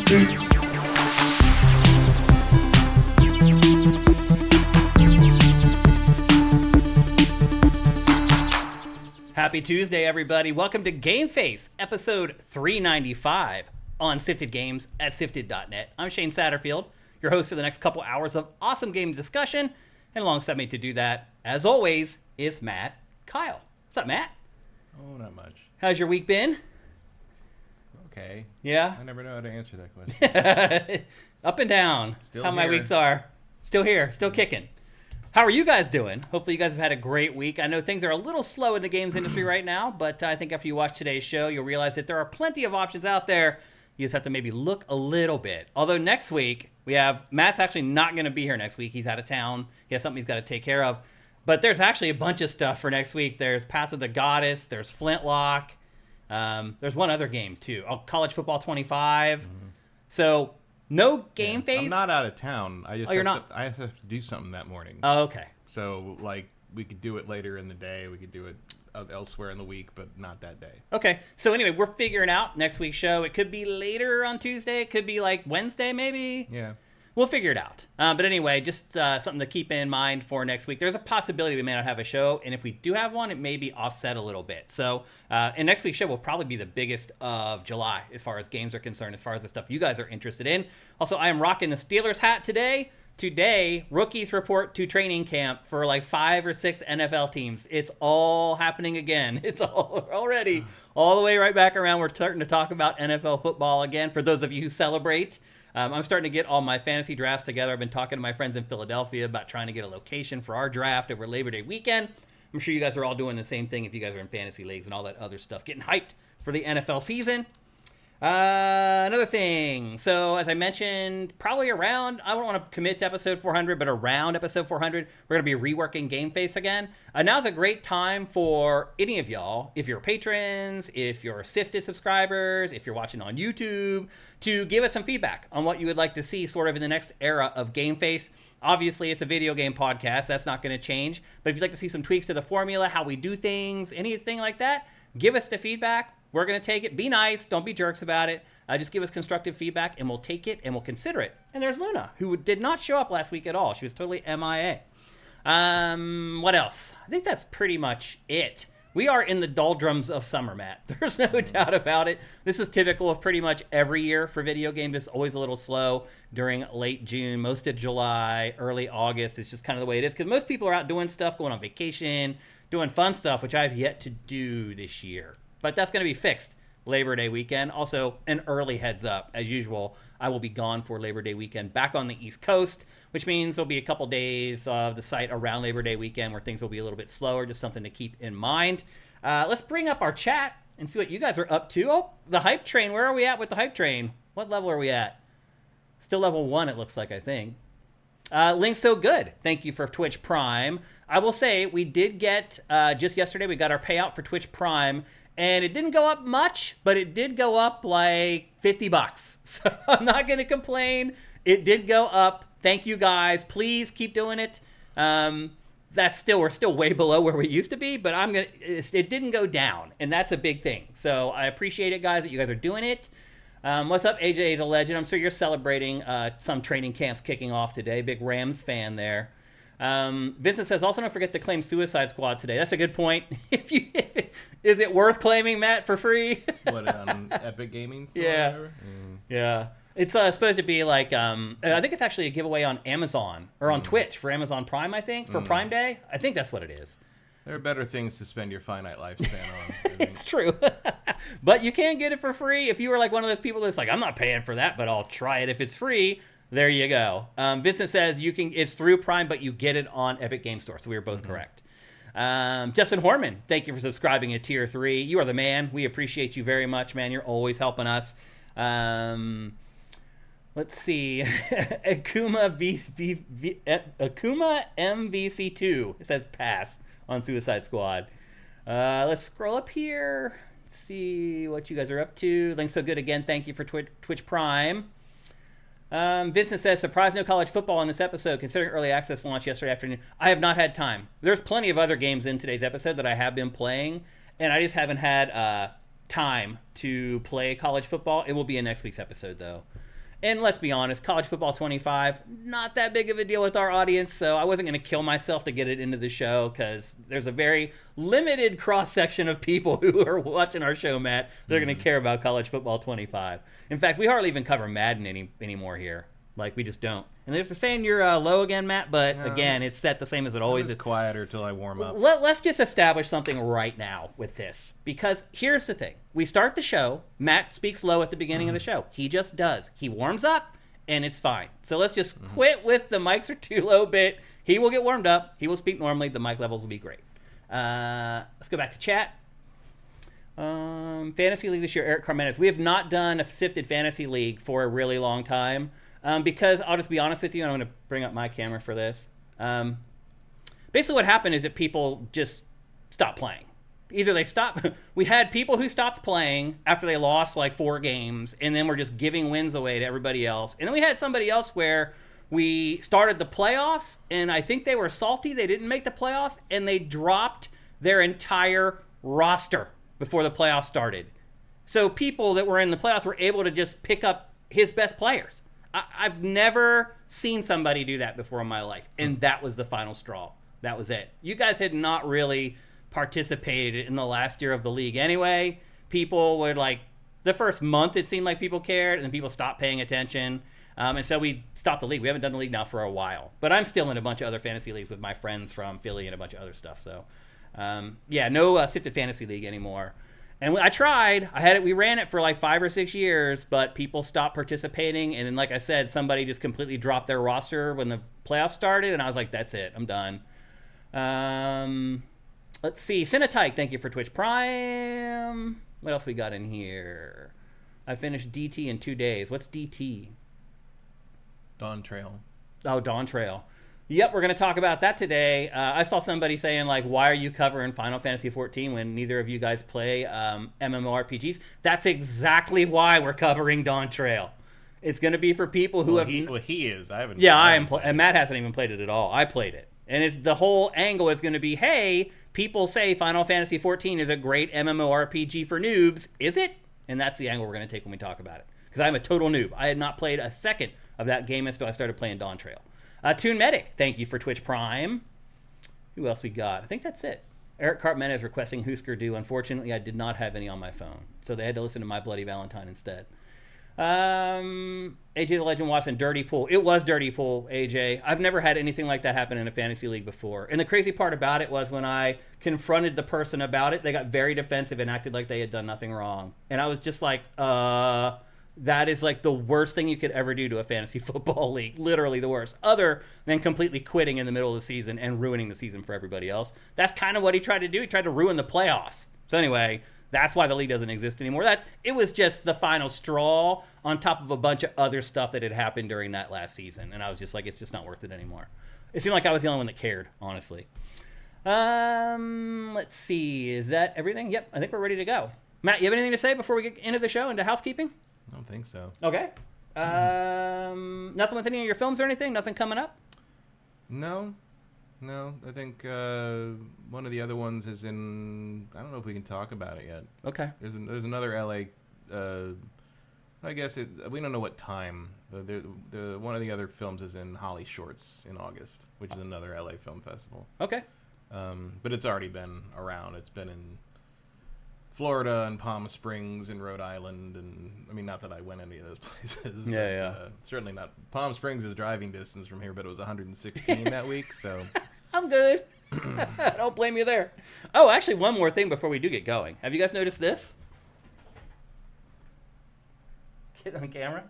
Happy Tuesday, everybody. Welcome to GameFace, episode 395 on Sifted Games at sifted.net. I'm Shane Satterfield, your host for the next couple hours of awesome game discussion. And alongside me to do that, as always, is Matt Keil. What's up, Matt? Oh, not much. How's your week been? Okay. Yeah? I never know how to answer that question. Up and down. Still how here. my weeks are. Still here. Still kicking. How are you guys doing? Hopefully you guys have had a great week. I know things are a little slow in the games industry right now, but I think after you watch today's show, you'll realize that there are plenty of options out there. You just have to maybe look a little bit. Although next week, we have Matt's actually not going to be here next week. He's out of town. He has something he's got to take care of. But there's actually a bunch of stuff for next week. There's Path of the Goddess. There's Flintlock. There's one other game, too. Oh, College Football 25. Mm-hmm. So... no game face? I'm not out of town. I just you're not? I have to do something that morning. Oh, okay. So, like, we could do it later in the day. We could do it elsewhere in the week, but not that day. Okay. So, anyway, we're figuring out next week's show. It could be later on Tuesday. It could be, like, Wednesday, maybe. Yeah. We'll figure it out. But anyway, just something to keep in mind for next week. There's a possibility we may not have a show, and if we do have one, it may be offset a little bit. So, and next week's show will probably be the biggest of July as far as games are concerned, as far as the stuff you guys are interested in. Also, I am rocking the Steelers hat today. Today, rookies report to training camp for like 5 or 6 NFL teams. It's all happening again. It's all already all the way right back around. We're starting to talk about NFL football again for those of you who celebrate. I'm starting to get all my fantasy drafts together. I've been talking to my friends in Philadelphia about trying to get a location for our draft over Labor Day weekend. I'm sure you guys are all doing the same thing if you guys are in fantasy leagues and all that other stuff. Getting hyped for the NFL season. Another thing. So, as I mentioned, probably around, I don't want to commit to episode 400, but around episode 400, we're going to be reworking GameFace again. Now's a great time for any of y'all, if you're patrons, if you're Sifted subscribers, if you're watching on YouTube, to give us some feedback on what you would like to see sort of in the next era of GameFace. Obviously, it's a video game podcast. That's not going to change. But if you'd like to see some tweaks to the formula, how we do things, anything like that, give us the feedback. We're going to take it. Be nice. Don't be jerks about it. Just give us constructive feedback, and we'll take it, and we'll consider it. And there's Luna, who did not show up last week at all. She was totally MIA. What else? I think that's pretty much it. We are in the doldrums of summer, Matt. There's no doubt about it. This is typical of pretty much every year for video games. It's always a little slow during late June, most of July, early August. It's just kind of the way it is, because most people are out doing stuff, going on vacation, doing fun stuff, which I've yet to do this year. But that's going to be fixed Labor Day weekend. Also, an early heads up. As usual, I will be gone for Labor Day weekend back on the East Coast, which means there'll be a couple days of the site around Labor Day weekend where things will be a little bit slower, just something to keep in mind. Let's bring up our chat and see what you guys are up to. Oh, the hype train. Where are we at with the hype train? What level are we at? Still level 1, it looks like, I think. Link's so good. Thank you for Twitch Prime. I will say, we did get, just yesterday, we got our payout for Twitch Prime. And it didn't go up much, but it did go up like $50. So I'm not going to complain. It did go up. Thank you guys. Please keep doing it. We're still way below where we used to be, but it didn't go down, and that's a big thing. So I appreciate it, guys, that you guys are doing it. What's up, AJ the Legend? I'm sure you're celebrating some training camps kicking off today. Big Rams fan there. Vincent says, also don't forget to claim Suicide Squad today. That's a good point. Is it worth claiming, Matt, for free? What, on Epic Gaming? Yeah. Yeah. It's supposed to be like, I think it's actually a giveaway on Amazon, or on Twitch for Amazon Prime, I think, for Prime Day. I think that's what it is. There are better things to spend your finite lifespan on. It's true. But you can get it for free. If you were like one of those people that's like, I'm not paying for that, but I'll try it if it's free. There you go. Vincent says it's through Prime, but you get it on Epic Game Store. So we were both correct. Justin Horman, thank you for subscribing at Tier 3. You are the man. We appreciate you very much, man. You're always helping us. Let's see. Akuma MVC2 it says pass on Suicide Squad. Let's scroll up here. Let's see what you guys are up to. Link's so good again. Thank you for Twitch Prime. Vincent says, surprise no college football in this episode, considering early access launch yesterday afternoon. I have not had time. There's plenty of other games in today's episode that I have been playing, and I just haven't had time to play college football. It will be in next week's episode, though. And let's be honest, College Football 25, not that big of a deal with our audience, so I wasn't going to kill myself to get it into the show because there's a very limited cross-section of people who are watching our show, Matt, that are going to care about College Football 25. In fact, we hardly even cover Madden anymore here. Like, we just don't. And they're saying you're low again, Matt, but again, it's set the same as it always is. Quieter till I warm up. Let's just establish something right now with this. Because here's the thing. We start the show. Matt speaks low at the beginning of the show. He just does. He warms up, and it's fine. So let's just quit with the mics are too low bit. He will get warmed up. He will speak normally. The mic levels will be great. Let's go back to chat. Fantasy League this year, Eric Carmenes. We have not done a Sifted Fantasy League for a really long time. Because I'll just be honest with you, and I'm going to bring up my camera for this. Basically what happened is that people just stopped playing. Either they stopped, we had people who stopped playing after they lost like 4 games, and then we're just giving wins away to everybody else. And then we had somebody else where we started the playoffs, and I think they were salty. They didn't make the playoffs, and they dropped their entire roster before the playoffs started. So people that were in the playoffs were able to just pick up his best players. I've never seen somebody do that before in my life, and that was the final straw. That was it. You guys had not really participated in the last year of the league anyway. People would like, the first month it seemed like people cared, and then people stopped paying attention, and so we stopped the league. We haven't done the league now for a while, but I'm still in a bunch of other fantasy leagues with my friends from Philly and a bunch of other stuff. So, no Sifted Fantasy League anymore. And I tried. We ran it for like 5 or 6 years, but people stopped participating. And then, like I said, somebody just completely dropped their roster when the playoffs started. And I was like, that's it. I'm done. Let's see. Cinetike, thank you for Twitch Prime. What else we got in here? I finished DT in 2 days. What's DT? Dawntrail. Oh, Dawntrail. Yep, we're going to talk about that today. I saw somebody saying, like, why are you covering Final Fantasy XIV when neither of you guys play MMORPGs? That's exactly why we're covering Dawntrail. It's going to be for people who have... he is. I haven't... Yeah, and Matt hasn't even played it at all. I played it. And the whole angle is going to be, hey, people say Final Fantasy XIV is a great MMORPG for noobs. Is it? And that's the angle we're going to take when we talk about it. Because I'm a total noob. I had not played a second of that game until I started playing Dawntrail. Toon Medic, thank you for Twitch Prime. Who else we got? I think that's it. Eric Cartman is requesting Husker Du. Unfortunately, I did not have any on my phone, so they had to listen to My Bloody Valentine instead. AJ the Legend Watson, Dirty Pool. It was Dirty Pool, AJ. I've never had anything like that happen in a fantasy league before. And the crazy part about it was when I confronted the person about it, they got very defensive and acted like they had done nothing wrong. And I was just like, that is like the worst thing you could ever do to a fantasy football league. Literally the worst. Other than completely quitting in the middle of the season and ruining the season for everybody else. That's kind of what he tried to do. He tried to ruin the playoffs. So anyway, that's why the league doesn't exist anymore. It was just the final straw on top of a bunch of other stuff that had happened during that last season. And I was just like, it's just not worth it anymore. It seemed like I was the only one that cared, honestly. Let's see. Is that everything? Yep, I think we're ready to go. Matt, you have anything to say before we get into the show, into housekeeping? I don't think so. Okay. Nothing with any of your films or anything? Nothing coming up? No. I think one of the other ones is in... I don't know if we can talk about it yet. Okay. There's another LA... I guess we don't know what time. But one of the other films is in Holly Shorts in August, which is another LA film festival. Okay. But it's already been around. It's been in Florida and Palm Springs and Rhode Island, and I mean, not that I went any of those places. Yeah. Certainly not. Palm Springs is driving distance from here, but it was 116 that week, so I'm good. I don't blame you there. Oh, actually, one more thing before we do get going. Have you guys noticed this? Get on camera.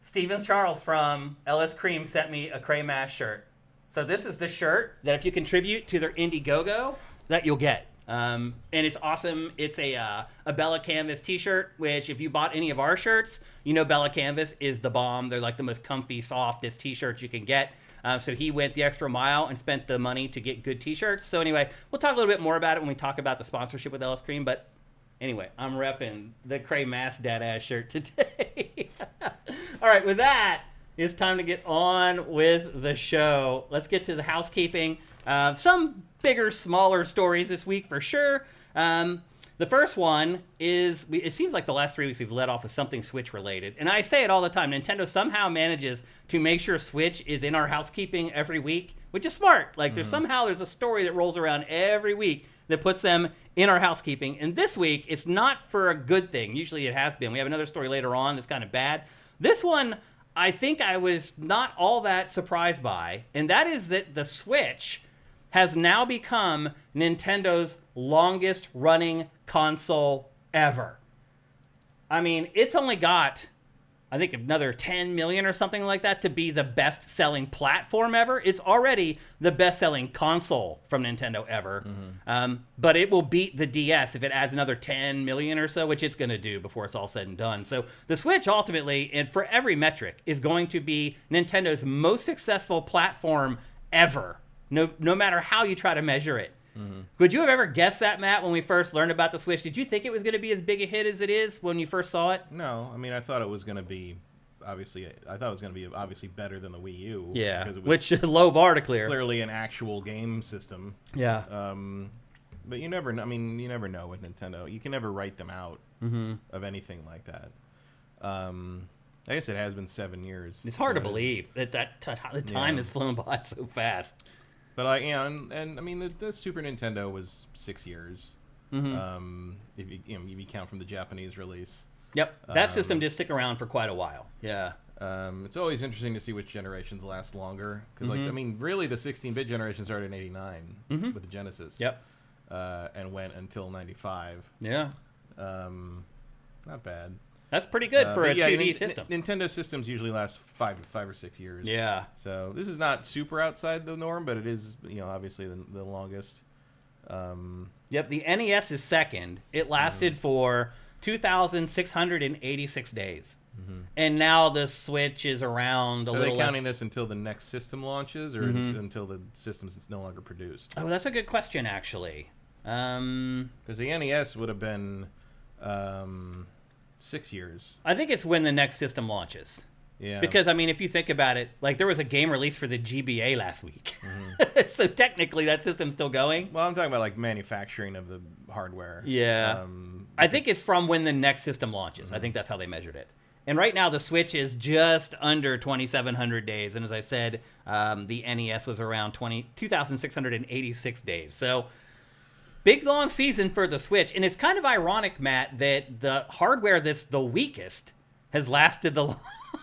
Stevens Charles from LS Cream sent me a Cray Mash shirt. So this is the shirt that if you contribute to their Indiegogo, that you'll get. And it's awesome. It's a Bella Canvas t-shirt, which if you bought any of our shirts, you know Bella Canvas is the bomb. They're like the most comfy, softest t-shirts you can get. So he went the extra mile and spent the money to get good t-shirts. So anyway, we'll talk a little bit more about it when we talk about the sponsorship with LS Cream. But anyway, I'm repping the Cray Mass Dad-ass shirt today. All right, with that, it's time to get on with the show. Let's get to the housekeeping. Some bigger, smaller stories this week for sure. The first one is, it seems like the last 3 weeks we've led off with something Switch related. And I say it all the time, Nintendo somehow manages to make sure Switch is in our housekeeping every week, which is smart. Like there's a story that rolls around every week that puts them in our housekeeping. And this week, it's not for a good thing. Usually it has been. We have another story later on that's kind of bad. This one, I think I was not all that surprised by, and that is that the Switch has now become Nintendo's longest running console ever. I mean, it's only got, I think, another 10 million or something like that to be the best-selling platform ever. It's already the best-selling console from Nintendo ever. But it will beat the DS if it adds another 10 million or so, which it's going to do before it's all said and done. So the Switch ultimately, and for every metric, is going to be Nintendo's most successful platform ever. No matter how you try to measure it. Would you have ever guessed that, Matt, when we first learned about the Switch? Did you think it was going to be as big a hit as it is when you first saw it? No, I mean, I thought it was going to be, obviously better than the Wii U. Yeah, because it was which low bar to clear. Clearly an actual game system. Yeah. But you never know with Nintendo. You can never write them out of anything like that. I guess it has been 7 years. It's hard to believe that the time has flown by so fast. But and I mean the Super Nintendo was 6 years. If you count from the Japanese release. Yep, that system did stick around for quite a while. Yeah. It's always interesting to see which generations last longer because, I mean, really the 16-bit generation started in '89 with the Genesis. Yep. And went until '95. Yeah. Not bad. That's pretty good for a 2D system. Nintendo systems usually last five or 6 years. Yeah. So this is not super outside the norm, but it is, obviously the longest. Yep. The NES is second. It lasted for 2,686 days. And now the Switch is around a little less. Are they counting this until the next system launches or until the system is no longer produced? Oh, that's a good question, actually. Because the NES would have been 6 years. I think it's when the next system launches. Yeah. Because, I mean, if you think about it, like there was a game release for the GBA last week. So technically that system's still going. Well, I'm talking about like manufacturing of the hardware. Yeah. I think it's from when the next system launches. I think that's how they measured it. And right now the Switch is just under 2,700 days. And as I said, the NES was around 2,686 days. So big, long season for the Switch. And it's kind of ironic, Matt, that the hardware that's the weakest has lasted the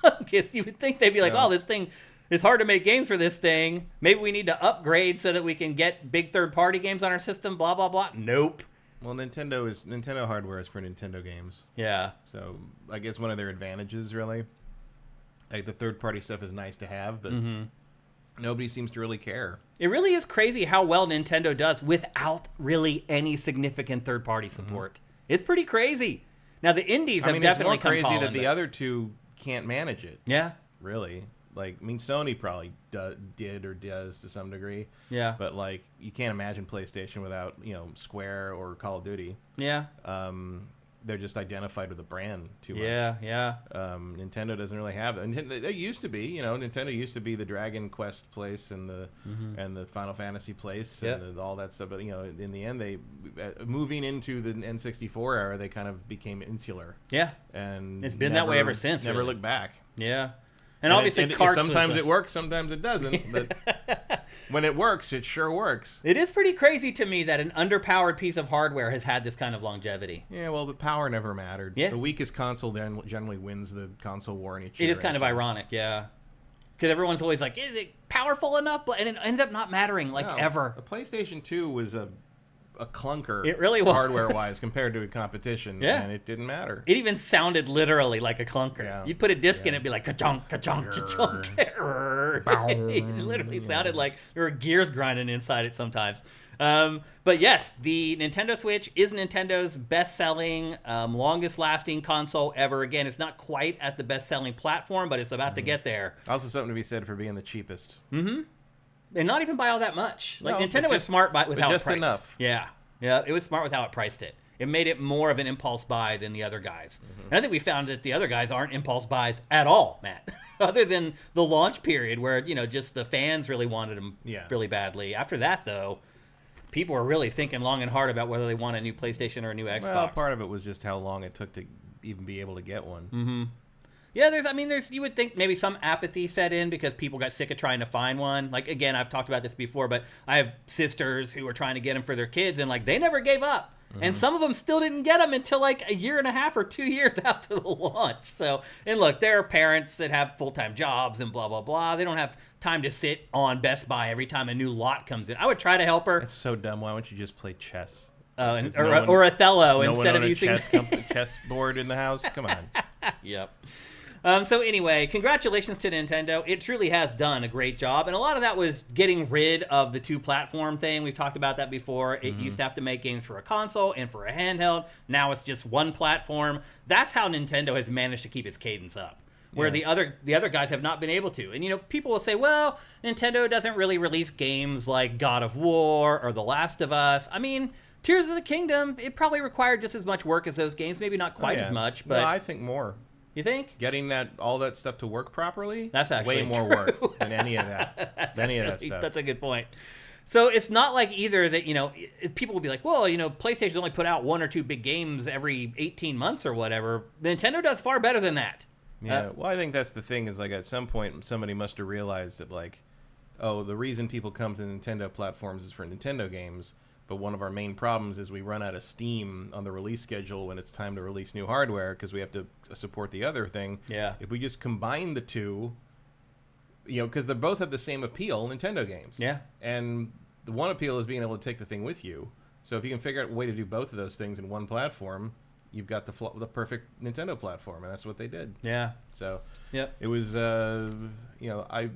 longest. You would think they'd be like, oh, this thing, it's hard to make games for this thing. Maybe we need to upgrade so that we can get big third-party games on our system, blah, blah, blah. Nope. Well, Nintendo hardware is for Nintendo games. Yeah. So I guess one of their advantages, really, like the third-party stuff is nice to have, but nobody seems to really care. It really is crazy how well Nintendo does without really any significant third-party support. It's pretty crazy. Now, the indies have definitely come calling. It's more crazy that the other two can't manage it. Yeah. Really. Like, I mean, Sony probably did or does to some degree. Yeah. But, like, you can't imagine PlayStation without, Square or Call of Duty. Yeah. They're just identified with the brand too much. Yeah. Nintendo doesn't really have it. They used to be, Nintendo used to be the Dragon Quest place and the Final Fantasy place and all that stuff. But in the end, they moving into the N64 era, they kind of became insular. Yeah, and it's been that way ever since. Never looked back. Yeah. And obviously, sometimes it works, sometimes it doesn't. But when it works, it sure works. It is pretty crazy to me that an underpowered piece of hardware has had this kind of longevity. Yeah, well, the power never mattered. Yeah. The weakest console generally wins the console war in each generation. It is kind of ironic, yeah. Because everyone's always like, is it powerful enough? And it ends up not mattering, ever. The PlayStation 2 was a clunker. It really was. Hardware-wise compared to a competition, and it didn't matter. It even sounded literally like a clunker. Yeah. You'd put a disc in it, it'd be like ka-chunk, ka-chunk, ka-chunk. It literally sounded like there were gears grinding inside it sometimes. But yes, the Nintendo Switch is Nintendo's best-selling, longest-lasting console ever. Again, it's not quite at the best-selling platform, but it's about to get there. Also something to be said for being the cheapest. And not even by all that much. Like, Nintendo was smart with how it priced. Just enough. Yeah, it was smart with how it priced it. It made it more of an impulse buy than the other guys. And I think we found that the other guys aren't impulse buys at all, Matt. Other than the launch period where, just the fans really wanted them really badly. After that, though, people were really thinking long and hard about whether they want a new PlayStation or a new Xbox. Well, part of it was just how long it took to even be able to get one. Mm-hmm. Yeah, there's you would think maybe some apathy set in because people got sick of trying to find one. Like, again, I've talked about this before, but I have sisters who were trying to get them for their kids, and like they never gave up. Mm-hmm. And some of them still didn't get them until like a year and a half or 2 years after the launch. So, and look, there are parents that have full-time jobs and blah, blah, blah. They don't have time to sit on Best Buy every time a new lot comes in. I would try to help her. That's so dumb. Why don't you just play chess? Or Othello instead of using chess board in the house. Come on. Yep. So anyway, congratulations to Nintendo. It truly has done a great job. And a lot of that was getting rid of the 2-platform thing. We've talked about that before. It used to have to make games for a console and for a handheld. Now it's just one platform. That's how Nintendo has managed to keep its cadence up, where the other guys have not been able to. And, people will say, well, Nintendo doesn't really release games like God of War or The Last of Us. I mean, Tears of the Kingdom, it probably required just as much work as those games. Maybe not quite as much, but... No, I think more. You think? Getting all that stuff to work properly? That's actually way more work than any of that. That stuff. That's a good point. So it's not like either that, people will be like, well, PlayStation only put out 1 or 2 big games every 18 months or whatever. Nintendo does far better than that. Yeah, well, I think that's the thing is, like, at some point, somebody must have realized that, like, oh, the reason people come to Nintendo platforms is for Nintendo games, but one of our main problems is we run out of steam on the release schedule when it's time to release new hardware because we have to support the other thing. Yeah. If we just combine the two, because they both have the same appeal, Nintendo games. Yeah. And the one appeal is being able to take the thing with you. So if you can figure out a way to do both of those things in one platform, you've got the perfect Nintendo platform, and that's what they did. Yeah. So yep. It was, I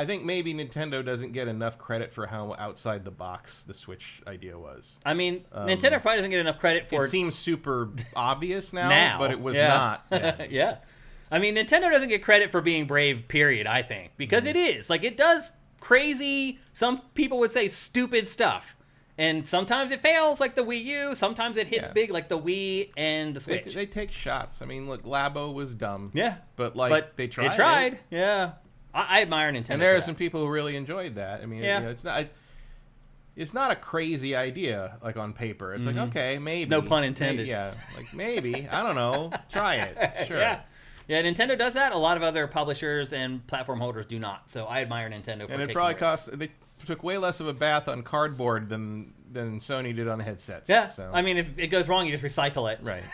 think maybe Nintendo doesn't get enough credit for how outside the box the Switch idea was. I mean, Nintendo probably doesn't get enough credit for... It seems super obvious now, but it was not. Yeah. I mean, Nintendo doesn't get credit for being brave, period, I think, because it is. Like, it does crazy, some people would say stupid stuff. And sometimes it fails, like the Wii U. Sometimes it hits big, like the Wii and the Switch. They take shots. I mean, look, Labo was dumb. Yeah. But they tried. They tried, yeah. I admire Nintendo. And there are some people who really enjoyed that. I mean, yeah. It's not a crazy idea, like, on paper. It's like, okay, maybe. No pun intended. Maybe. I don't know. Try it. Sure. Yeah. Yeah, Nintendo does that. A lot of other publishers and platform holders do not. So I admire Nintendo for and it taking probably risks. cost... They took way less of a bath on cardboard than Sony did on headsets. Yeah. So. I mean, if it goes wrong, you just recycle it. Right.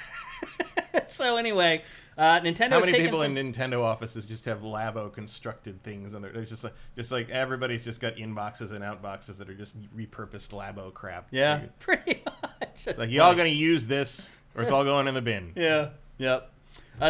So anyway, Nintendo. How many people in Nintendo offices just have Labo constructed things, and there's just like everybody's just got inboxes and outboxes that are just repurposed Labo crap. Yeah, pretty much. It's like, y'all gonna use this, or it's all going in the bin. Yeah. Yep.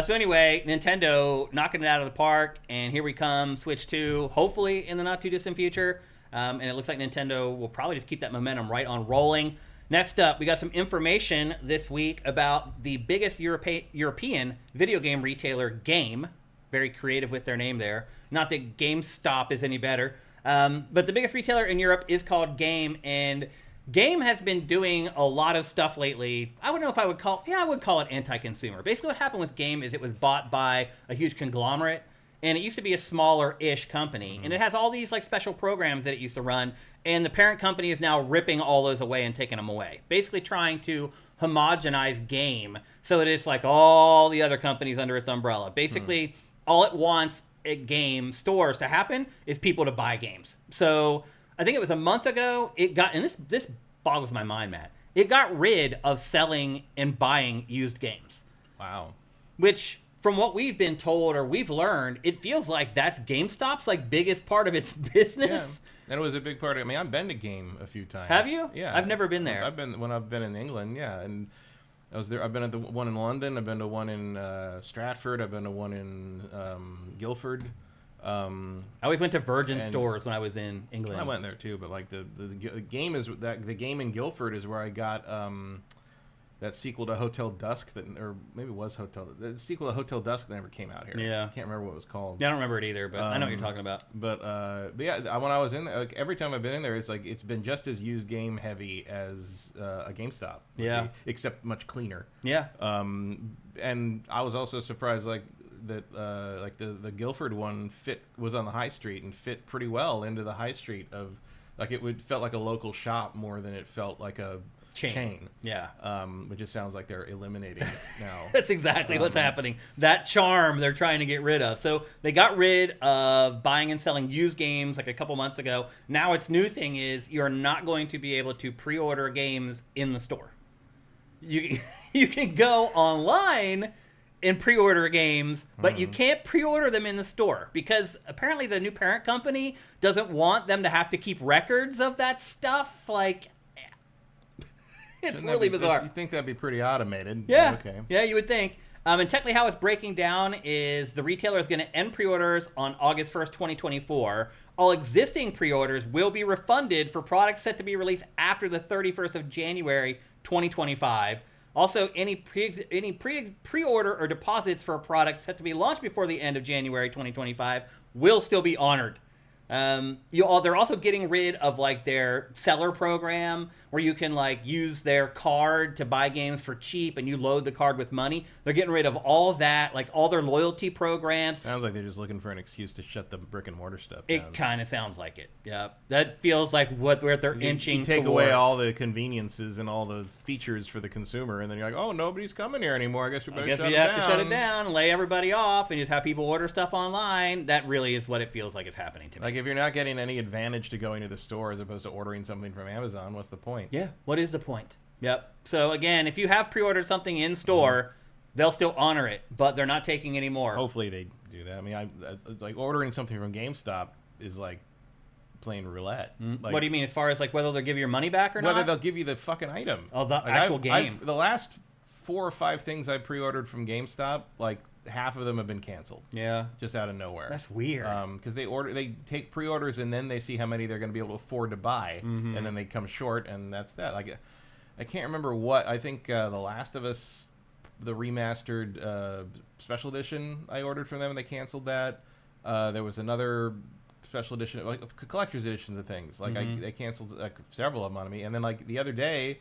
So anyway, Nintendo knocking it out of the park, and here we come, Switch 2, hopefully in the not too distant future. And it looks like Nintendo will probably just keep that momentum right on rolling. Next up, we got some information this week about the biggest European video game retailer, Game. Very creative with their name there. Not that GameStop is any better. But the biggest retailer in Europe is called Game, and Game has been doing a lot of stuff lately. I would know if I would call it anti-consumer. Basically what happened with Game is it was bought by a huge conglomerate, and it used to be a smaller-ish company. And it has all these like special programs that it used to run, and the parent company is now ripping all those away and taking them away. Basically trying to homogenize Game so it is like all the other companies under its umbrella. Basically, all it wants at Game stores to happen is people to buy games. So I think it was a month ago, it got, and this boggles my mind, Matt, it got rid of selling and buying used games. Wow. Which, from what we've been told or we've learned, it feels like that's GameStop's like biggest part of its business. Yeah. And it was a big part of it. I mean, I've been to Game a few times. Have you? Yeah. I've never been there. I've been in England, yeah. And I was there. I've been at the one in London. I've been to one in Stratford. I've been to one in Guildford. I always went to Virgin stores when I was in England. I went there too, but like the game is that the Game in Guildford is where I got that sequel to Hotel Dusk or maybe it was the sequel to Hotel Dusk that never came out here. Yeah, I can't remember what it was called. Yeah, I don't remember it either, but I know what you're talking about. But yeah, when I was in there, like every time I've been in there, it's like it's been just as used game heavy as a GameStop. Yeah, except much cleaner. Yeah. And I was also surprised that like the Guildford one was on the high street and fit pretty well into the high street of Like it felt like a local shop more than it felt like a chain. Yeah. Which just sounds like they're eliminating it now. That's exactly what's happening. That charm they're trying to get rid of. So they got rid of buying and selling used games like a couple months ago. Now its new thing is you're not going to be able to pre-order games in the store. You can go online and pre-order games, but you can't pre-order them in the store because apparently the new parent company doesn't want them to have to keep records of that stuff. Like, it's really bizarre. You think that'd be pretty automated? Yeah. Okay. Yeah, you would think. And technically how it's breaking down is the retailer is going to end pre-orders on August 1st, 2024. All existing pre-orders will be refunded for products set to be released after the 31st of January, 2025. Also, any pre-order or deposits for a product set to be launched before the end of January 2025 will still be honored. They're also getting rid of like their seller program where you can like use their card to buy games for cheap and you load the card with money. They're getting rid of all that, like all their loyalty programs. Sounds like they're just looking for an excuse to shut the brick and mortar stuff down. It kind of sounds like it. Yeah, that feels like where they're inching. You take towards. away all the conveniences and all the features for the consumer, and then you're like, oh, nobody's coming here anymore. I guess we better shut it down. You have to shut it down, lay everybody off, and just have people order stuff online. That really is what it feels like is happening to me. Like if you're not getting any advantage to going to the store as opposed to ordering something from Amazon, what's the point? Yeah, what is the point? Yep. So again, if you have pre-ordered something in store, they'll still honor it, but they're not taking any more. Hopefully they do that. I mean, I like ordering something from GameStop is like playing roulette. Like, what do you mean, as far as like whether they'll give you your money back or not? Whether they'll give you the fucking item. Oh, the actual game. The last 4 or 5 things I pre-ordered from GameStop, like half of them have been canceled. Yeah. Just out of nowhere. That's weird. Because they take pre-orders and then they see how many they're going to be able to afford to buy, and then they come short, and that's that. Like, I can't remember what. I think The Last of Us, the remastered special edition, I ordered from them and they canceled that. There was another special edition, like collector's editions of things. Like they canceled like several of them on me, and then like the other day,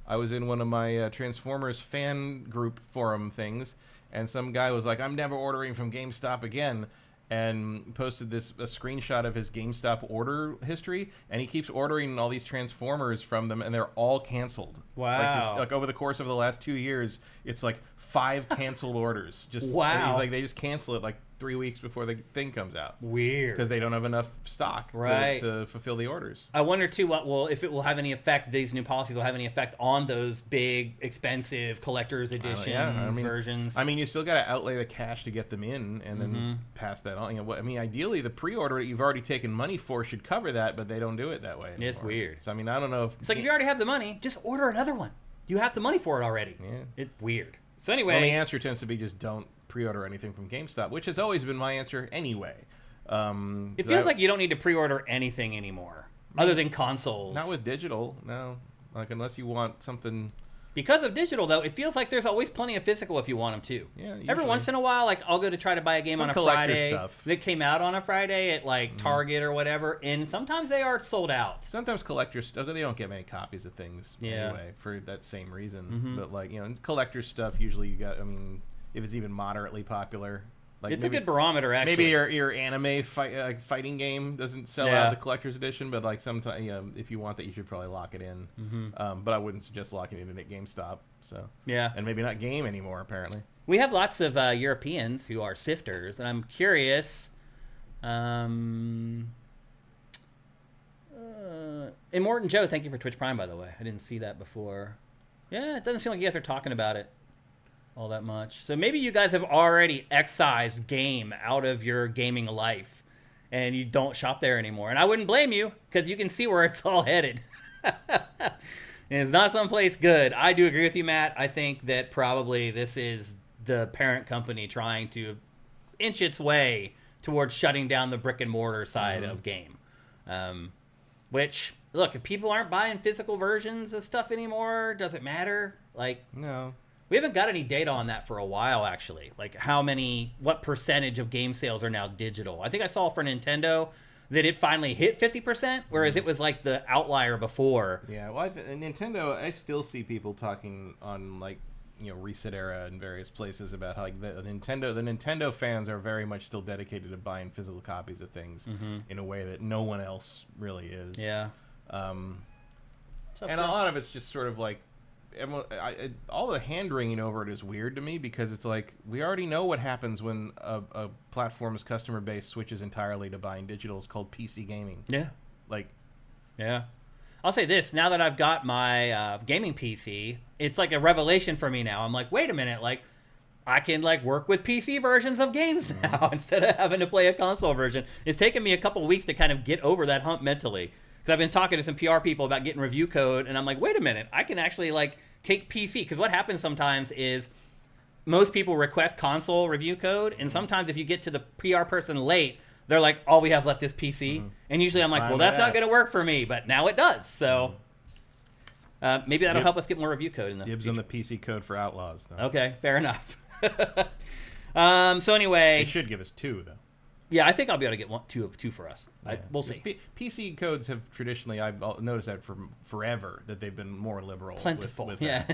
I was in one of my Transformers fan group forum things. And some guy was like, I'm never ordering from GameStop again, and posted a screenshot of his GameStop order history, and he keeps ordering all these Transformers from them, and they're all canceled. Wow. Like over the course of the last 2 years, it's like 5 canceled orders. Wow. He's like, they just cancel it like 3 weeks before the thing comes out. Weird. Because they don't have enough stock to fulfill the orders. I wonder too if it will have any effect. These new policies will have any effect on those big, expensive collector's edition versions. I mean, you still got to outlay the cash to get them in, and then pass that on. You know, I mean, ideally, the pre-order that you've already taken money for should cover that, but they don't do it that way anymore. It's weird. So I mean, I don't know if it's like if you already have the money, just order another one. You have the money for it already. Yeah. It's weird. So anyway, the answer tends to be just don't pre-order anything from GameStop, which has always been my answer anyway. It feels like you don't need to pre-order anything anymore, other than consoles. Not with digital, no. Like unless you want something. Because of digital, though, it feels like there's always plenty of physical if you want them to. Yeah. Usually. Every once in a while, like I'll go to try to buy a game on a Friday stuff that came out on a Friday at like Target or whatever, and sometimes they are sold out. Sometimes collectors stuff, they don't get many copies of things anyway for that same reason. But like collector stuff usually you got. I mean, if it's even moderately popular. Like it's a good barometer, actually. Maybe your anime fighting game doesn't sell out the collector's edition, but like sometimes, if you want that, you should probably lock it in. But I wouldn't suggest locking it in at GameStop. So and maybe not Game anymore. Apparently, we have lots of Europeans who are sifters, and I'm curious. And Morton Joe, thank you for Twitch Prime, by the way. I didn't see that before. Yeah, it doesn't seem like you guys are talking about it all that much. So maybe you guys have already excised game out of your gaming life and you don't shop there anymore. And I wouldn't blame you because you can see where it's all headed. And it's not someplace good. I do agree with you, Matt. I think that probably this is the parent company trying to inch its way towards shutting down the brick and mortar side of game. Which, look, if people aren't buying physical versions of stuff anymore, does it matter? Like, no. We haven't got any data on that for a while, actually. Like what percentage of game sales are now digital? I think I saw for Nintendo that it finally hit 50%, whereas it was like the outlier before. Yeah, well, Nintendo, I still see people talking on like Reset Era and various places about how like the Nintendo fans are very much still dedicated to buying physical copies of things in a way that no one else really is. Yeah. And a lot of it's just sort of like all the hand-wringing over it is weird to me because it's like we already know what happens when a platform's customer base switches entirely to buying digital. It's called PC gaming. Yeah. Yeah. I'll say this, now that I've got my gaming PC, it's like a revelation for me now. I'm like, wait a minute, like I can like work with PC versions of games now instead of having to play a console version. It's taken me a couple weeks to kind of get over that hump mentally. Because I've been talking to some PR people about getting review code, and I'm like, wait a minute, I can actually like take PC. Because what happens sometimes is most people request console review code, and sometimes if you get to the PR person late, they're like, all we have left is PC. And usually I'm like, well, that's not going to work for me, but now it does. So maybe that'll help us get more review code in the Dibs future. on the PC code for Outlaws, though. Okay, fair enough. So anyway. They should give us 2, though. Yeah, I think I'll be able to get two for us. Yeah. We'll see. PC codes have traditionally, I've noticed that for forever, that they've been more liberal. Plentiful. With yeah.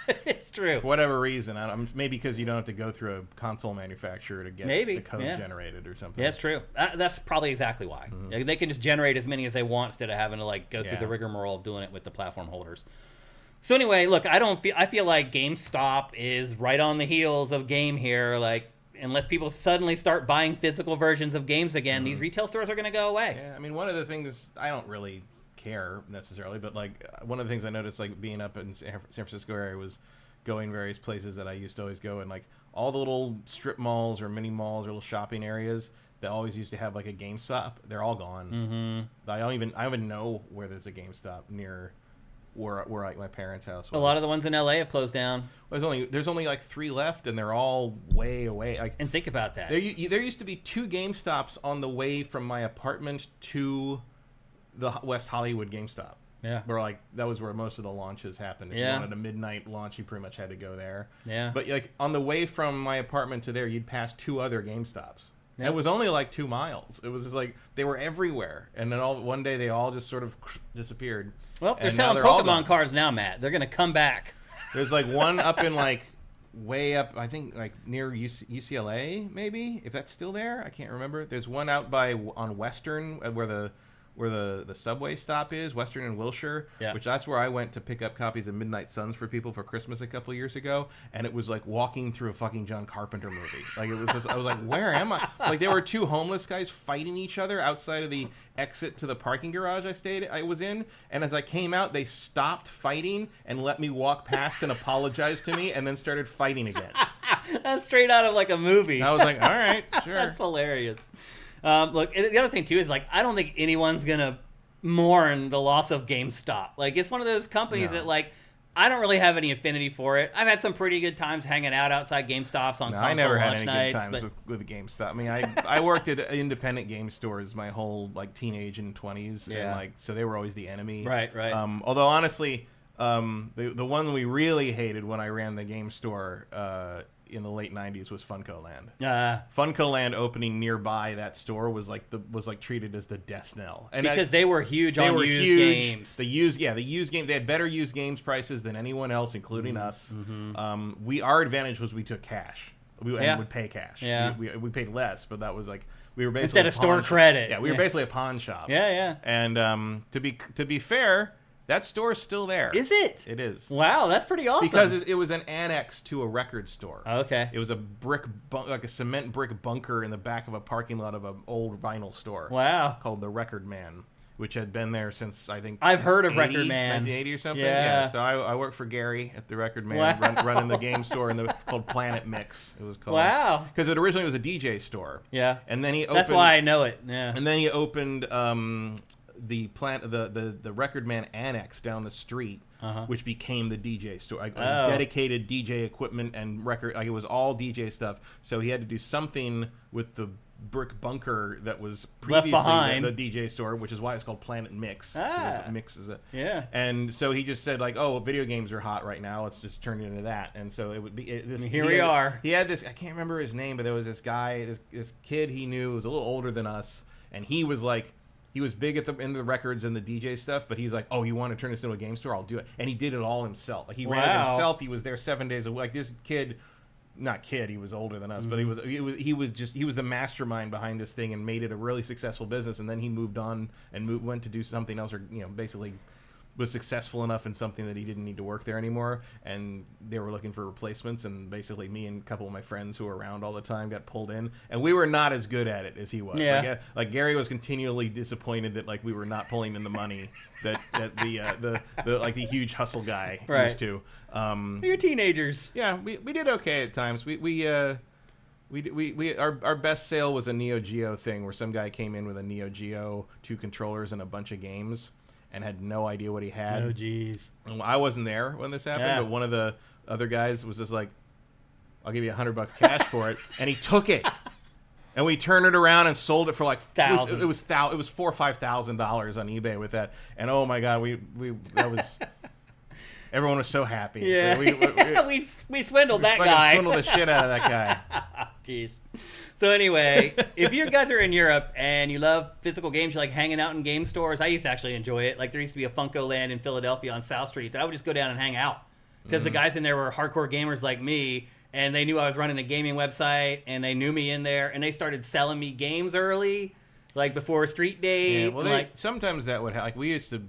It's true. For whatever reason. Maybe because you don't have to go through a console manufacturer to get the codes generated or something. Yeah, it's true. That's probably exactly why. They can just generate as many as they want instead of having to like go through the rigmarole of doing it with the platform holders. So anyway, look, I feel like GameStop is right on the heels of Game here. Like, unless people suddenly start buying physical versions of games again, these retail stores are going to go away. Yeah, I mean, one of the things, I don't really care necessarily, but like one of the things I noticed, like being up in San Francisco area, was going various places that I used to always go, and like all the little strip malls or mini malls or little shopping areas that always used to have like a GameStop, they're all gone. I don't even know where there's a GameStop near where like my parents' house was. A lot of the ones in LA have closed down. Well, there's only like 3 left, and they're all way away. Like, and think about that. There used to be 2 GameStops on the way from my apartment to the West Hollywood GameStop. Yeah. Where like that was where most of the launches happened. If you wanted a midnight launch, you pretty much had to go there. Yeah. But like on the way from my apartment to there, you'd pass 2 other GameStops. Yep. It was only like 2 miles. It was just like they were everywhere, and then one day they all just sort of disappeared. Well, they're selling Pokemon cards now, Matt. They're gonna come back. There's like one up in like way up, I think like near UCLA, maybe, if that's still there. I can't remember. There's one out on Western where the subway stop is, Western and Wilshire, which that's where I went to pick up copies of Midnight Suns for people for Christmas a couple of years ago, and it was like walking through a fucking John Carpenter movie. Like it was just, I was like, where am I? Like there were 2 homeless guys fighting each other outside of the exit to the parking garage I was in, and as I came out, they stopped fighting and let me walk past and apologized to me, and then started fighting again. That's straight out of like a movie. And I was like, all right, sure. That's hilarious. Look, the other thing too is like I don't think anyone's gonna mourn the loss of GameStop. Like it's one of those companies that like I don't really have any affinity for it. I've had some pretty good times hanging out outside GameStops on console I never had launch any nights, good times with GameStop. I mean, I worked at independent game stores my whole like teenage and 20s, and like so they were always the enemy. Right. Although honestly, the one we really hated when I ran the game store in the late 90s was Funko Land. Funko Land opening nearby that store was like treated as the death knell, and because they were huge on used games. The used game, they had better used games prices than anyone else, including us. Our advantage was we took cash. We would pay cash. We paid less, but that was like we were basically instead of store credit. Yeah, we were basically a pawn shop. Yeah. And to be fair, that store is still there. Is it? It is. Wow, that's pretty awesome. Because it was an annex to a record store. Okay. It was a like a cement brick bunker in the back of a parking lot of an old vinyl store. Wow. Called the Record Man, which had been there since I think I've heard of Record Man. 1980 or something. Yeah. So I worked for Gary at the Record Man, running the game store called Planet Mix. It was called. Wow. Because it originally was a DJ store. Yeah. And then he opened. That's why I know it. Yeah. And then he opened the Record Man annex down the street, which became the DJ store. Dedicated DJ equipment and record. Like it was all DJ stuff. So he had to do something with the brick bunker that was previously left behind the DJ store, which is why it's called Planet Mix. It mixes it. Yeah. And so he just said like, oh, video games are hot right now. Let's just turn it into that. And so it would be here we are. He had this. I can't remember his name, but there was this guy, this kid he knew, who was a little older than us, and he was like. he was big at in the records and the DJ stuff, but he's like, oh, you want to turn this into a game store? I'll do it. And he did it all himself. Like he ran it himself. He was there 7 days a week. Like this kid, not kid, he was older than us, but he was the mastermind behind this thing and made it a really successful business. And then he moved on and went to do something else, or basically was successful enough in something that he didn't need to work there anymore, and they were looking for replacements, and basically me and a couple of my friends who were around all the time got pulled in, and we were not as good at it as he was. Like Gary was continually disappointed that like we were not pulling in the money that the like the huge hustle guy used to. You're teenagers. Yeah, we did okay at times. Our best sale was a Neo Geo thing where some guy came in with a Neo Geo, 2 controllers, and a bunch of games, and had no idea what he had. Oh, jeez. I wasn't there when this happened, but one of the other guys was just like, I'll give you $100 cash for it. And he took it. And we turned it around and sold it for like thousands. It was $4,000 or $5,000 on eBay with that. And oh my God, everyone was so happy. Yeah. We swindled that guy. We swindled the shit out of that guy. Jeez. So anyway, if you guys are in Europe and you love physical games, you like hanging out in game stores, I used to actually enjoy it. Like there used to be a Funko Land in Philadelphia on South Street that I would just go down and hang out. Because the guys in there were hardcore gamers like me, and they knew I was running a gaming website, and they knew me in there, and they started selling me games early, like before Street Day. Yeah, well, sometimes that would happen. Like we used to,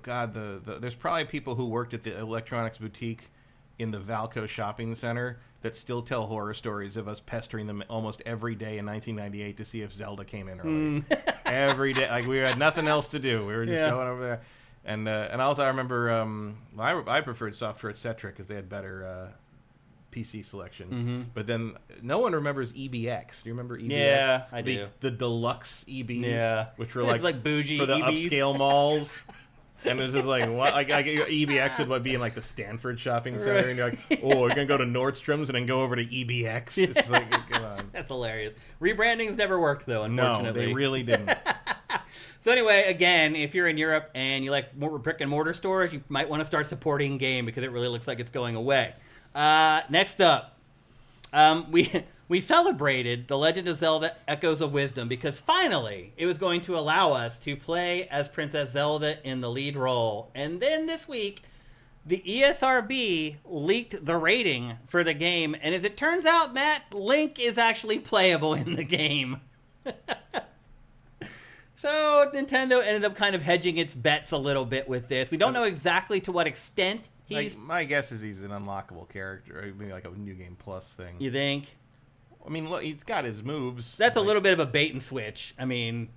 God, there's probably people who worked at the electronics boutique in the Valco shopping center that still tell horror stories of us pestering them almost every day in 1998 to see if Zelda came in early. Every day. Like we had nothing else to do. We were just going over there. And also I remember I preferred Software Etc. because they had better PC selection. But then no one remembers EBX. Do you remember EBX? Yeah, I do. The deluxe EBs, which were like bougie for the EBs. Upscale malls. And it was just like, what? Like EBX would be in like the Stanford shopping center, and you're like, oh, we're gonna go to Nordstrom's and then go over to EBX. It's just like, come on. That's hilarious. Rebrandings never worked though, unfortunately. No, they really didn't. So anyway, again, if you're in Europe and you like brick and mortar stores, you might want to start supporting Game because it really looks like it's going away. Next up, we celebrated The Legend of Zelda Echoes of Wisdom because finally it was going to allow us to play as Princess Zelda in the lead role. And then this week, the ESRB leaked the rating for the game. And as it turns out, Matt, Link is actually playable in the game. So Nintendo ended up kind of hedging its bets a little bit with this. We don't know exactly to what extent he's... My guess is he's an unlockable character. Maybe like a New Game Plus thing. You think? I mean, look, he's got his moves. That's a little bit of a bait and switch. I mean...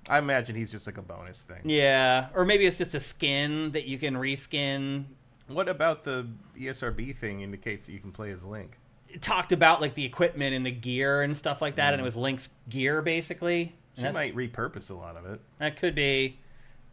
I imagine he's just like a bonus thing. Yeah, or maybe it's just a skin that you can reskin. What about the ESRB thing indicates that you can play as Link? It talked about like the equipment and the gear and stuff like that, and it was Link's gear, basically. She might repurpose a lot of it. That could be.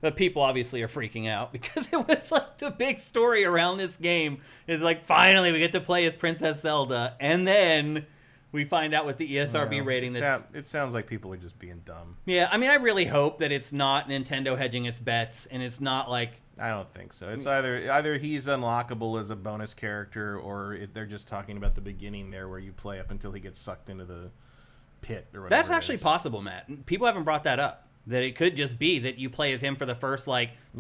But people obviously are freaking out because it was like the big story around this game is like, finally we get to play as Princess Zelda, and then we find out with the ESRB rating that... It sounds like people are just being dumb. Yeah, I mean, I really hope that it's not Nintendo hedging its bets, and it's not like... I don't think so. It's either he's unlockable as a bonus character, or they're just talking about the beginning there where you play up until he gets sucked into the pit or whatever. That's actually possible, Matt. People haven't brought that up. That it could just be that you play as him for the first,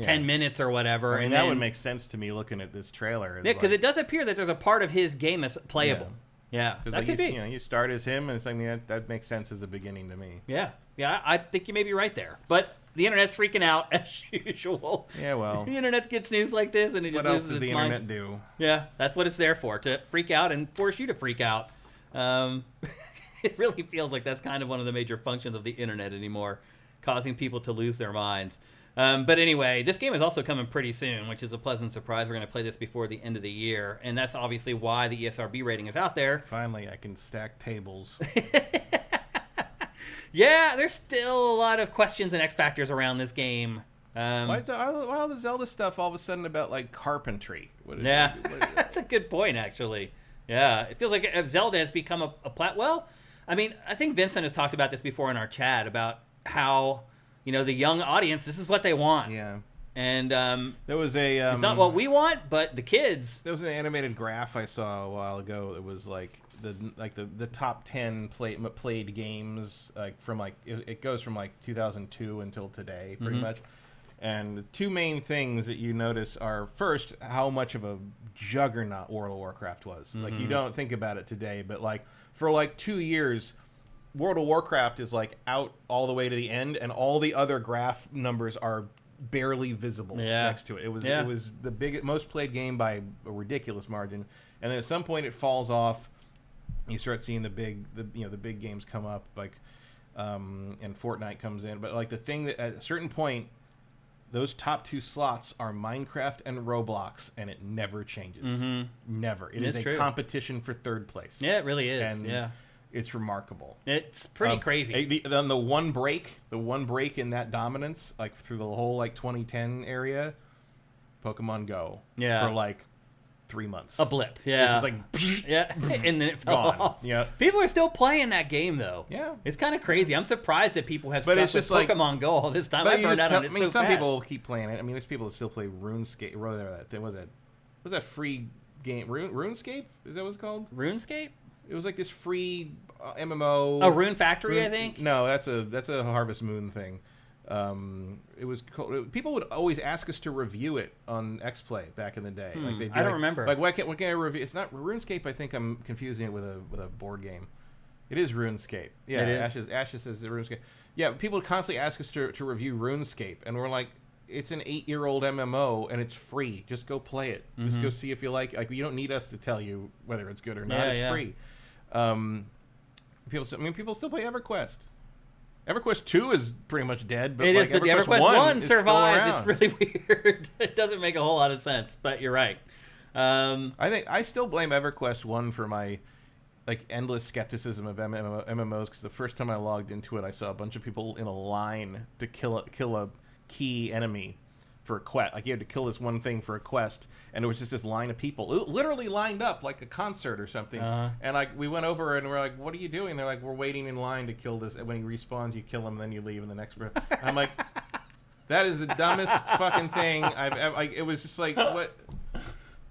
10 minutes or whatever. I mean, that would make sense to me looking at this trailer. Yeah, because it does appear that there's a part of his game that's playable. Yeah, that could be. You start as him, and it's like, that makes sense as a beginning to me. Yeah, I think you may be right there. But the internet's freaking out, as usual. Yeah, well. The internet gets news like this, and it just loses its mind. What else does the internet do? Yeah, that's what it's there for, to freak out and force you to freak out. It really feels like that's kind of one of the major functions of the internet anymore, causing people to lose their minds. But anyway, this game is also coming pretty soon, which is a pleasant surprise. We're going to play this before the end of the year, and that's obviously why the ESRB rating is out there. Finally, I can stack tables. Yeah, there's still a lot of questions and X factors around this game. Why all the Zelda stuff all of a sudden about carpentry? That's a good point, actually. Yeah, it feels like Zelda has become a Well, I mean, I think Vincent has talked about this before in our chat about how, the young audience, this is what they want. Yeah. And there was it's not what we want, but the kids. There was an animated graph I saw a while ago that was like the top 10 played games, like from like it goes from like 2002 until today, pretty much. And the two main things that you notice are, first, how much of a juggernaut World of Warcraft was. Like, you don't think about it today, but like for like 2 years, World of Warcraft is like out all the way to the end, and all the other graph numbers are barely visible next to it. It was the most played game by a ridiculous margin, and then at some point it falls off. You start seeing the big games come up, like and Fortnite comes in. But like the thing that at a certain point, those top two slots are Minecraft and Roblox, and it never changes. Never. It is a competition for third place. Yeah, it really is. And it's remarkable. It's pretty crazy. The one break in that dominance, like through the whole like 2010 area, Pokemon Go. Yeah. For like 3 months. A blip. Yeah. It's just like and then it fell off. Yeah. People are still playing that game though. Yeah. It's kind of crazy. I'm surprised that people have stuck with Pokemon Go all this time. I burned out on it so fast. Some people keep playing it. I mean, there's people that still play RuneScape. Was that free game? RuneScape? Is that what it's called? RuneScape? It was like this free MMO. Oh, Rune Factory, I think. No, that's a Harvest Moon thing. It was people would always ask us to review it on XPlay back in the day. Like I don't remember. Like what can I review? It's not RuneScape. I think I'm confusing it with a board game. It is RuneScape. Yeah, it is. Ashes says RuneScape. Yeah, people would constantly ask us to review RuneScape, and we're like, it's an 8-year-old MMO and it's free. Just go play it. Just go see if you like. Like you don't need us to tell you whether it's good or not. It's free. People still play EverQuest. EverQuest 2 is pretty much dead, but it like is, but EverQuest 1 survives. It's really weird. It doesn't make a whole lot of sense, but you're right. I think I still blame EverQuest 1 for my like endless skepticism of MMOs, because the first time I logged into it, I saw a bunch of people in a line to kill a key enemy for a quest. Like you had to kill this one thing for a quest, and it was just this line of people literally lined up like a concert or something. And like we went over and we're like, what are you doing? They're like, we're waiting in line to kill this. And when he respawns, you kill him, and then you leave in the next breath. I'm like, that is the dumbest fucking thing I've ever. Like it was just like what.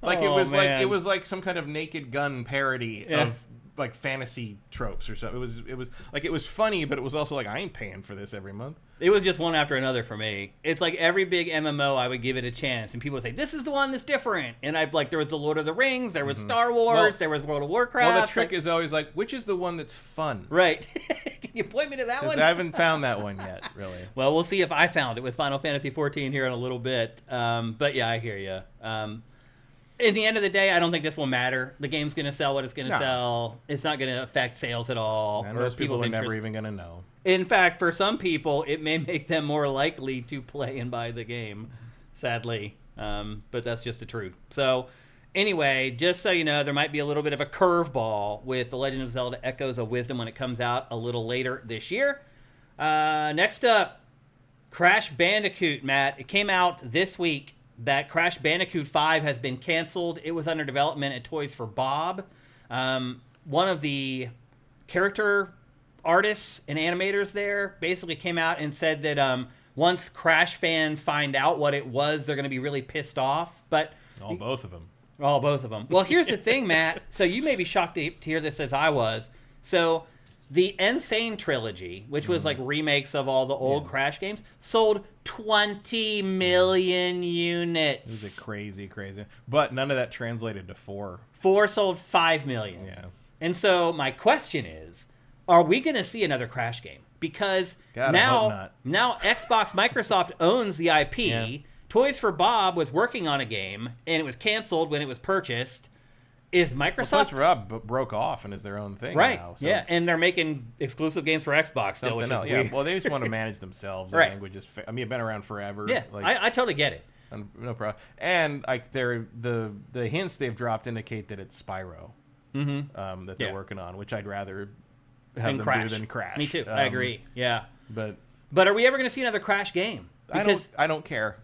Like it was like some kind of Naked Gun parody of like fantasy tropes or something. It was funny, but it was also like, I ain't paying for this every month. It was just one after another for me. It's like every big MMO, I would give it a chance, and people would say, this is the one that's different. And I'd like, there was the Lord of the Rings, there was Star Wars, there was World of Warcraft. Well, the trick is always like, which is the one that's fun? Right. Can you point me to that one? I haven't found that one yet, really. Well, we'll see if I found it with Final Fantasy XIV here in a little bit. But yeah, I hear you. In the end of the day, I don't think this will matter. The game's going to sell what it's going to sell. It's not going to affect sales at all. And most people are never even going to know. In fact, for some people, it may make them more likely to play and buy the game, sadly. But that's just the truth. So anyway, just so you know, there might be a little bit of a curveball with The Legend of Zelda Echoes of Wisdom when it comes out a little later this year. Next up, Crash Bandicoot, Matt. It came out this week that Crash Bandicoot 5 has been canceled. It was under development at Toys for Bob. One of the character artists and animators there basically came out and said that once Crash fans find out what it was, they're going to be really pissed off. But both of them. Well, here's the thing, Matt. So you may be shocked to hear this as I was. So the Insane trilogy, which was like remakes of all the old Crash games, sold 20 million units. This is crazy. But none of that translated to 4. 4 sold 5 million. Yeah. And so my question is, are we going to see another Crash game? Because now Xbox Microsoft owns the IP. Yeah. Toys for Bob was working on a game, and it was canceled when it was purchased. Is Microsoft... Toys for Bob broke off and is their own thing now. So. Yeah, and they're making exclusive games for Xbox still, which is weird. Well, they just want to manage themselves. Right. I think it's been around forever. Yeah, I totally get it. No problem. And like the hints they've dropped indicate that it's Spyro that they're working on, which I'd rather have them do than Crash. Me too. I agree. Yeah. But are we ever going to see another Crash game? Because I don't care.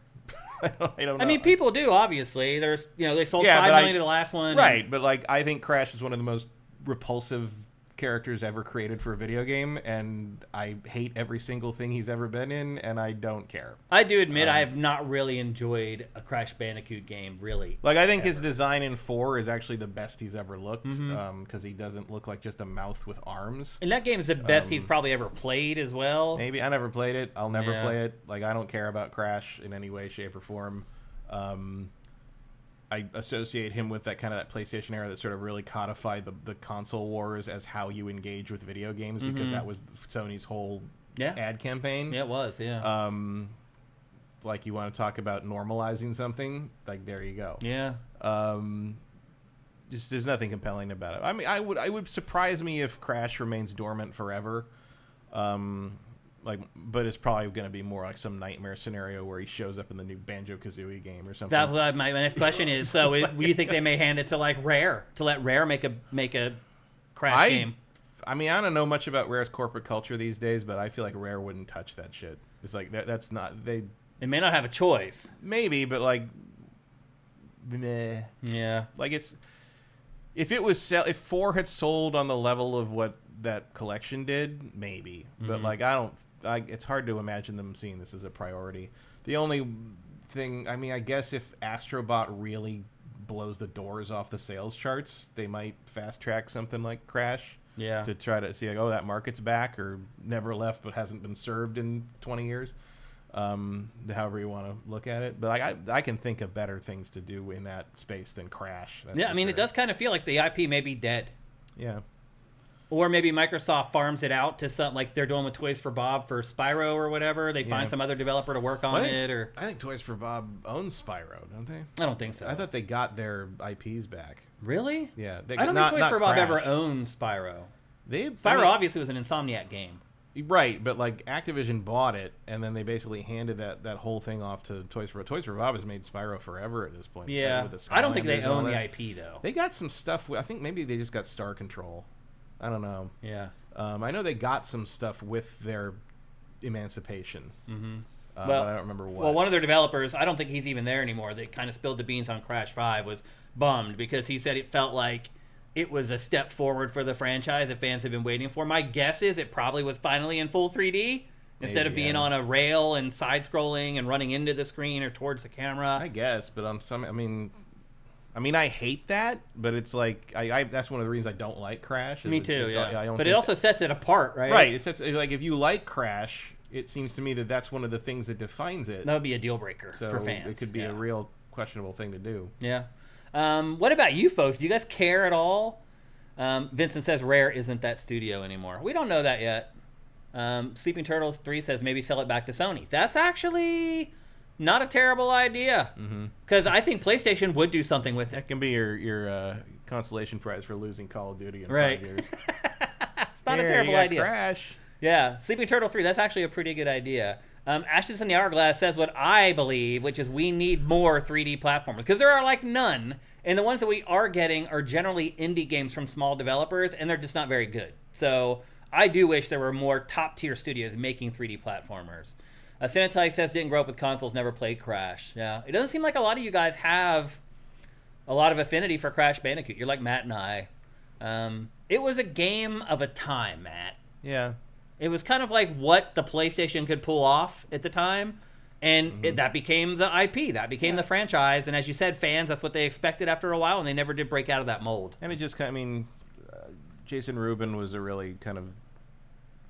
I don't know. I mean, people do, obviously. They sold 5 million to the last one. Right, but like I think Crash is one of the most repulsive characters ever created for a video game, and I hate every single thing he's ever been in, and I don't care. I do admit I have not really enjoyed a Crash Bandicoot game, really. Like, I think his design in 4 is actually the best he's ever looked, because he doesn't look like just a mouth with arms. And that game is the best he's probably ever played as well. Maybe. I never played it. I'll never play it. Like, I don't care about Crash in any way, shape, or form. I associate him with that kind of that PlayStation era that sort of really codified the console wars as how you engage with video games, because that was Sony's whole ad campaign. Yeah, it was, yeah. Like, you want to talk about normalizing something, like, there you go. Yeah. Just there's nothing compelling about it. I mean, I would surprise me if Crash remains dormant forever. But it's probably going to be more like some nightmare scenario where he shows up in the new Banjo-Kazooie game or something. That's what my next question is. So, do you think they may hand it to like Rare to let Rare make a Crash game? I mean, I don't know much about Rare's corporate culture these days, but I feel like Rare wouldn't touch that shit. It's like that's not they. They may not have a choice. Maybe, but like, meh. Yeah. Like if 4 had sold on the level of what that collection did, maybe. But like, it's hard to imagine them seeing this as a priority. The only thing, I mean, I guess if Astrobot really blows the doors off the sales charts, they might fast track something like Crash. Yeah. To try to see, like, oh, that market's back, or never left but hasn't been served in 20 years. However you want to look at it. But I can think of better things to do in that space than Crash. Yeah, I mean, it does kind of feel like the IP may be dead. Yeah. Or maybe Microsoft farms it out to something like they're doing with Toys for Bob for Spyro or whatever. They find some other developer to work on it. Or I think Toys for Bob owns Spyro, don't they? I don't think so. I thought they got their IPs back. Really? Yeah. I don't think Toys for Bob ever owned Spyro. Spyro obviously was an Insomniac game. Right, but like Activision bought it, and then they basically handed that whole thing off to Toys for Bob. Toys for Bob has made Spyro forever at this point. Yeah. I don't think they own the IP, though. They got some stuff. I think maybe they just got Star Control. I don't know. Yeah. I know they got some stuff with their Emancipation. But I don't remember what. Well, one of their developers, I don't think he's even there anymore, that kind of spilled the beans on Crash 5, was bummed because he said it felt like it was a step forward for the franchise that fans have been waiting for. My guess is it probably was finally in full 3D instead of being on a rail and side-scrolling and running into the screen or towards the camera. I guess, but on some, I mean, I hate that, but it's like that's one of the reasons I don't like Crash. Me too, yeah. But it also sets it apart, right? Right. It sets, like, if you like Crash, it seems to me that that's one of the things that defines it. That would be a deal breaker for fans. It could be a real questionable thing to do. Yeah. What about you folks? Do you guys care at all? Vincent says Rare isn't that studio anymore. We don't know that yet. Sleeping Turtles 3 says maybe sell it back to Sony. That's actually not a terrible idea. Because I think PlayStation would do something with it. That can be your consolation prize for losing Call of Duty in 5 years. It's not a terrible idea. Crash. Yeah, Sleeping Turtle 3, that's actually a pretty good idea. Ashes in the Hourglass says what I believe, which is we need more 3D platformers. Because there are like none. And the ones that we are getting are generally indie games from small developers, and they're just not very good. So I do wish there were more top-tier studios making 3D platformers. Sanitite says didn't grow up with consoles, never played Crash. Yeah, it doesn't seem like a lot of you guys have a lot of affinity for Crash Bandicoot. You're like Matt and I. It was a game of a time, Matt. Yeah. It was kind of like what the PlayStation could pull off at the time. And that became the IP. That became the franchise. And as you said, fans, that's what they expected after a while, and they never did break out of that mold. And it just kind of, I mean, Jason Rubin was a really kind of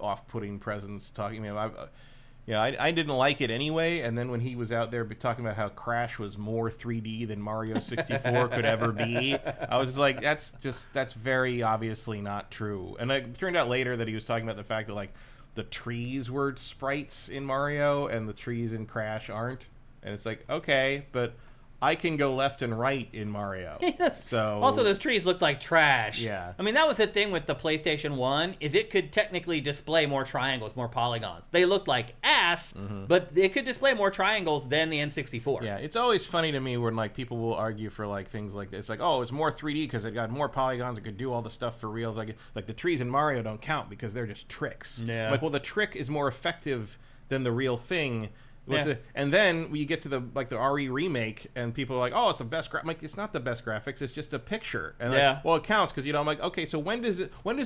off-putting presence talking. I didn't like it anyway. And then when he was out there talking about how Crash was more 3D than Mario 64 could ever be, I was like, that's very obviously not true. And it turned out later that he was talking about the fact that, like, the trees were sprites in Mario and the trees in Crash aren't. And it's like, okay, but I can go left and right in Mario. Yes. So also, those trees looked like trash. Yeah. I mean, that was the thing with the PlayStation 1, is it could technically display more triangles, more polygons. They looked like ass, but it could display more triangles than the N64. Yeah, it's always funny to me when, like, people will argue for, like, things like this. Like, oh, it's more 3D because it got more polygons. It could do all the stuff for real. Like the trees in Mario don't count because they're just tricks. Yeah. Like, well, the trick is more effective than the real thing. And then when you get to the RE remake, and people are like, "Oh, it's the best." I'm like, it's not the best graphics. It's just a picture. And like, well, it counts because I'm like, okay, so when does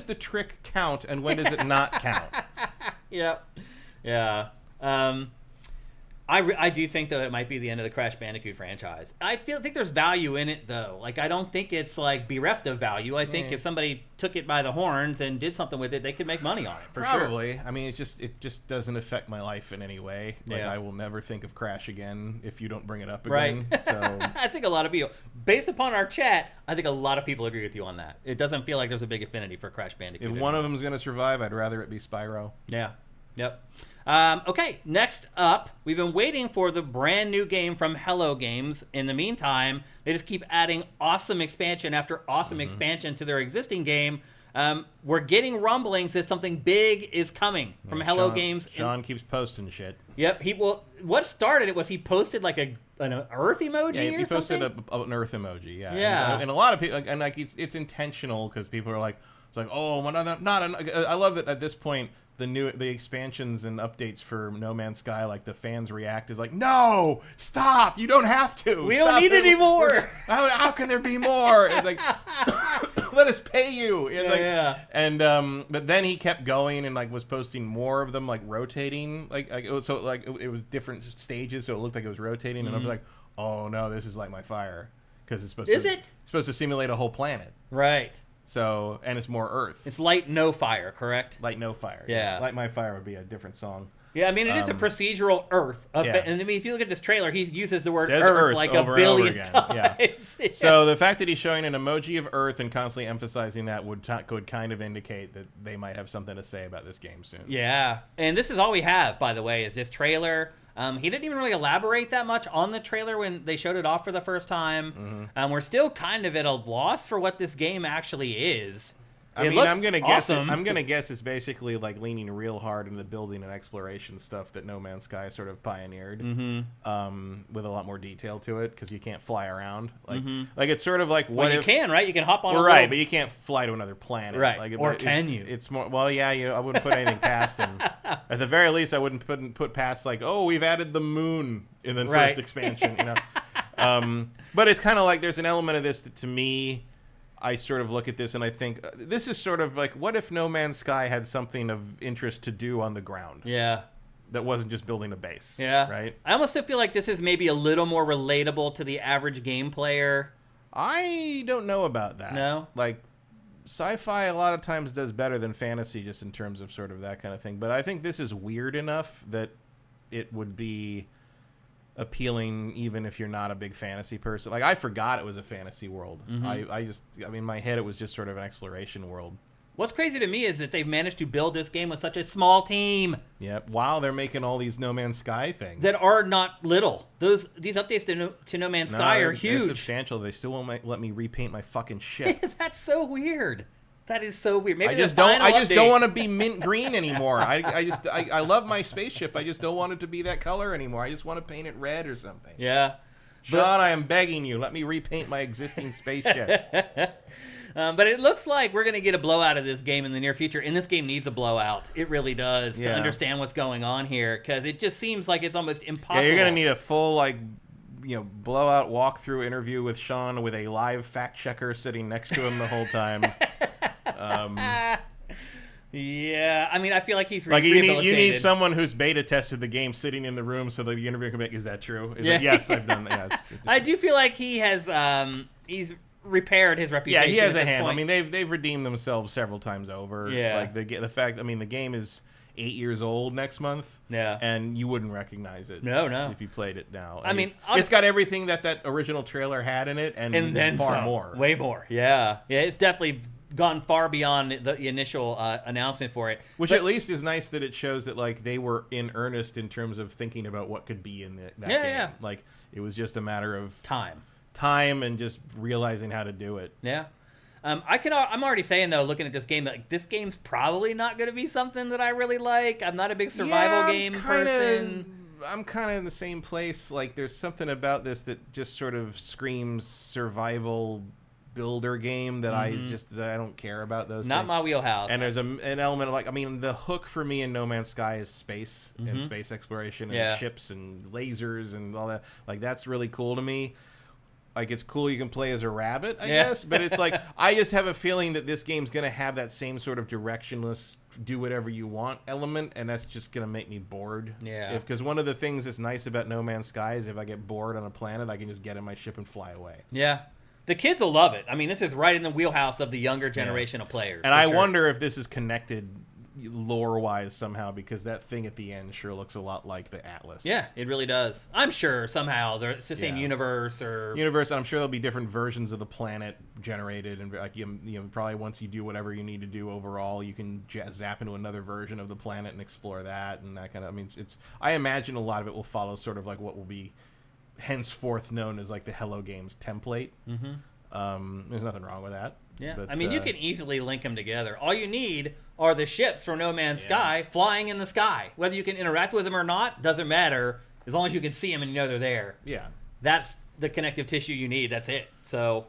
the trick count, and when does it not count? Yep. Yeah. I do think, though, it might be the end of the Crash Bandicoot franchise. I think there's value in it, though. Like, I don't think it's, like, bereft of value. I think if somebody took it by the horns and did something with it, they could make money on it, for sure. Probably. I mean, it just doesn't affect my life in any way. Like, I will never think of Crash again if you don't bring it up again. Right. So I think a lot of people, based upon our chat, I think a lot of people agree with you on that. It doesn't feel like there's a big affinity for Crash Bandicoot. If one of them is going to survive, I'd rather it be Spyro. Yeah. Yep. Okay, next up, we've been waiting for the brand new game from Hello Games. In the meantime, they just keep adding awesome expansion after awesome expansion to their existing game. We're getting rumblings that something big is coming from Hello Games. Sean keeps posting shit. Yep. What started it was he posted like an Earth emoji he posted an Earth emoji. Yeah. And a lot of people, and like it's intentional because people are like, it's like, oh, well, I love that at this point. The expansions and updates for No Man's Sky, like the fans react is like, no, stop, you don't have to. We don't need any more. How can there be more? It's like, let us pay you. It's And but then he kept going and like was posting more of them, like rotating, it was different stages, so it looked like it was rotating, and I was like, oh no, this is like my fire, because it's supposed to simulate a whole planet, right? So, and it's more Earth. It's Light No Fire, correct? Light No Fire. Yeah. Light My Fire would be a different song. Yeah, I mean, it is a procedural Earth. And I mean, if you look at this trailer, he uses the word Earth like a billion times. Yeah. So the fact that he's showing an emoji of Earth and constantly emphasizing that could kind of indicate that they might have something to say about this game soon. Yeah. And this is all we have, by the way, is this trailer. He didn't even really elaborate that much on the trailer when they showed it off for the first time. We're still kind of at a loss for what this game actually is. I'm gonna guess. I'm gonna guess it's basically like leaning real hard into the building and exploration stuff that No Man's Sky sort of pioneered, with a lot more detail to it because you can't fly around. Like it's sort of like what you can, right? You can hop on. But you can't fly to another planet, right? Like, or can you? It's more. Well, yeah. I wouldn't put anything past him. At the very least, I wouldn't put past like, oh, we've added the moon in the first expansion. But it's kind of like there's an element of this that to me. I sort of look at this and I think this is sort of like, what if No Man's Sky had something of interest to do on the ground? Yeah. That wasn't just building a base. Yeah. Right? I almost feel like this is maybe a little more relatable to the average game player. I don't know about that. No? Like, sci-fi a lot of times does better than fantasy just in terms of sort of that kind of thing. But I think this is weird enough that it would be appealing even if you're not a big fantasy person. Like, I forgot it was a fantasy world. I mean, in my head it was just sort of an exploration world. What's crazy to me is that they've managed to build this game with such a small team. Yep. While they're making all these No Man's Sky things that are not little. These updates to No Man's Sky are huge. They're substantial. They still won't let me repaint my fucking ship. That's so weird. That is so weird. Maybe I just don't want to be mint green anymore. I love my spaceship. I just don't want it to be that color anymore. I just want to paint it red or something. Yeah. Sean, I am begging you, let me repaint my existing spaceship. But it looks like we're going to get a blowout of this game in the near future, and this game needs a blowout. It really does to understand what's going on here, because it just seems like it's almost impossible. Yeah, you're going to need a full blowout walkthrough interview with Sean with a live fact checker sitting next to him the whole time. Yeah, I mean, I feel like he's like you need someone who's beta tested the game sitting in the room so that the interviewer can be like, is that true? Yes, I've done that. I do feel like he has he's repaired his reputation. Yeah, he has a hand. I mean, they've redeemed themselves several times over. Yeah, like the fact. I mean, the game is 8 years old next month. Yeah, and you wouldn't recognize it. No, if you played it now. I mean, it's got everything that original trailer had in it, and then far more, way more. Yeah, it's definitely gone far beyond the initial announcement for it. Which at least is nice that it shows that like they were in earnest in terms of thinking about what could be in that game. Yeah. Like it was just a matter of time and just realizing how to do it. Yeah. I'm already saying though, looking at this game, like this game's probably not going to be something that I really like. I'm not a big survival game person. I'm kind of in the same place. Like there's something about this that just sort of screams survival builder game that I don't care about those. Not things. my wheelhouse. And there's an element of like, I mean, the hook for me in No Man's Sky is space and space exploration and ships and lasers and all that. Like, that's really cool to me. Like, it's cool you can play as a rabbit, I guess, but it's like, I just have a feeling that this game's going to have that same sort of directionless, do whatever you want element, and that's just going to make me bored. Yeah. Because one of the things that's nice about No Man's Sky is if I get bored on a planet, I can just get in my ship and fly away. Yeah. The kids will love it. I mean, this is right in the wheelhouse of the younger generation of players. And I wonder if this is connected lore-wise somehow, because that thing at the end sure looks a lot like the Atlas. Yeah, it really does. I'm sure somehow it's the same universe or... Universe, I'm sure there'll be different versions of the planet generated, and like you know, probably once you do whatever you need to do overall, you can zap into another version of the planet and explore that and that kind of... I mean, I imagine a lot of it will follow sort of like what will be henceforth known as like the Hello Games template. There's nothing wrong with that. Yeah, but, I mean, you can easily link them together. All you need are the ships from No Man's Sky flying in the sky. Whether you can interact with them or not doesn't matter, as long as you can see them and you know they're there. Yeah. That's the connective tissue you need. That's it. So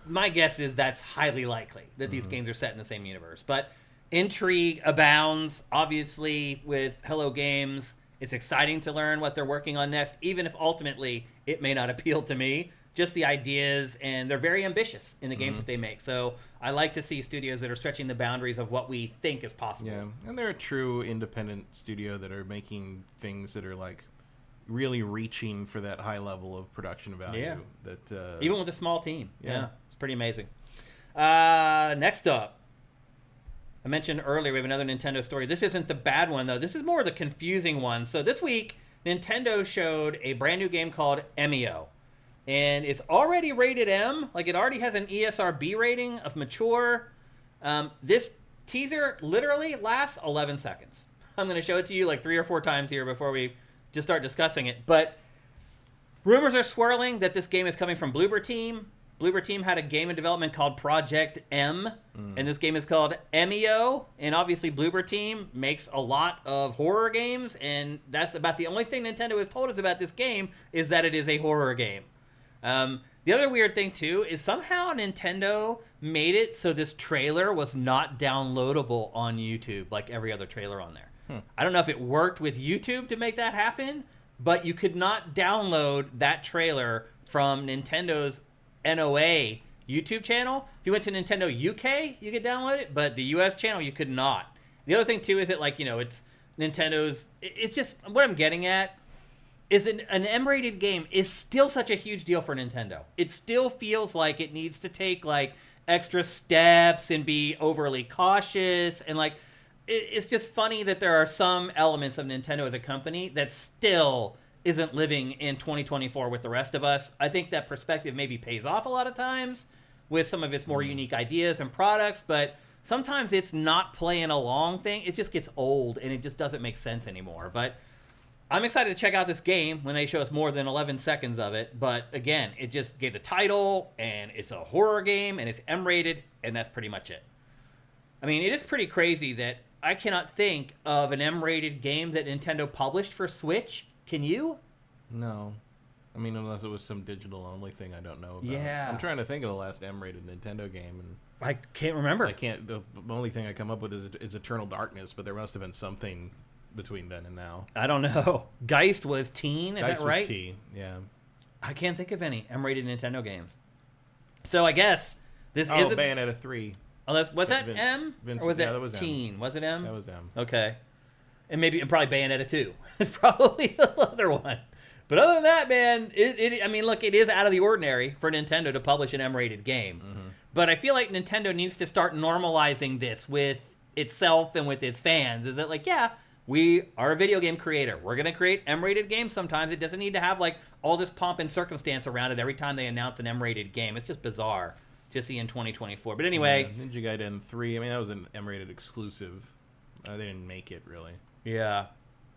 my guess is that's highly likely that these games are set in the same universe. But intrigue abounds, obviously, with Hello Games. It's exciting to learn what they're working on next, even if ultimately it may not appeal to me. Just the ideas, and they're very ambitious in the games that they make. So I like to see studios that are stretching the boundaries of what we think is possible. Yeah, and they're a true independent studio that are making things that are like really reaching for that high level of production value. Yeah. That even with a small team. Yeah, it's pretty amazing. Next up, I mentioned earlier we have another Nintendo story. This isn't the bad one, though. This is more the confusing one. So this week, Nintendo showed a brand new game called Emio. And it's already rated M. Like, it already has an ESRB rating of mature. This teaser literally lasts 11 seconds. I'm going to show it to you like 3 or 4 times here before we just start discussing it. But rumors are swirling that this game is coming from Bloober Team. Bloober Team had a game in development called Project M. And this game is called Emio. And obviously Bloober Team makes a lot of horror games. And that's about the only thing Nintendo has told us about this game is that it is a horror game. The other weird thing, too, is somehow Nintendo made it so this trailer was not downloadable on YouTube like every other trailer on there. I don't know if it worked with YouTube to make that happen, but you could not download that trailer from Nintendo's NOA YouTube channel. If you went to Nintendo UK, you could download it, but the US channel, you could not. The other thing, too, is that, like, you know, it's Nintendo's... It's just... What I'm getting at is an M-rated game is still such a huge deal for Nintendo. It still feels like it needs to take, like, extra steps and be overly cautious. And, like, it's just funny that there are some elements of Nintendo as a company that still isn't living in 2024 with the rest of us. I think that perspective maybe pays off a lot of times with some of its more unique ideas and products, but sometimes it's not playing a long thing. It just gets old, and it just doesn't make sense anymore. But I'm excited to check out this game when they show us more than 11 seconds of it. But again, it just gave the title, and it's a horror game, and it's M-rated, and that's pretty much it. I mean, it is pretty crazy that I cannot think of an M-rated game that Nintendo published for Switch. Can you? No. I mean, unless it was some digital-only thing I don't know about. Yeah. I'm trying to think of the last M-rated Nintendo game, and I can't remember. I can't. The only thing I come up with is Eternal Darkness, but there must have been something between then and now. I don't know. Geist was teen, is Geist that right? was teen, yeah. I can't think of any M-rated Nintendo games. So I guess this is Bayonetta 3. Oh, was that M? Or was that was teen? M. Was it M? That was M. Okay. And probably Bayonetta 2. It's probably the other one. But other than that, man, I mean, look, it is out of the ordinary for Nintendo to publish an M-rated game. But I feel like Nintendo needs to start normalizing this with itself and with its fans. Is that like, yeah, we are a video game creator. We're going to create M-rated games sometimes. It doesn't need to have like all this pomp and circumstance around it every time they announce an M-rated game. It's just bizarre to see in 2024. But anyway. Yeah, Ninja Gaiden 3, I mean, that was an M-rated exclusive. They didn't make it, really. Yeah.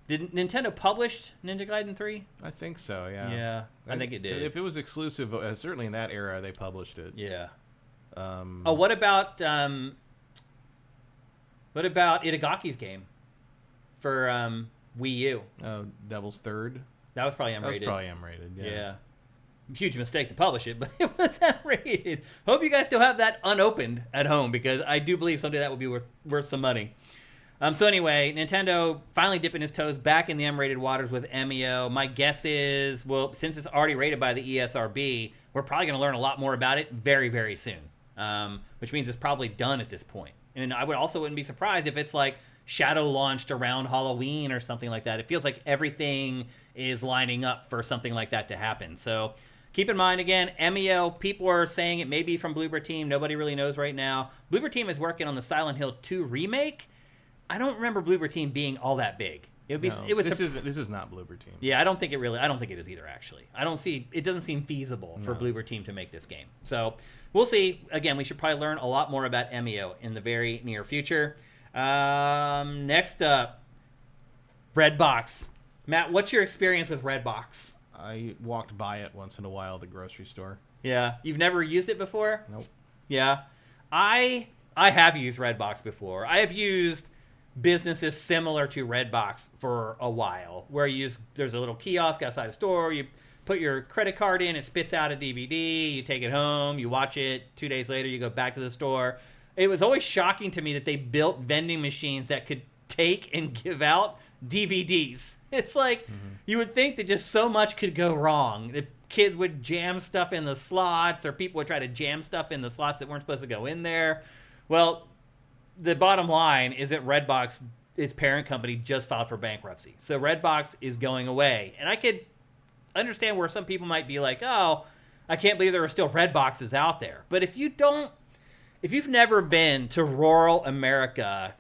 Did Nintendo publish Ninja Gaiden 3? I think so, yeah. Yeah, I think it did. If it was exclusive, certainly in that era, they published it. Yeah. What about Itagaki's game for Wii U? Oh, Devil's Third? That was probably M-rated. That was probably M-rated, yeah. huge mistake to publish it, but it was unrated. Hope you guys still have that unopened at home, because I do believe someday that would be worth some money. So anyway, Nintendo finally dipping his toes back in the unrated waters with Emio. My guess is, well, since it's already rated by the ESRB, we're probably going to learn a lot more about it very, very soon, which means it's probably done at this point. And I wouldn't be surprised if it's like shadow launched around Halloween or something like that. It feels like everything is lining up for something like that to happen. So keep in mind, again, Emio, people are saying it may be from Bloober Team. Nobody really knows right now. Bloober Team is working on the Silent Hill 2 remake. I don't remember Bloober Team being all that big. This is not Bloober Team. Yeah, I don't think it is either, actually. It doesn't seem feasible for Bloober Team to make this game. So we'll see. Again, we should probably learn a lot more about Emio in the very near future. Next up, Redbox. Matt, what's your experience with Redbox? I walked by it once in a while at the grocery store. Yeah. You've never used it before? Nope. Yeah. I have used Redbox before. I have used businesses similar to Redbox for a while, where there's a little kiosk outside a store, you put your credit card in, it spits out a DVD, you take it home, you watch it, 2 days later you go back to the store. It was always shocking to me that they built vending machines that could take and give out DVDs. It's like, you would think that just so much could go wrong. The kids would jam stuff in the slots, or people would try to jam stuff in the slots that weren't supposed to go in there. Well, the bottom line is that Redbox, its parent company, just filed for bankruptcy. So Redbox is going away. And I could understand where some people might be like, oh, I can't believe there are still Redboxes out there. But if you've never been to rural America,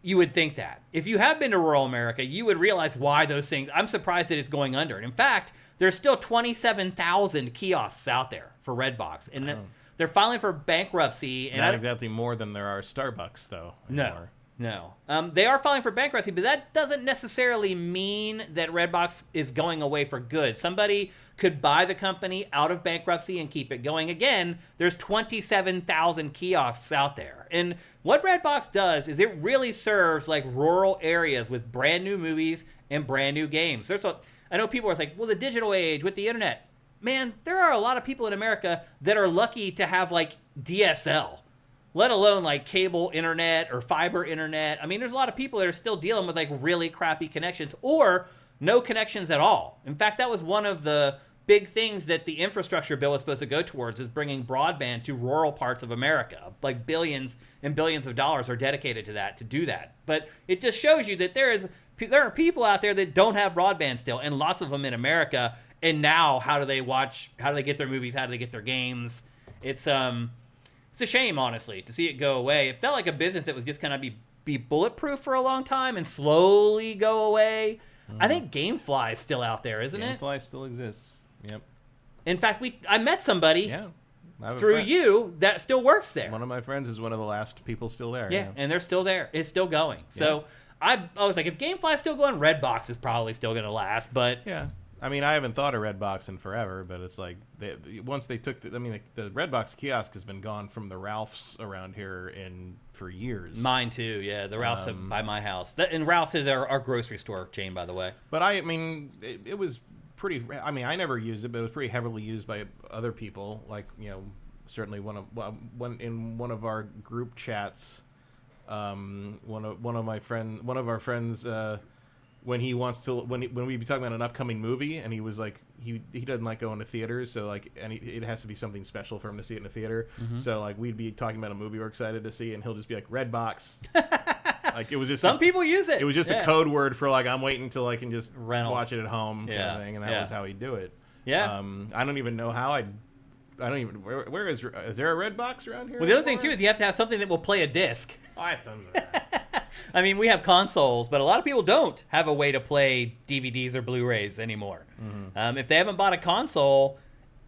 you would think that. If you have been to rural America, you would realize why those things. I'm surprised that it's going under. And in fact, there's still 27,000 kiosks out there for Redbox. And they're filing for bankruptcy. And not exactly more than there are Starbucks, though. Anymore. No. They are filing for bankruptcy, but that doesn't necessarily mean that Redbox is going away for good. Somebody could buy the company out of bankruptcy and keep it going. Again, there's 27,000 kiosks out there. And what Redbox does is it really serves like rural areas with brand new movies and brand new games. I know people are like, well, the digital age with the internet. Man, there are a lot of people in America that are lucky to have like DSL, let alone like cable internet or fiber internet. I mean, there's a lot of people that are still dealing with like really crappy connections or no connections at all. In fact, that was one of the big things that the infrastructure bill is supposed to go towards, is bringing broadband to rural parts of America. Like billions and billions of dollars are dedicated to that, to do that. But it just shows you that there are people out there that don't have broadband still, and lots of them in America. And now, how do they get their movies? How do they get their games? It's a shame, honestly, to see it go away. It felt like a business that was just kind of be bulletproof for a long time and slowly go away. I think GameFly is still out there, isn't it? GameFly still exists. Yep. In fact, I met somebody through you that still works there. One of my friends is one of the last people still there. Yeah, and they're still there. It's still going. So I was like, if GameFly's still going, Redbox is probably still going to last. But yeah. I mean, I haven't thought of Redbox in forever, but it's like once they took the Redbox kiosk has been gone from the Ralphs around here for years. Mine too, yeah. The Ralphs by my house. And Ralphs is our grocery store chain, by the way. But I mean, it was pretty. I mean, I never used it, but it was pretty heavily used by other people. Like, certainly one of our group chats, one of our friends. When we be talking about an upcoming movie, and he was like, he doesn't like going to theaters, so like, it has to be something special for him to see it in a theater. So like, we'd be talking about a movie we're excited to see, and he'll just be like, Redbox. Like, it was just some people use it. It was just a code word for like, I'm waiting until I can just watch it at home, kind of thing, and that was how he'd do it. Yeah. I don't even know how where is there a Redbox around here? Well, the other thing too is you have to have something that will play a disc. Oh, I have tons of that. I mean, we have consoles, but a lot of people don't have a way to play DVDs or Blu-rays anymore. If they haven't bought a console,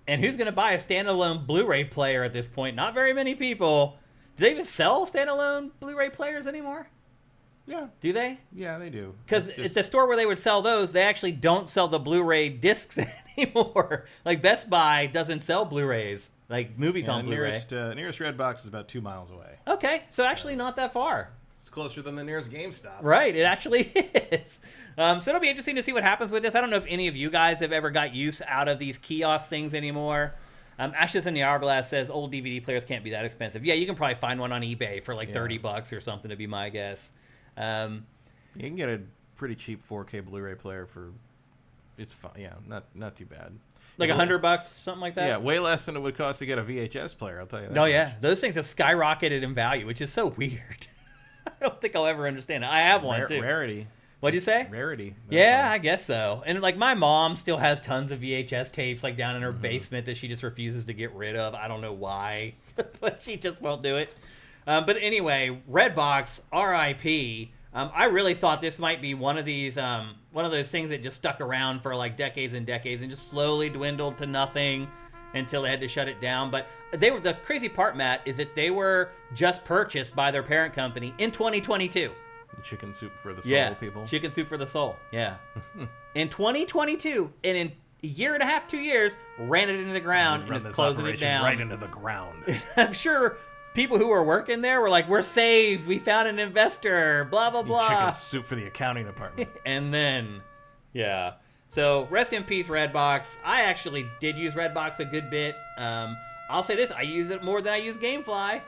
and who's going to buy a standalone Blu-ray player at this point? Not very many people. Do they even sell standalone Blu-ray players anymore? Yeah. Do they? Yeah, they do. Because at the store where they would sell those, they actually don't sell the Blu-ray discs anymore. Like, Best Buy doesn't sell Blu-rays, like movies on Blu-ray. Nearest Redbox is about 2 miles away. Okay, so actually not that far. It's closer than the nearest GameStop. Right, it actually is. So it'll be interesting to see what happens with this. I don't know if any of you guys have ever got use out of these kiosk things anymore. Ashes in the Hourglass says old DVD players can't be that expensive. Yeah, you can probably find one on eBay for like $30 or something, to be my guess. You can get a pretty cheap 4K Blu-ray player for, it's fine. Yeah, not too bad. Like $100, something like that? Yeah, way less than it would cost to get a VHS player, I'll tell you that. Oh, yeah. Those things have skyrocketed in value, which is so weird. I don't think I'll ever understand it. I have one, too. Rarity. What'd you say? Rarity. Yeah, I guess so. And, like, my mom still has tons of VHS tapes, like, down in her basement that she just refuses to get rid of. I don't know why, but she just won't do it. But anyway, Redbox, RIP. I really thought this might be one of those things that just stuck around for like decades and decades and just slowly dwindled to nothing until they had to shut it down. But the crazy part, Matt, is that they were just purchased by their parent company in 2022. Chicken soup for the soul, people. Chicken soup for the soul. Yeah. In 2022, and in a year and a half, 2 years, ran it into the ground and is closing it down. Right into the ground. I'm sure people who were working there were like, we're saved. We found an investor. Blah, blah, blah. Chicken soup for the accounting department. And then, yeah. So rest in peace, Redbox. I actually did use Redbox a good bit. I'll say this. I use it more than I use GameFly.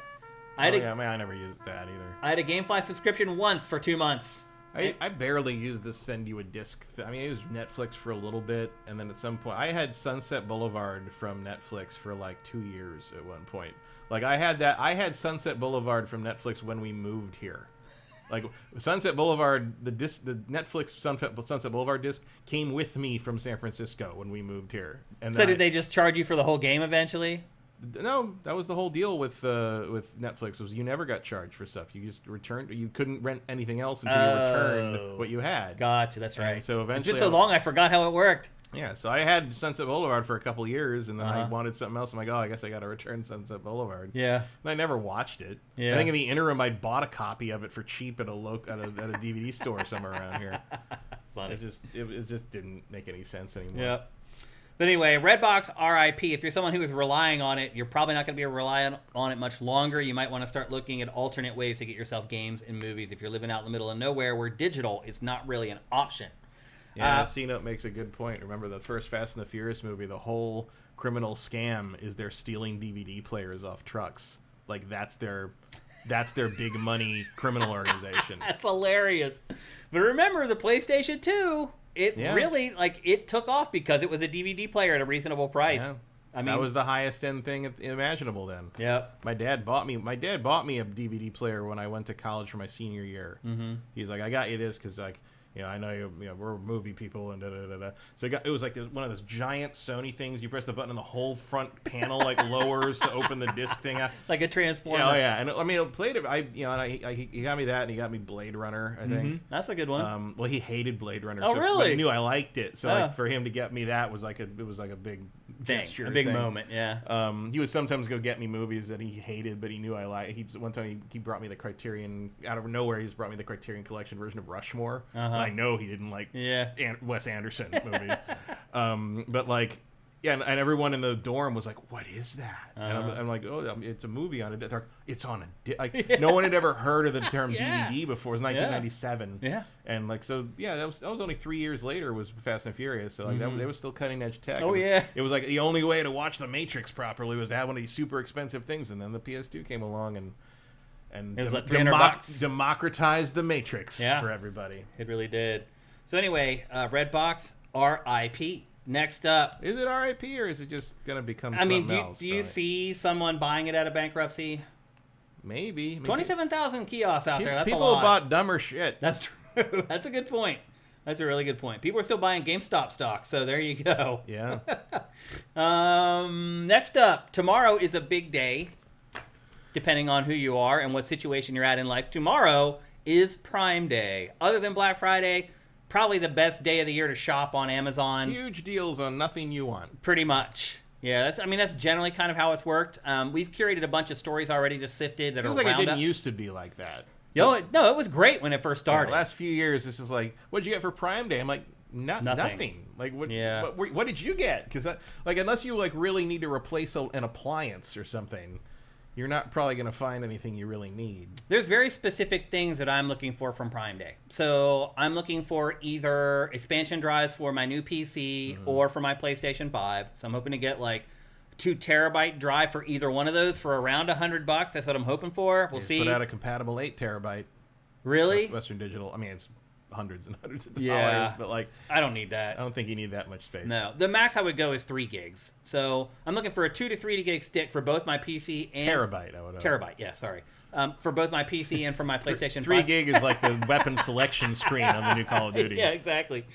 I never used that either. I had a GameFly subscription once for 2 months. I barely used the send you a disc. I used Netflix for a little bit, and then at some point, I had Sunset Boulevard from Netflix for like 2 years at one point. Like I had Sunset Boulevard from Netflix when we moved here. Like Sunset Boulevard, the Netflix Sunset Boulevard disc came with me from San Francisco when we moved here. And so did they just charge you for the whole game eventually? No, that was the whole deal with Netflix. Was you never got charged for stuff. You just returned. You couldn't rent anything else until you returned what you had. Gotcha, that's right. And so eventually, it's been so long, I forgot how it worked. Yeah, so I had Sunset Boulevard for a couple years, and then I wanted something else. I'm like, oh, I guess I got to return Sunset Boulevard. Yeah, and I never watched it. Yeah, I think in the interim, I bought a copy of it for cheap at a DVD store somewhere around here. Funny. It just didn't make any sense anymore. Yeah. But anyway, Redbox RIP. If you're someone who is relying on it, you're probably not going to be relying on it much longer. You might want to start looking at alternate ways to get yourself games and movies if you're living out in the middle of nowhere where digital is not really an option. Yeah, C-Note makes a good point. Remember the first Fast and the Furious movie, the whole criminal scam is they're stealing DVD players off trucks. Like that's their big money criminal organization. That's hilarious. But remember the PlayStation 2, really it took off because it was a DVD player at a reasonable price. Yeah. I mean, that was the highest end thing imaginable then. Yeah. My dad bought me a DVD player when I went to college for my senior year. Mm-hmm. He's like, I got you this because like, you know, I know we're movie people and da da da da. So it was like one of those giant Sony things. You press the button and the whole front panel like lowers to open the disc thing. Like a transformer. Yeah, oh yeah. And I mean, it played it. He got me that, and he got me Blade Runner. I think that's a good one. Well, he hated Blade Runner. Oh, really? But he knew I liked it. So like for him to get me that was like a big gesture, a big moment. Yeah. He would sometimes go get me movies that he hated, but he knew I liked. One time he brought me the Criterion out of nowhere. He just brought me the Criterion Collection version of Rushmore. And I know he didn't like Wes Anderson movies. But like, yeah, and everyone in the dorm was like, "What is that?" And I'm like, "Oh, it's a movie on it. It's on a like." No one had ever heard of the term DVD before. It was 1997. Yeah. And like, so yeah, that was only 3 years later was Fast and Furious. So like that was still cutting edge tech. Oh, it was like the only way to watch The Matrix properly was to have one of these super expensive things. And then the PS2 came along and it was like $300 democratized the Matrix for everybody. It really did. So anyway, Redbox RIP. Next up, is it RIP or is it just gonna become? Something else? Do you see someone buying it out of bankruptcy? Maybe 27,000 kiosks out there. That's people a lot. bought dumber shit. That's true. That's a good point. That's a really good point. People are still buying GameStop stock, so there you go. Yeah. Next up, tomorrow is a big day, depending on who you are and what situation you're at in life. Tomorrow is Prime Day. Other than Black Friday, probably the best day of the year to shop on Amazon. Huge deals on nothing you want. Pretty much. Yeah, that's generally kind of how it's worked. We've curated a bunch of stories already to SIFTD that are like roundups. It didn't used to be like that. No, it was great when it first started. The last few years, this is like, what'd you get for Prime Day? I'm like, nothing. Like, what did you get? Because like, unless you like really need to replace an appliance or something, you're not probably going to find anything you really need. There's very specific things that I'm looking for from Prime Day. So I'm looking for either expansion drives for my new PC or for my PlayStation 5. So I'm hoping to get like 2 terabyte drive for either one of those for around $100. That's what I'm hoping for. We'll see. Put out a compatible 8 terabyte. Really? Western Digital. I mean, it's hundreds and hundreds of dollars, Yeah. but like, I don't need that. I don't think you need that much space. No. The max I would go is 3 gigs. So I'm looking for a 2 to 3 gig stick for both my PC and... Terabyte, I would know. Terabyte, yeah, sorry. For both my PC and for my PlayStation 3 5. gig is like the weapon selection screen on the new Call of Duty. Yeah, exactly.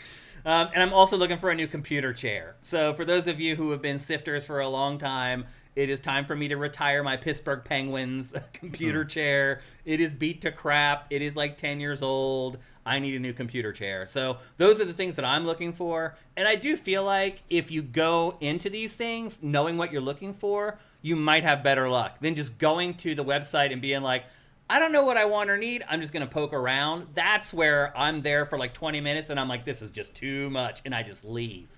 And I'm also looking for a new computer chair. So for those of you who have been sifters for a long time, it is time for me to retire my Pittsburgh Penguins computer chair. It is beat to crap. It is like 10 years old. I need a new computer chair. So those are the things that I'm looking for. And I do feel like if you go into these things knowing what you're looking for, you might have better luck than just going to the website and being like, I don't know what I want or need. I'm just going to poke around. That's where I'm there for like 20 minutes and I'm like, this is just too much. And I just leave.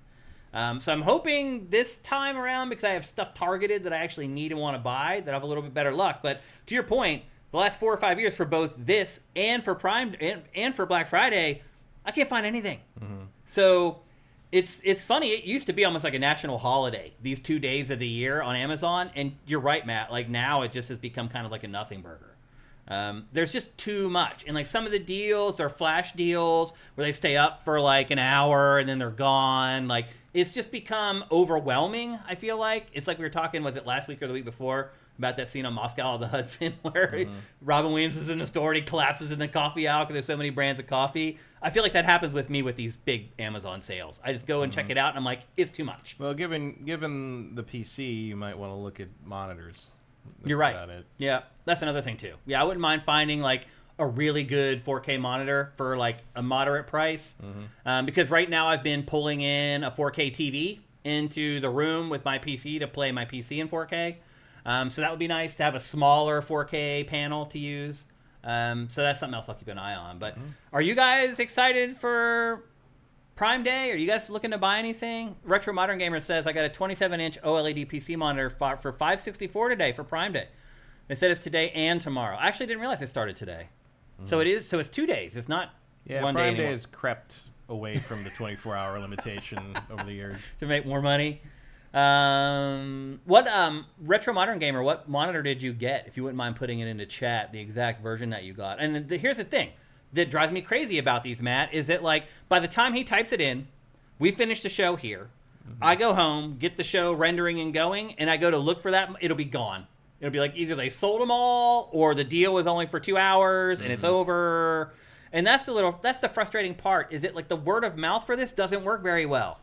So I'm hoping this time around, because I have stuff targeted that I actually need and want to buy, that I have a little bit better luck. But to your point, the last 4 or 5 years for both this and for Prime and for Black Friday, I can't find anything. So it's funny. It used to be almost like a national holiday, these 2 days of the year on Amazon. And you're right, Matt. Like now it just has become kind of like a nothing burger. There's just too much. And like some of the deals are flash deals where they stay up for like an hour and then they're gone. Like it's just become overwhelming, I feel like. It's like we were talking, was it last week or the week before, about that scene on Moscow on the Hudson where Robin Williams is in the store and he collapses in the coffee aisle because there's so many brands of coffee. I feel like that happens with me with these big Amazon sales. I just go and check it out and I'm like, it's too much. Well, given the PC, you might want to look at monitors. That's You're right. about it. Yeah, that's another thing too. Yeah, I wouldn't mind finding like a really good 4K monitor for like a moderate price. Because right now I've been pulling in a 4K TV into the room with my PC to play my PC in 4K. So that would be nice to have a smaller 4K panel to use. So that's something else I'll keep an eye on. But are you guys excited for Prime Day? Are you guys looking to buy anything? Retro Modern Gamer says, I got a 27-inch OLED PC monitor for $564 today for Prime Day. It said it's today and tomorrow. I actually didn't realize it started today. So it is. So it's 2 days. It's not one day Prime anymore. Day has crept away from the 24-hour limitation over the years. To make more money. What Retro Modern Gamer, what monitor did you get? If you wouldn't mind putting it into chat, the exact version that you got. And here's the thing that drives me crazy about these, Matt, is that like by the time he types it in, we finish the show here. I go home, get the show rendering and going, and I go to look for that. It'll be gone. It'll be like either they sold them all or the deal was only for 2 hours and it's over. And that's the frustrating part, is that like the word of mouth for this doesn't work very well.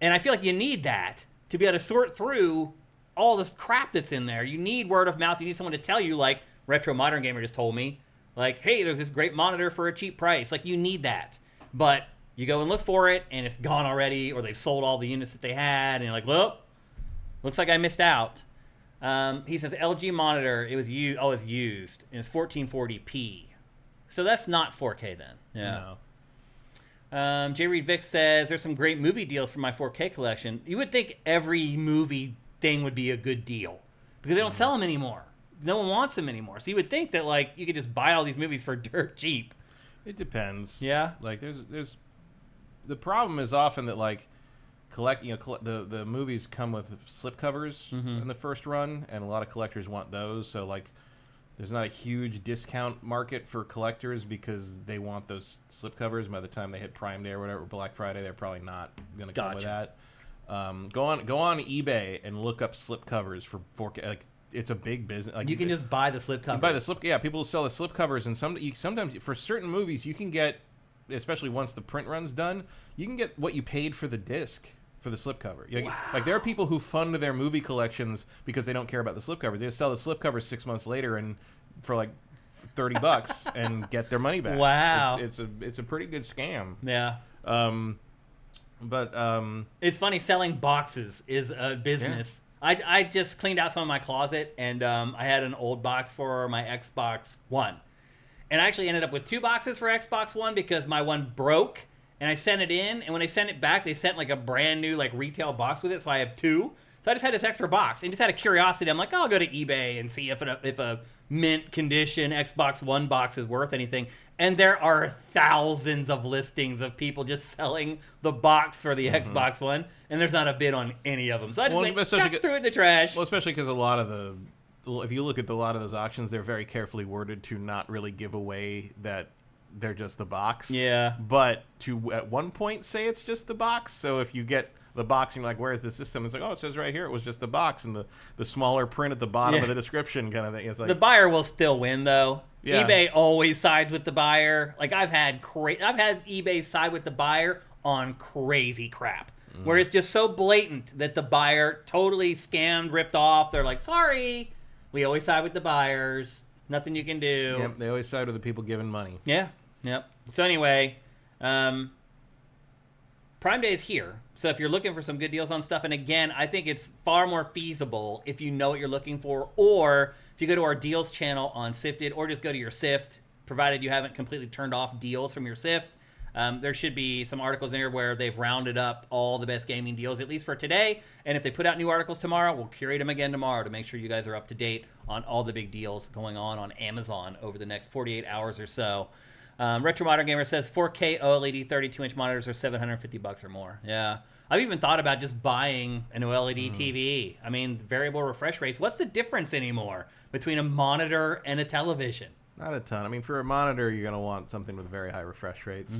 And I feel like you need that to be able to sort through all this crap that's in there. You need word of mouth. You need someone to tell you, like Retro Modern Gamer just told me, like, hey, there's this great monitor for a cheap price. Like, you need that. But you go and look for it, and it's gone already, or they've sold all the units that they had, and you're like, well, looks like I missed out. He says LG monitor, it was used. Oh, it's used. And it's 1440p. So that's not 4K then. Yeah. No. J. Reed Vic says, there's some great movie deals for my 4K collection. You would think every movie thing would be a good deal because they don't sell them anymore. No one wants them anymore. So you would think that like you could just buy all these movies for dirt cheap. It depends. Yeah. Like there's the problem is often that like the movies come with slipcovers in the first run, and a lot of collectors want those. So like there's not a huge discount market for collectors because they want those slipcovers. By the time they hit Prime Day or whatever, Black Friday, they're probably not going to come with that. Go on eBay and look up slipcovers for 4K. Like it's a big business. Like you can just buy the slipcovers. You buy the slip. Yeah, people sell the slipcovers, and sometimes for certain movies you can get, especially once the print run's done, you can get what you paid for the disc for the slipcover. Like there are people who fund their movie collections because they don't care about the slipcover. They just sell the slipcover 6 months later and for like $30 and get their money back. Wow, it's a pretty good scam. Yeah. But it's funny, selling boxes is a business. Yeah. I just cleaned out some of my closet, and I had an old box for my Xbox One. And I actually ended up with 2 boxes for Xbox One because my one broke, and I sent it in, and when they sent it back, they sent like a brand new like retail box with it, so I have 2. So I just had this extra box and just out of curiosity, I'm like, oh, I'll go to eBay and see if a mint condition Xbox One box is worth anything. And there are thousands of listings of people just selling the box for the Xbox One, and there's not a bid on any of them. So I just threw it in the trash. Well, especially because a lot of if you look at a lot of those auctions, they're very carefully worded to not really give away that they're just the box. Yeah. But to at one point say it's just the box. So if you get the box and you're like, where's the system? It's like, oh, it says right here it was just the box, and the smaller print at the bottom of the description kind of thing. It's like, the buyer will still win though. Yeah. eBay always sides with the buyer. Like I've had eBay side with the buyer on crazy crap. Where it's just so blatant that the buyer totally scammed, ripped off. They're like, sorry, we always side with the buyers. Nothing you can do. Yep, they always side with the people giving money. Yeah. Yep. So anyway, Prime Day is here. So if you're looking for some good deals on stuff, and again, I think it's far more feasible if you know what you're looking for, or if you go to our deals channel on SIFTD, or just go to your SIFT, provided you haven't completely turned off deals from your SIFT. There should be some articles in here where they've rounded up all the best gaming deals, at least for today. And if they put out new articles tomorrow, we'll curate them again tomorrow to make sure you guys are up to date on all the big deals going on Amazon over the next 48 hours or so. Retro Modern Gamer says 4K OLED 32-inch monitors are $750 or more. Yeah. I've even thought about just buying an OLED TV. I mean, variable refresh rates. What's the difference anymore between a monitor and a television? Not a ton. I mean, for a monitor, you're going to want something with very high refresh rates.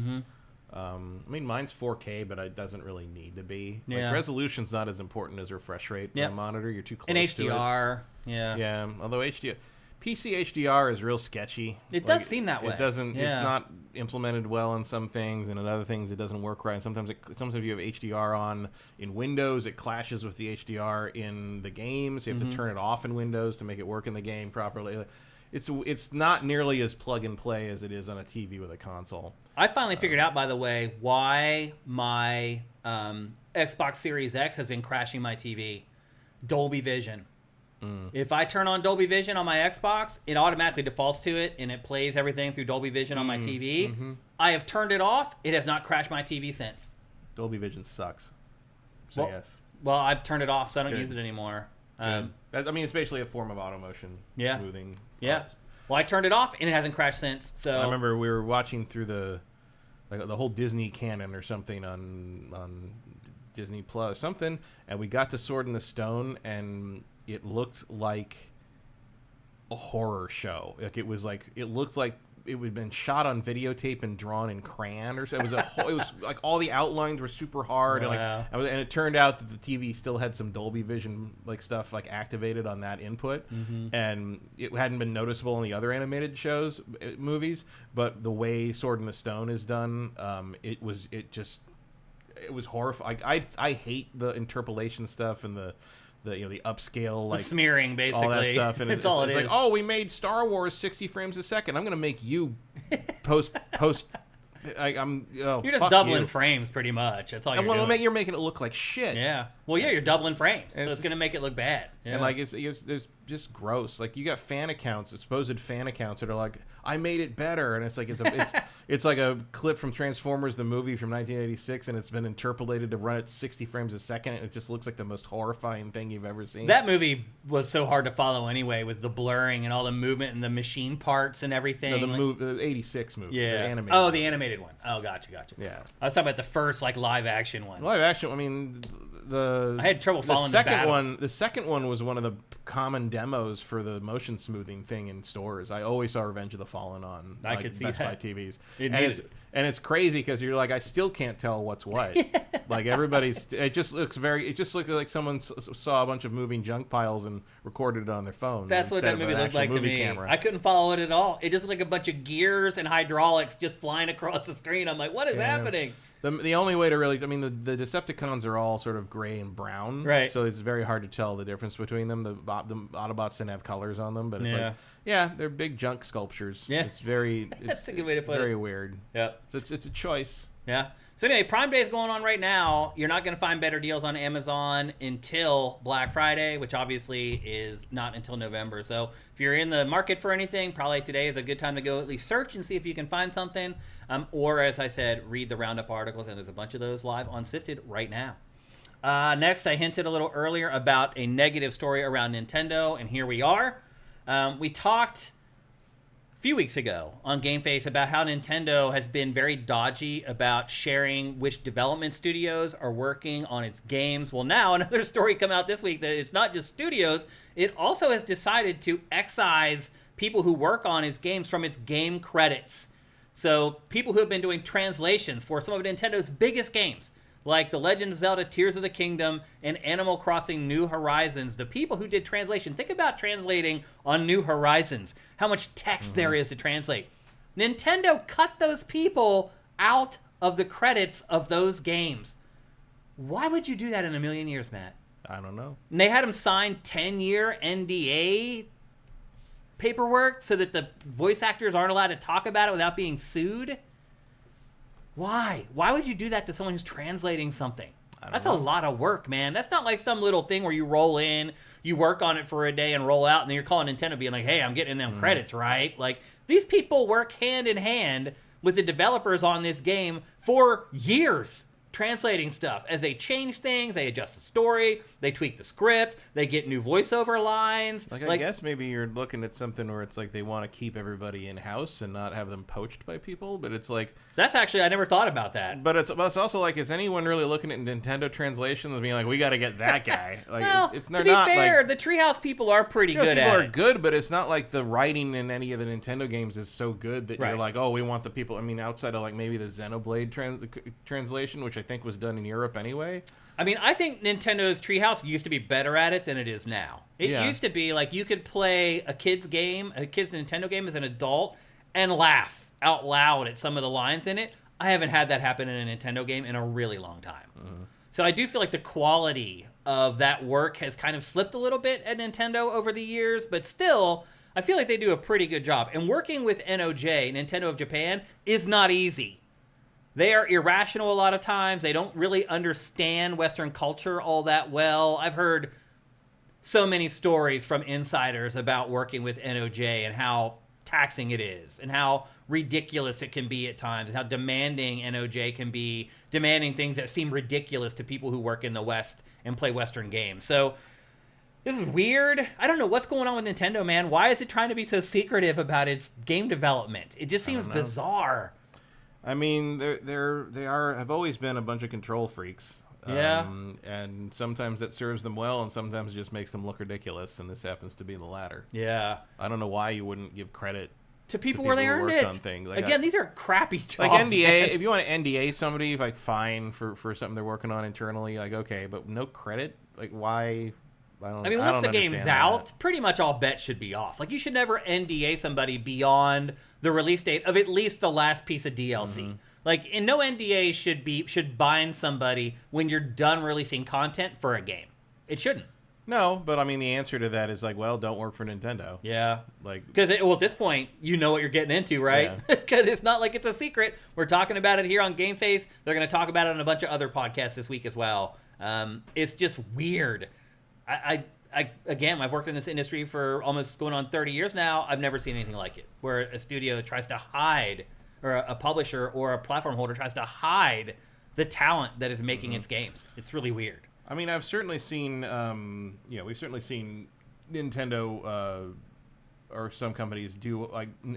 I mean, mine's 4K, but it doesn't really need to be. Yeah. Like, resolution's not as important as refresh rate. Yeah. On a monitor, you're too close and to it. HDR, yeah. Yeah, although PC HDR is real sketchy. It does seem that way. It doesn't. It's not implemented well on some things, and in other things it doesn't work right. And sometimes you have HDR on in Windows, it clashes with the HDR in the game, so you have to turn it off in Windows to make it work in the game properly. It's not nearly as plug and play as it is on a TV with a console. I finally figured out, by the way, why my Xbox Series X has been crashing my TV. Dolby Vision. If I turn on Dolby Vision on my Xbox, it automatically defaults to it, and it plays everything through Dolby Vision on my TV. I have turned it off. It has not crashed my TV since. Dolby Vision sucks. So yes. Well, I've turned it off, so I don't use it anymore. I mean, it's basically a form of automotion smoothing. Yeah. Well, I turned it off, and it hasn't crashed since. So I remember we were watching through the whole Disney canon or something on Disney Plus, something, and we got to Sword in the Stone, and it looked like a horror show. Like it looked like it would have been shot on videotape and drawn in crayon, or so. It was like all the outlines were super hard, and it turned out that the TV still had some Dolby Vision stuff activated on that input, and it hadn't been noticeable in the other animated movies. But the way Sword in the Stone is done, it was horrifying. I hate the interpolation stuff and the upscale, the smearing, basically, all that stuff, and it's like, oh, we made Star Wars 60 frames a second. I'm gonna make you post. You're just doubling frames, pretty much. That's all you're doing. You're making it look like shit. Yeah. Well, yeah, you're doubling frames, so it's gonna make it look bad. Yeah. And it's just gross. Like you got fan accounts, supposed fan accounts that are like, I made it better, and it's like it's like a clip from Transformers the movie from 1986, and it's been interpolated to run at 60 frames a second. And it just looks like the most horrifying thing you've ever seen. That movie was so hard to follow anyway, with the blurring and all the movement and the machine parts and everything. No, the 86 movie. Yeah. The animated one. The animated one. Oh, gotcha. Yeah. I was talking about the first live action one. Live action. I mean, I had trouble following the second one. The second one was one of the common demos for the motion smoothing thing in stores. I always saw Revenge of the Fallen on Best Buy TVs, and it's crazy because you're like, I still can't tell what's what. Like everybody's, it just looks like someone saw a bunch of moving junk piles and recorded it on their phone. That's what that movie looked like to me. Camera. I couldn't follow it at all. It just looked like a bunch of gears and hydraulics just flying across the screen. I'm like, what is happening? The only way to really, I mean, the Decepticons are all sort of gray and brown, right? So it's very hard to tell the difference between them. The Autobots didn't have colors on them, but it's they're big junk sculptures. Yeah, it's very. That's a good way to put it. Very weird. Yeah, so it's a choice. Yeah. So anyway, Prime Day is going on right now. You're not going to find better deals on Amazon until Black Friday, which obviously is not until November. So if you're in the market for anything, probably today is a good time to go at least search and see if you can find something. Or, as I said, read the roundup articles, and there's a bunch of those live on SIFTD right now. Next, I hinted a little earlier about a negative story around Nintendo, and here we are. We talked a few weeks ago on GameFace about how Nintendo has been very dodgy about sharing which development studios are working on its games. Well, now another story come out this week that it's not just studios, it also has decided to excise people who work on its games from its game credits. So people who have been doing translations for some of Nintendo's biggest games, like The Legend of Zelda Tears of the Kingdom and Animal Crossing New Horizons, the people who did translation, think about translating on New Horizons, how much text there is to translate. Nintendo cut those people out of the credits of those games. Why would you do that in a million years, Matt? I don't know. And they had them sign 10-year NDA paperwork so that the voice actors aren't allowed to talk about it without being sued. Why? Why would you do that to someone who's translating something? That's a lot of work, man. That's not like some little thing where you roll in, you work on it for a day and roll out, and then you're calling Nintendo being like, hey, I'm getting them credits, right? Like, these people work hand in hand with the developers on this game for years, translating stuff. As they change things, they adjust the story, they tweak the script, they get new voiceover lines. Like I guess maybe you're looking at something where it's like they want to keep everybody in-house and not have them poached by people, but it's like... That's actually, I never thought about that. But it's also like, is anyone really looking at Nintendo translations and being like, we got to get that guy? Like, well, it's to be fair, the Treehouse people are pretty good at it. People are good, but it's not like the writing in any of the Nintendo games is so good that you're like, oh, we want the people... I mean, outside of like maybe the Xenoblade translation, which I think was done in Europe anyway... I mean, I think Nintendo's Treehouse used to be better at it than it is now. It used to be like you could play a kid's Nintendo game as an adult and laugh out loud at some of the lines in it. I haven't had that happen in a Nintendo game in a really long time. So I do feel like the quality of that work has kind of slipped a little bit at Nintendo over the years, but still, I feel like they do a pretty good job. And working with NOJ, Nintendo of Japan, is not easy. They are irrational a lot of times. They don't really understand Western culture all that well. I've heard so many stories from insiders about working with NOJ and how taxing it is and how ridiculous it can be at times and how demanding NOJ can be, demanding things that seem ridiculous to people who work in the West and play Western games. So this is weird. I don't know what's going on with Nintendo, man. Why is it trying to be so secretive about its game development? It just seems bizarre. I mean, have always been a bunch of control freaks. Yeah. And sometimes that serves them well, and sometimes it just makes them look ridiculous, and this happens to be the latter. Yeah. I don't know why you wouldn't give credit to people where they earned it. Like, again, these are crappy jobs. Like NDA, man. If you want to NDA somebody, like fine for something they're working on internally, like okay, but no credit. Like why? I mean, once the game's out, pretty much all bets should be off. Like, you should never NDA somebody beyond the release date of at least the last piece of DLC. Like, and no NDA should bind somebody when you're done releasing content for a game. It shouldn't. No, but I mean, the answer to that is like, well, don't work for Nintendo. Yeah. Like, because at this point, you know what you're getting into, right? Because it's not like it's a secret. We're talking about it here on GameFace. They're going to talk about it on a bunch of other podcasts this week as well. It's just weird. Again, I've worked in this industry for almost going on 30 years now. I've never seen anything like it, where a studio tries to hide, or a publisher or a platform holder tries to hide the talent that is making its games. It's really weird. I mean, I've certainly seen, we've certainly seen Nintendo or some companies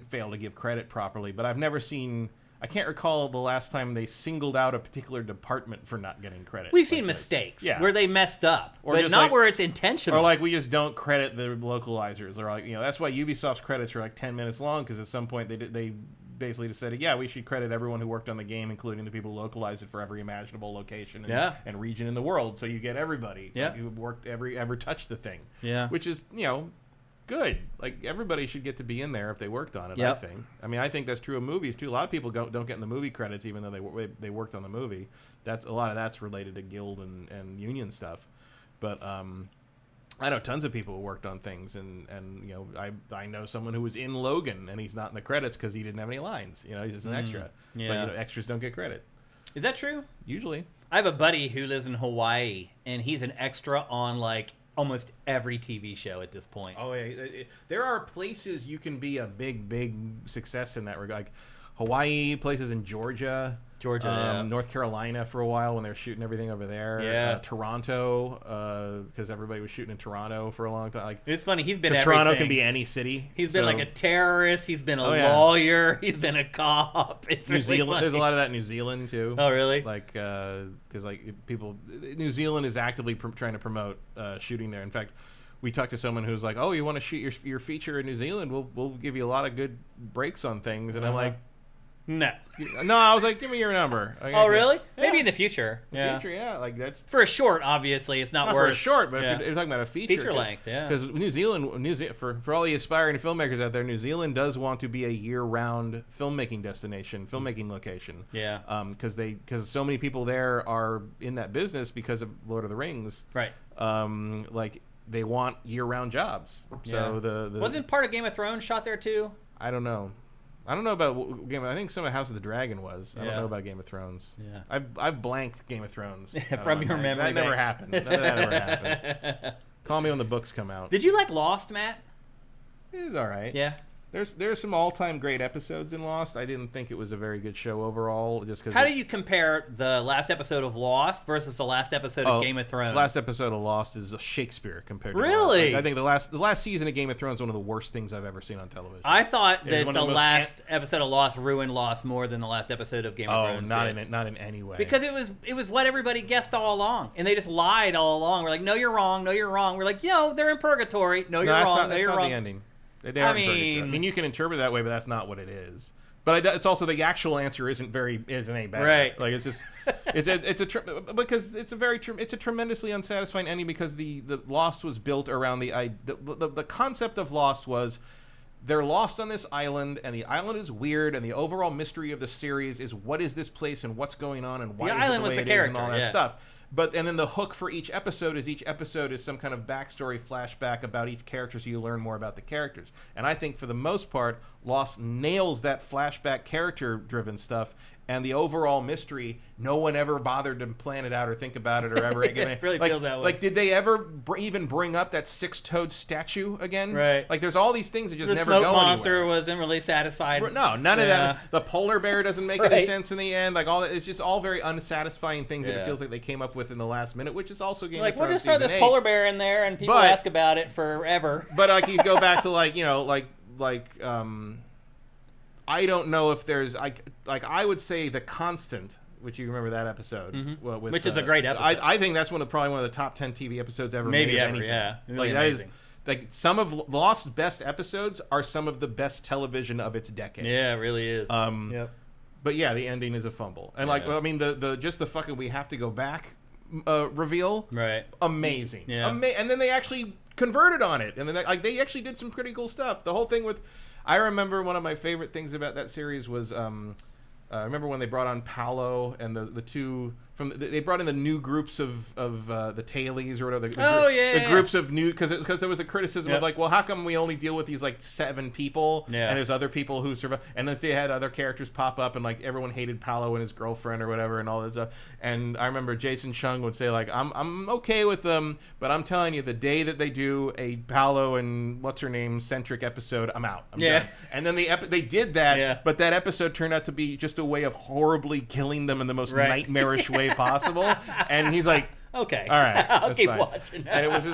fail to give credit properly, but I've never seen. I can't recall the last time they singled out a particular department for not getting credit. We've seen mistakes where they messed up, but not where it's intentional. Or like we just don't credit the localizers. Or like, that's why Ubisoft's credits are like 10 minutes long, because at some point they basically just said, yeah, we should credit everyone who worked on the game, including the people who localized it for every imaginable location and region in the world. So you get everybody who worked ever touched the thing. Yeah, which is good. Like, everybody should get to be in there if they worked on it. I think. I mean, I think that's true of movies too. A lot of people don't get in the movie credits even though they worked on the movie. That's a lot of that's related to guild and union stuff. But I know tons of people who worked on things, and I know someone who was in Logan and he's not in the credits because he didn't have any lines. He's just an extra. Yeah. But extras don't get credit. Is that true? Usually. I have a buddy who lives in Hawaii, and he's an extra on like almost every TV show at this point. Oh, yeah. There are places you can be a big success in that regard. Like, Hawaii, places in Georgia. Yeah. North Carolina for a while when they were shooting everything over there. Yeah. Toronto, because everybody was shooting in Toronto for a long time. Like, it's funny, he's been everything. Toronto can be any city. He's been like a terrorist. He's been a lawyer. He's been a cop. It's New really Zealand. funny. There's a lot of that in New Zealand too. Oh, really? Like, because people, New Zealand is actively trying to promote shooting there. In fact, we talked to someone who's like, "Oh, you want to shoot your feature in New Zealand? We'll give you a lot of good breaks on things." And I'm like, no. I was like, give me your number. Oh, really? Yeah. Maybe in the future. Future, yeah. Like that's for a short. Obviously, it's not worth for a short, but if you're talking about a feature length, yeah. Because New Zealand, for all the aspiring filmmakers out there, New Zealand does want to be a year-round filmmaking destination, filmmaking location. Yeah. Because so many people there are in that business because of Lord of the Rings. Right. Like they want year-round jobs. So the wasn't part of Game of Thrones shot there too? I don't know about Game. I think some of House of the Dragon was. I don't know about Game of Thrones. Yeah, I've blanked Game of Thrones from your memory. That never happened. None of that ever happened. Call me when the books come out. Did you like Lost, Matt? It was all right. Yeah. There's some all-time great episodes in Lost. I didn't think it was a very good show overall. Just because. How do you compare the last episode of Lost versus the last episode of Game of Thrones? Last episode of Lost is a Shakespeare compared to really. Lost. I think the last season of Game of Thrones is one of the worst things I've ever seen on television. I thought that the last episode of Lost ruined Lost more than the last episode of Game of Thrones. Not in any way. Because it was what everybody guessed all along, and they just lied all along. We're like, no, you're wrong. No, you're wrong. We're like, they're in purgatory. No, you're wrong. That's not the ending. I mean, you can interpret it that way, but that's not what it is. But it's also the actual answer isn't any better. Right. Like it's just because it's a tremendously unsatisfying ending because the Lost was built around the concept of Lost was they're lost on this island and the island is weird and the overall mystery of the series is what is this place and what's going on and why the is island it the way was it the is and all that character, stuff. And then the hook for each episode is some kind of backstory flashback about each character so you learn more about the characters. And I think for the most part, Lost nails that flashback character-driven stuff and the overall mystery. No one ever bothered to plan it out or think about it or ever. It really feels that way. Like, did they ever even bring up that six-toed statue again? Right. Like, there's all these things that just never go anywhere. The smoke monster anywhere. wasn't really satisfied. No, none of that. The polar bear doesn't make any sense in the end. Like, all that, it's just all very unsatisfying things that it feels like they came up with in the last minute, which is also Game of Thrones we'll just throw this polar bear in there, and people ask about it forever. But like, you go back to I don't know if there's I would say The Constant, which you remember that episode, which is a great episode. I think that's probably one of the top 10 TV episodes ever maybe made. Ever, anything. yeah. Really amazing. Some of Lost's best episodes are some of the best television of its decade. Yeah, it really is. Yep. But yeah, the ending is a fumble, and the fucking we have to go back reveal, right? Amazing. Yeah. And then they actually converted on it, and then they actually did some pretty cool stuff. The whole thing with. I remember one of my favorite things about that series was I remember when they brought on Paolo and the two they brought in the new groups of the tailies or whatever. The groups of new because there was a criticism of well, how come we only deal with these 7 people and there's other people who survive, and then they had other characters pop up and everyone hated Paolo and his girlfriend or whatever and all that stuff. And I remember Jason Chung would say I'm okay with them, but I'm telling you, the day that they do a Paolo and what's her name centric episode, I'm out. I'm done. And then they did that, but that episode turned out to be just a way of horribly killing them in the most nightmarish way possible. And he's like, okay, all right, I'll keep watching. And it was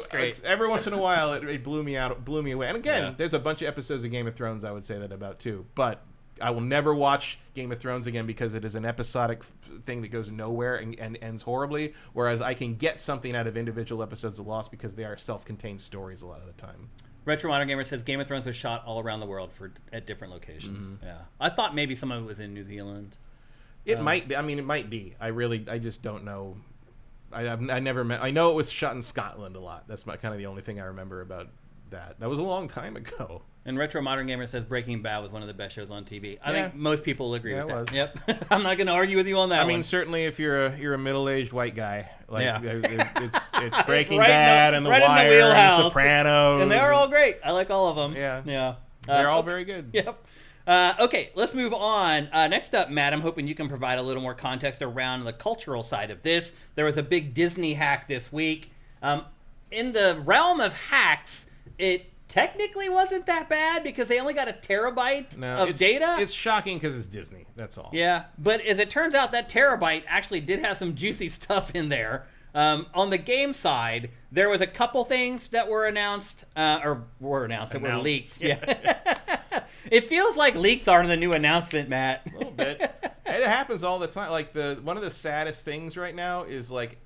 great. Every once in a while it blew me away. And again, there's a bunch of episodes of Game of Thrones I would say that about too, but I will never watch Game of Thrones again because it is an episodic thing that goes nowhere and ends horribly, whereas I can get something out of individual episodes of Lost because they are self-contained stories a lot of the time. Retro Modern Gamer says Game of Thrones was shot all around the world at different locations. Yeah, I thought maybe some of it was in New Zealand. It might be. I mean, it might be. I just don't know. I never met. I know it was shot in Scotland a lot. That's kind of the only thing I remember about that. That was a long time ago. And Retro Modern Gamer says Breaking Bad was one of the best shows on TV. I think most people will agree with that. Was. Yep. I'm not going to argue with you on that. I mean, certainly if you're a middle-aged white guy, it's Breaking Bad and The Wire and The Sopranos, and they are all great. I like all of them. Yeah. They're all very good. Yep. Okay, let's move on. Next up, Matt, I'm hoping you can provide a little more context around the cultural side of this. There was a big Disney hack this week. In the realm of hacks, it technically wasn't that bad because they only got a terabyte of data. It's shocking because it's Disney. That's all. Yeah, but as it turns out, that terabyte actually did have some juicy stuff in there. On the game side, there was a couple things that were announced, that were leaked. Yeah. It feels like leaks are the new announcement, Matt. A little bit. It happens all the time. Like one of the saddest things right now is like,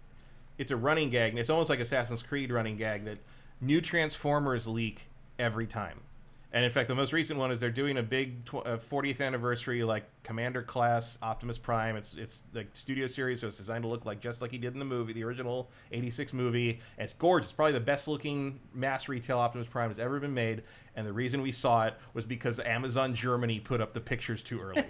it's a running gag, and it's almost like Assassin's Creed running gag that new Transformers leak every time. And in fact, the most recent one is they're doing a big 40th anniversary like Commander class Optimus Prime. It's like studio series, so it's designed to look like just like he did in the movie, the original '86 movie. And it's gorgeous. It's probably the best looking mass retail Optimus Prime has ever been made. And the reason we saw it was because Amazon Germany put up the pictures too early.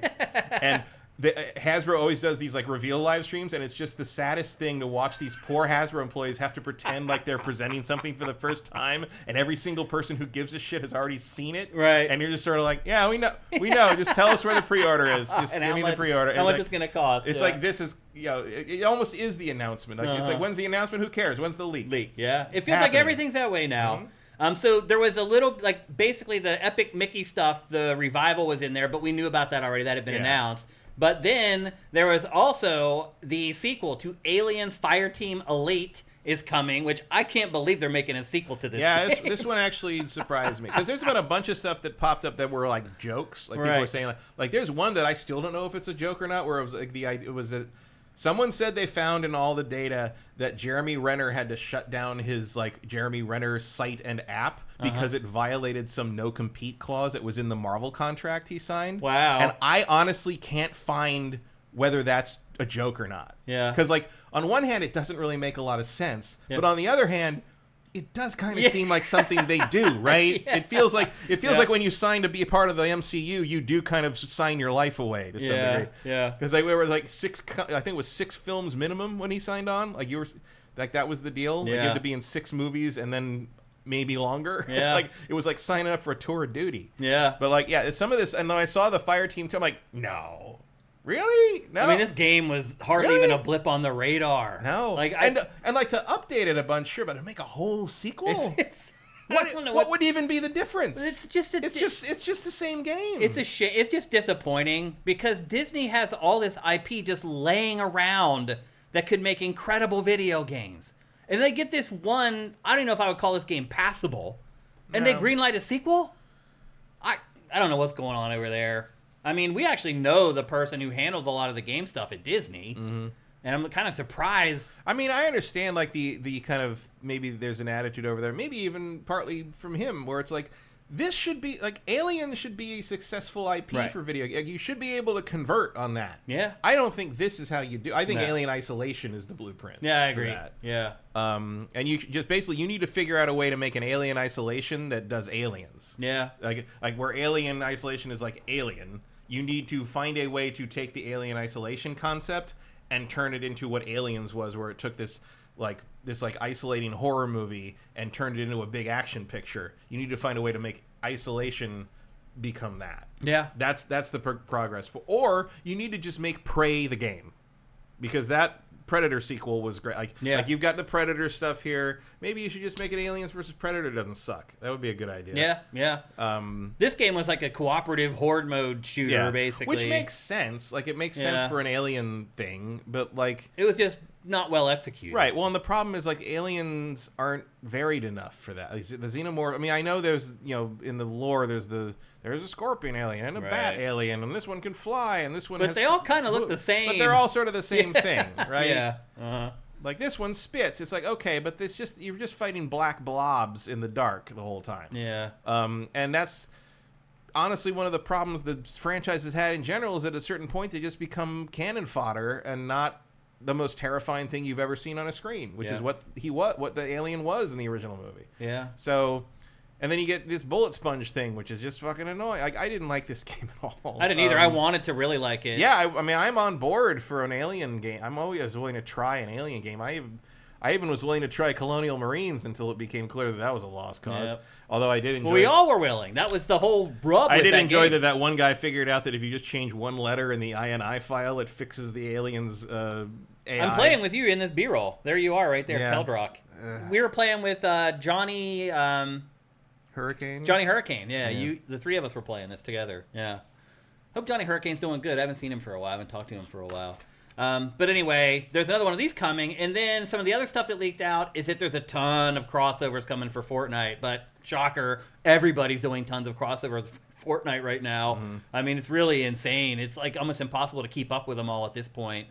And Hasbro always does these like reveal live streams, and it's just the saddest thing to watch these poor Hasbro employees have to pretend like they're presenting something for the first time, and every single person who gives a shit has already seen it. Right. And you're just sort of like, yeah, we know. Just tell us where the pre-order is. Just give me the pre-order. How much it's going to cost. It's like, this is, it almost is the announcement. Like, it's like, when's the announcement? Who cares? When's the leak? Yeah. It feels like everything's that way now. Mm-hmm. So there was a little, like, basically the Epic Mickey stuff, the revival was in there, but we knew about that already. That had been announced. But then there was also the sequel to Aliens Fireteam Elite is coming, which I can't believe they're making a sequel to this game. This one actually surprised me. Because there's been a bunch of stuff that popped up that were like jokes. Like people were saying, like there's one that I still don't know if it's a joke or not, where it was like it was that someone said they found in all the data that Jeremy Renner had to shut down his like Jeremy Renner site and app because it violated some no-compete clause that was in the Marvel contract he signed. Wow. And I honestly can't find whether that's a joke or not. Yeah. Because like on one hand, it doesn't really make a lot of sense, but on the other hand, it does kind of seem like something they do, right? It feels like like when you sign to be a part of the MCU, you do kind of sign your life away to some degree. Yeah. Because like, there were like I think it was 6 films minimum when he signed on. Like you were, like that was the deal. Like you had to be in 6 movies and then maybe longer. Yeah. Like it was like signing up for a tour of duty. Yeah. But like some of this, and then I saw the Fire Team too. I'm like, no. Really? No. I mean, this game was hardly even a blip on the radar. No. Like, and like to update it a bunch, sure, but to make a whole sequel? It's what would even be the difference? It's just the same game. It's a shit. It's just disappointing because Disney has all this IP just laying around that could make incredible video games, and they get this one. I don't know if I would call this game passable, and they greenlight a sequel. I don't know what's going on over there. I mean, we actually know the person who handles a lot of the game stuff at Disney, and I'm kind of surprised. I mean, I understand, like, the kind of, maybe there's an attitude over there, maybe even partly from him, where it's like, this should be, like, Alien should be a successful IP for video. Like, you should be able to convert on that. Yeah. I don't think this is how you do. I think Alien Isolation is the blueprint. Yeah, I agree. That. Yeah. And you just basically, you need to figure out a way to make an Alien Isolation that does aliens. Yeah. Like where Alien Isolation is like Alien, you need to find a way to take the Alien Isolation concept and turn it into what Aliens was, where it took this isolating horror movie and turned it into a big action picture. You need to find a way to make Isolation become that. Yeah. That's the progress. Or you need to just make Prey the game, because that Predator sequel was great. Like you've got the Predator stuff here. Maybe you should just make it Aliens versus Predator. Doesn't suck. That would be a good idea. Yeah. This game was like a cooperative horde mode shooter, basically, which makes sense. Like it makes sense for an Alien thing, but like it was just not well executed. Right. Well, and the problem is like aliens aren't varied enough for that. Like, the xenomorph. I mean, I know there's in the lore there's a scorpion alien and a bat alien, and this one can fly, and this one. But they all kind of look the same. But they're all sort of the same thing, right? Yeah. Like this one spits. It's like, okay, but you're just fighting black blobs in the dark the whole time. Yeah. And that's honestly one of the problems the franchise has had in general, is at a certain point they just become cannon fodder and not the most terrifying thing you've ever seen on a screen, which is what the alien was in the original movie. Yeah. So, and then you get this bullet sponge thing, which is just fucking annoying. I didn't like this game at all. I didn't either. I wanted to really like it. Yeah, I mean, I'm on board for an alien game. I'm always willing to try an alien game. I even was willing to try Colonial Marines until it became clear that was a lost cause. Yep. Although I did enjoy. Well, we all were willing. That was the whole rub. I did enjoy that one guy figured out that if you just change one letter in the INI file, it fixes the aliens. AI. I'm playing with you in this B-roll. There you are, right there, Keldrock. We were playing with Johnny. Hurricane? Johnny Hurricane, yeah. The three of us were playing this together, yeah. Hope Johnny Hurricane's doing good. I haven't seen him for a while. I haven't talked to him for a while. But anyway, there's another one of these coming, and then some of the other stuff that leaked out is that there's a ton of crossovers coming for Fortnite, but shocker, everybody's doing tons of crossovers for Fortnite right now. I mean, it's really insane. It's like almost impossible to keep up with them all at this point.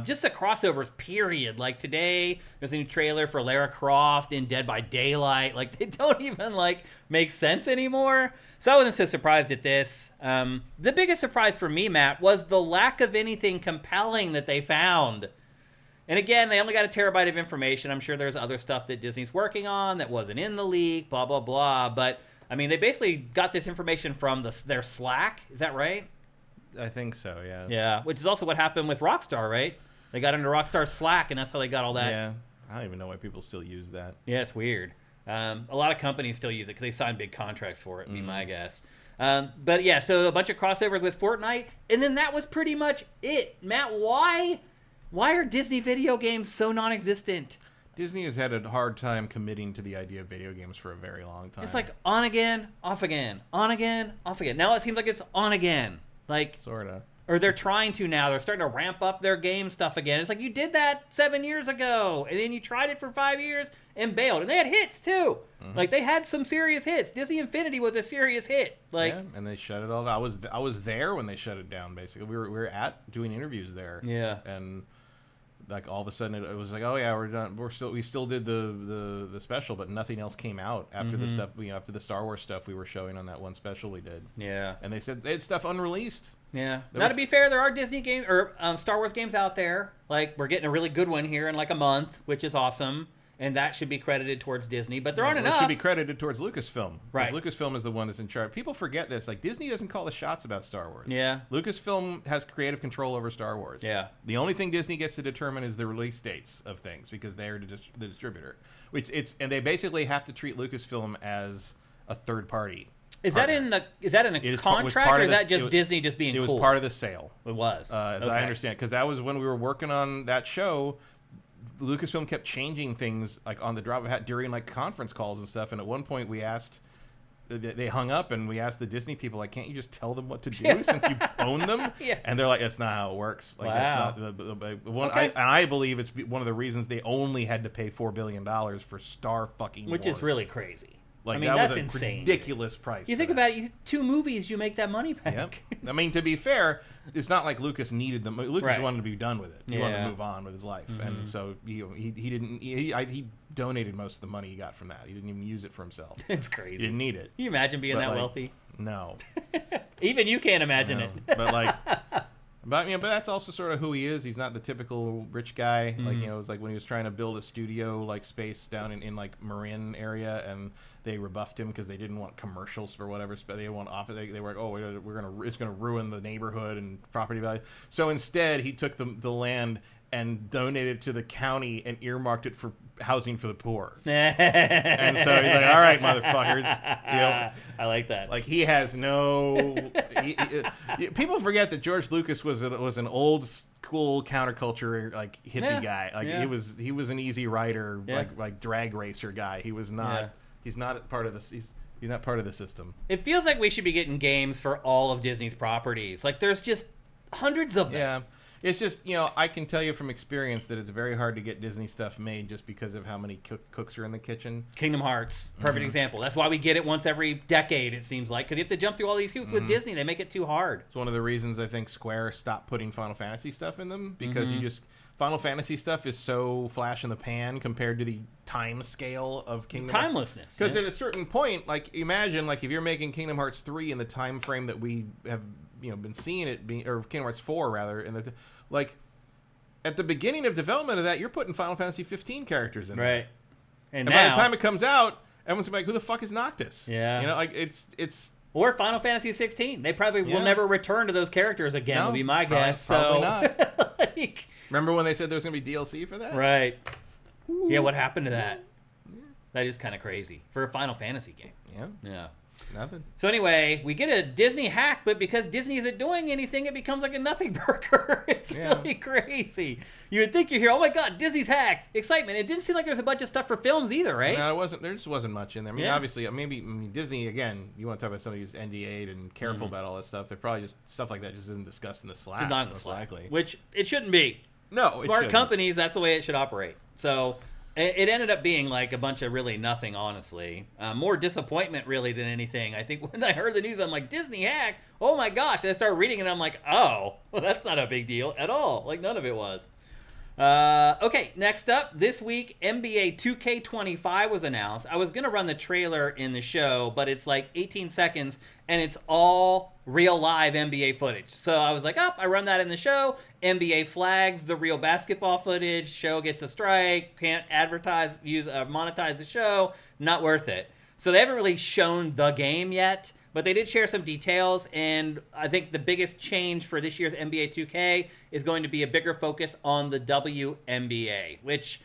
Just the crossovers, period. Like today, there's a new trailer for Lara Croft in Dead by Daylight. Like they don't even like make sense anymore. So I wasn't so surprised at this. The biggest surprise for me, Matt, was the lack of anything compelling that they found. And again, they only got a terabyte of information. I'm sure there's other stuff that Disney's working on that wasn't in the leak, blah, blah, blah. But, I mean, they basically got this information from their Slack. Is that right? I think so, yeah. Yeah, which is also what happened with Rockstar, right? They got into Rockstar's Slack, and that's how they got all that. Yeah, I don't even know why people still use that. Yeah, it's weird. A lot of companies still use it because they sign big contracts for it, be my guess. But yeah, so a bunch of crossovers with Fortnite, and then that was pretty much it. Matt, why are Disney video games so non-existent? Disney has had a hard time committing to the idea of video games for a very long time. It's like on again, off again, on again, off again. Now it seems like it's on again. Like sorta. Or they're trying to now. They're starting to ramp up their game stuff again. It's like you did that 7 years ago, and then you tried it for 5 years and bailed. And they had hits too. Like they had some serious hits. Disney Infinity was a serious hit. Like yeah, and they shut it all down. I was there when they shut it down. Basically, we were at doing interviews there. Yeah, and like all of a sudden it was like, oh yeah, we're done. We still did the special, but nothing else came out after the stuff. After the Star Wars stuff we were showing on that one special we did. Yeah, and they said they had stuff unreleased. Yeah. Now, to be fair, there are Disney games or Star Wars games out there. Like, we're getting a really good one here in like a month, which is awesome. And that should be credited towards Disney. But there aren't enough. It should be credited towards Lucasfilm. Right. Lucasfilm is the one that's in charge. People forget this. Like, Disney doesn't call the shots about Star Wars. Yeah. Lucasfilm has creative control over Star Wars. Yeah. The only thing Disney gets to determine is the release dates of things because they're the distributor. And they basically have to treat Lucasfilm as a third party. Is that in a contract, or is that just Disney just being cool? It was part of the sale. It was. As I understand, because that was when we were working on that show. Lucasfilm kept changing things like on the drop of a hat during like conference calls and stuff. And at one point we asked, they hung up and we asked the Disney people, like, can't you just tell them what to do since you own them? Yeah. And they're like, that's not how it works. Like, that's not the one. Okay. I believe it's one of the reasons they only had to pay $4 billion for Star fucking Wars. Which is really crazy. Like, I mean, that's insane. Ridiculous price. You think about it, 2 movies, you make that money back. Yep. I mean, to be fair, it's not like Lucas needed them. Lucas wanted to be done with it. He wanted to move on with his life, and so he donated most of the money he got from that. He didn't even use it for himself. It's crazy. He didn't need it. Can you imagine being that wealthy? No. Even you can't imagine it. But like. But that's also sort of who he is. He's not the typical rich guy. Like, it was like when he was trying to build a studio like space down in like Marin area, and they rebuffed him because they didn't want commercials or whatever. But they want office. They were like, oh, it's gonna ruin the neighborhood and property value. So instead, he took the land and donated it to the county and earmarked it for housing for the poor. And so he's like, all right, motherfuckers. I like that. Like, he has no... people forget that George Lucas was an old school counterculture, like, hippie guy. Like, he was an easy rider, like drag racer guy. He was not... He's not part of this... He's not part of the system. It feels like we should be getting games for all of Disney's properties. Like, there's just hundreds of them. Yeah. It's just, I can tell you from experience that it's very hard to get Disney stuff made just because of how many cooks are in the kitchen. Kingdom Hearts, perfect example. That's why we get it once every decade, it seems like, because you have to jump through all these hoops with Disney. They make it too hard. It's one of the reasons I think Square stopped putting Final Fantasy stuff in them, because Final Fantasy stuff is so flash in the pan compared to the time scale of Kingdom Hearts. Timelessness. Because at a certain point, like, imagine, like, if you're making Kingdom Hearts 3 in the time frame that we have been seeing it being, or Kingdom Hearts 4 rather, like, at the beginning of development of that, you're putting Final Fantasy 15 characters in there. Right. And by the time it comes out, everyone's like, who the fuck is Noctis? Yeah. Like, it's or Final Fantasy 16. They probably will never return to those characters again, would be my guess. Probably not. Like, remember when they said there was going to be DLC for that? Right. Ooh. Yeah, what happened to that? That is kind of crazy for a Final Fantasy game. Yeah. Nothing. So anyway, we get a Disney hack, but because Disney isn't doing anything, it becomes like a nothing burger. It's really crazy. You would think you're here, oh my god, Disney's hacked. Excitement. It didn't seem like there was a bunch of stuff for films either, right? No, it wasn't. There just wasn't much in there. I mean, obviously, maybe Disney, again, you want to talk about somebody who's NDA'd and careful about all that stuff. They're probably just, stuff like that just isn't discussed in the Slack. Not in the Slack. Which it shouldn't be. No, Smart companies, that's the way it should operate. So it ended up being like a bunch of really nothing, honestly. More disappointment, really, than anything. I think when I heard the news, I'm like, Disney hack? Oh my gosh. And I started reading it, and I'm like, oh, well, that's not a big deal at all. Like, none of it was. Okay, next up, this week, NBA 2K25 was announced. I was going to run the trailer in the show, but it's like 18 seconds, and it's all real live NBA footage. So I was like, I run that in the show. NBA flags the real basketball footage. Show gets a strike. Can't advertise, monetize the show. Not worth it. So they haven't really shown the game yet, but they did share some details, and I think the biggest change for this year's NBA 2K is going to be a bigger focus on the WNBA, which,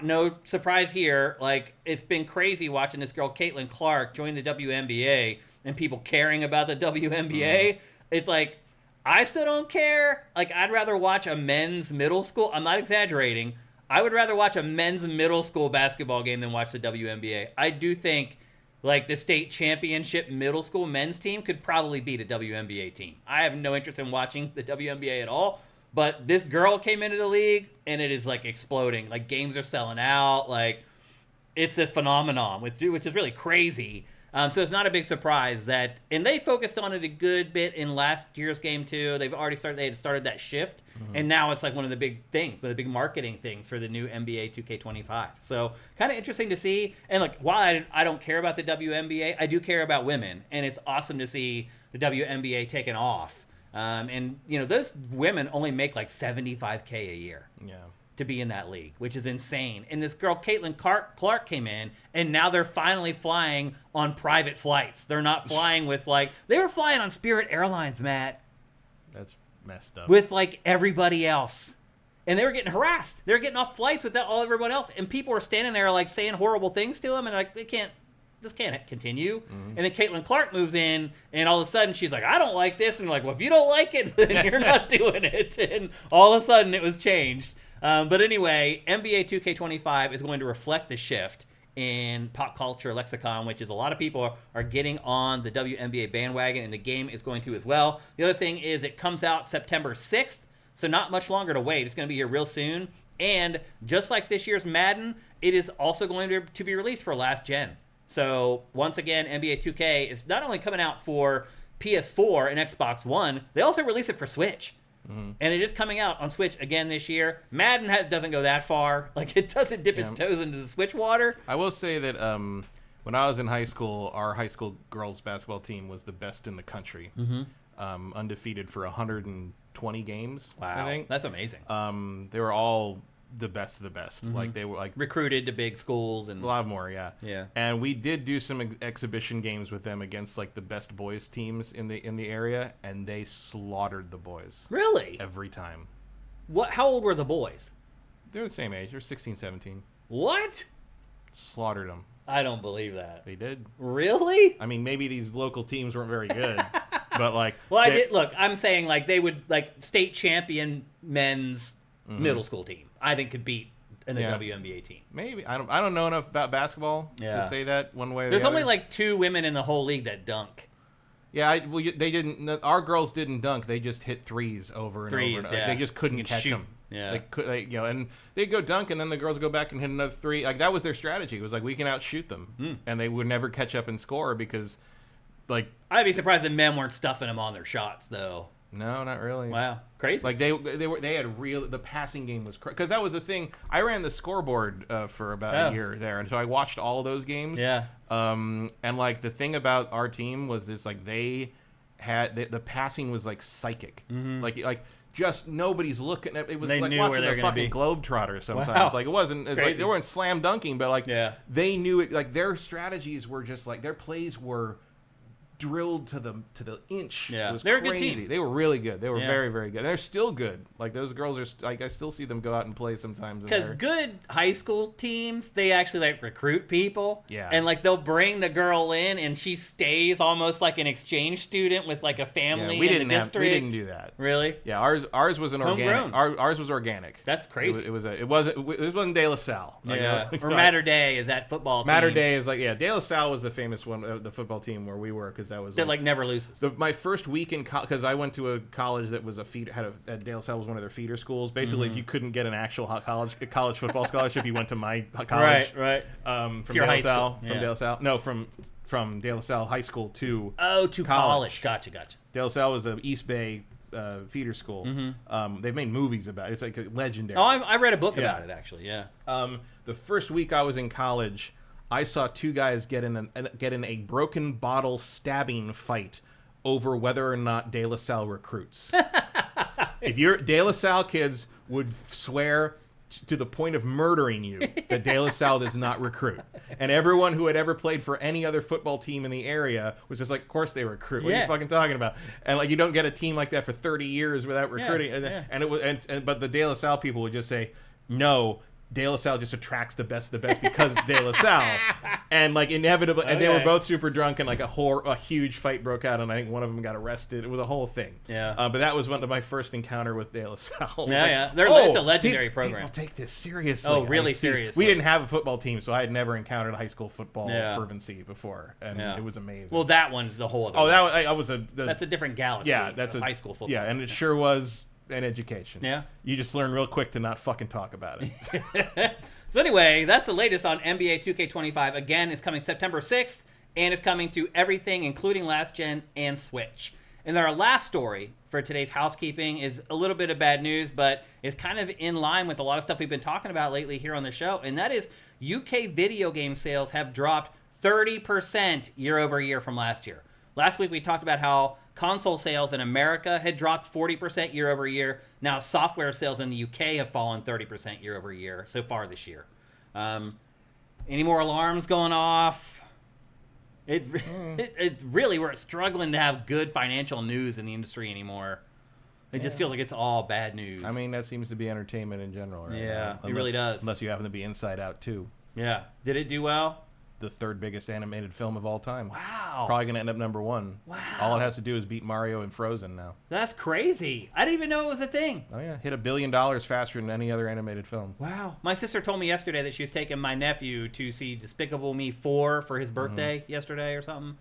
no surprise here, like, it's been crazy watching this girl, Caitlin Clark, join the WNBA and people caring about the WNBA. It's like, I still don't care. Like, I'd rather watch a men's middle school. I'm not exaggerating. I would rather watch a men's middle school basketball game than watch the WNBA. I do think, like, the state championship middle school men's team could probably beat a WNBA team. I have no interest in watching the WNBA at all, but this girl came into the league, and it is, like, exploding. Like, games are selling out. Like, it's a phenomenon, which is really crazy. So it's not a big surprise that, and they focused on it a good bit in last year's game too. They had started that shift, and now it's like one of the big things, one of the big marketing things for the new NBA 2K25. So kind of interesting to see. And like, while I don't care about the WNBA, I do care about women, and it's awesome to see the WNBA taking off. And you know, those women only make like $75K a year. Yeah. To be in that league, which is insane. And this girl, Caitlin Clark, came in, and now they're finally flying on private flights. They're not flying with, like, they were flying on Spirit Airlines, Matt. That's messed up. With, like, everybody else. And they were getting harassed. They were getting off flights with all everyone else. And people were standing there, like, saying horrible things to them, and, like, this can't continue. And then Caitlin Clark moves in, and all of a sudden she's like, I don't like this. And they're like, well, if you don't like it, then you're not doing it. And all of a sudden it was changed. But anyway, NBA 2K25 is going to reflect the shift in pop culture lexicon, which is a lot of people are getting on the WNBA bandwagon, and the game is going to as well. The other thing is it comes out September 6th, so not much longer to wait. It's going to be here real soon. And just like this year's Madden, it is also going to be released for last gen. So once again, NBA 2K is not only coming out for PS4 and Xbox One, they also release it for Switch. And it is coming out on Switch again this year. Madden doesn't go that far. Like, it doesn't dip its toes into the Switch water. I will say that when I was in high school, our high school girls basketball team was the best in the country. Undefeated for 120 games. Wow. I think. That's amazing. They were all the best of the best. Like, they were like recruited to big schools and a lot more. Yeah. And we did do some exhibition games with them against like the best boys teams in the area, and they slaughtered the boys. Really? Every time. What? How old were the boys? They're the same age. They're 16, 17. What? Slaughtered them. I don't believe that. They did. Really? I mean, maybe these local teams weren't very good, but like. Well, I did. Look, I'm saying like they would like state champion men's middle school team. I think could beat a WNBA team. Maybe I don't know enough about basketball to say that one way or There's the only other. like 2 women in the whole league that dunk. Yeah, they didn't. Our girls didn't dunk. They just hit threes over and over. And over. They just couldn't catch them. Yeah, they could. And they'd go dunk, and then the girls would go back and hit another three. Like, that was their strategy. It was like, we can outshoot them, and they would never catch up and score because, like, I'd be surprised if men weren't stuffing them on their shots though. No, not really. Wow, crazy. Like they had real. The passing game was because that was the thing. I ran the scoreboard for about a year there, and so I watched all of those games. Yeah. And like the thing about our team was this: like they had the passing was like psychic. Like just nobody's looking at it. Was like watching the fucking Globetrotters sometimes. Wow. Like it wasn't. It's like they weren't slam dunking, but like they knew it. Like their strategies were just like their plays were drilled to the inch. Yeah, it was they're a crazy. good team. They were really good. They were very, very good. And they're still good. Like those girls are like I still see them go out and play sometimes. Because good high school teams, they actually like recruit people. Yeah. And like they'll bring the girl in, and she stays almost like an exchange student with like a family in the district. We didn't do that. Really? Yeah, ours was an organic. Ours was organic. That's crazy. It wasn't De La Salle. Yeah. Or Mater Day is that football team. Mater Day is like De La Salle was the famous one, the football team where we were, because that was that like never loses. My first week in because I went to a college that was a feeder De La Salle was one of their feeder schools. Basically, if you couldn't get an actual college football scholarship, you went to my college. Right. From your De La high Salle. school. From De La Salle. No, from De La Salle High School to college. Gotcha. De La Salle was an East Bay feeder school. They've made movies about it. It's like a legendary. Oh, I read a book about it actually. Yeah. The first week I was in college, I saw two guys get in a broken bottle stabbing fight over whether or not De La Salle recruits. If your De La Salle kids would swear to the point of murdering you that De La Salle does not recruit. And everyone who had ever played for any other football team in the area was just like, of course they recruit. What are you fucking talking about? And like, you don't get a team like that for 30 years without recruiting. And it was, but the De La Salle people would just say, no, De La Salle just attracts the best because it's De La Salle. And like inevitably, and they were both super drunk, and like a huge fight broke out, and I think one of them got arrested. It was a whole thing. Yeah. But that was one of my first encounter with De La Salle. It's a legendary program. People take this seriously. Oh, really seriously. We didn't have a football team, so I had never encountered high school football fervency before, and it was amazing. Well, that one's the whole other. Oh, that was that's a different galaxy. Yeah, that's high school football. Yeah, and it sure was an education. Yeah. You just learn real quick to not fucking talk about it. So anyway, that's the latest on NBA 2K25. Again, it's coming September 6th, and it's coming to everything, including Last Gen and Switch. And our last story for today's housekeeping is a little bit of bad news, but it's kind of in line with a lot of stuff we've been talking about lately here on the show, and that is UK video game sales have dropped 30% year over year from last year. Last week we talked about how console sales in America had dropped 40% year over year. Now software sales in the UK have fallen 30% year over year so far this year. Any more alarms going off? It really, we're struggling to have good financial news in the industry anymore. It just feels like it's all bad news. I mean, that seems to be entertainment in general, right? Yeah, it really does. Unless you happen to be Inside Out 2. Yeah. Did it do well? The third biggest animated film of all time. Wow. Probably going to end up number one. Wow. All it has to do is beat Mario and Frozen now. That's crazy. I didn't even know it was a thing. Oh, yeah. Hit $1 billion faster than any other animated film. Wow. My sister told me yesterday that she was taking my nephew to see Despicable Me 4 for his birthday yesterday or something.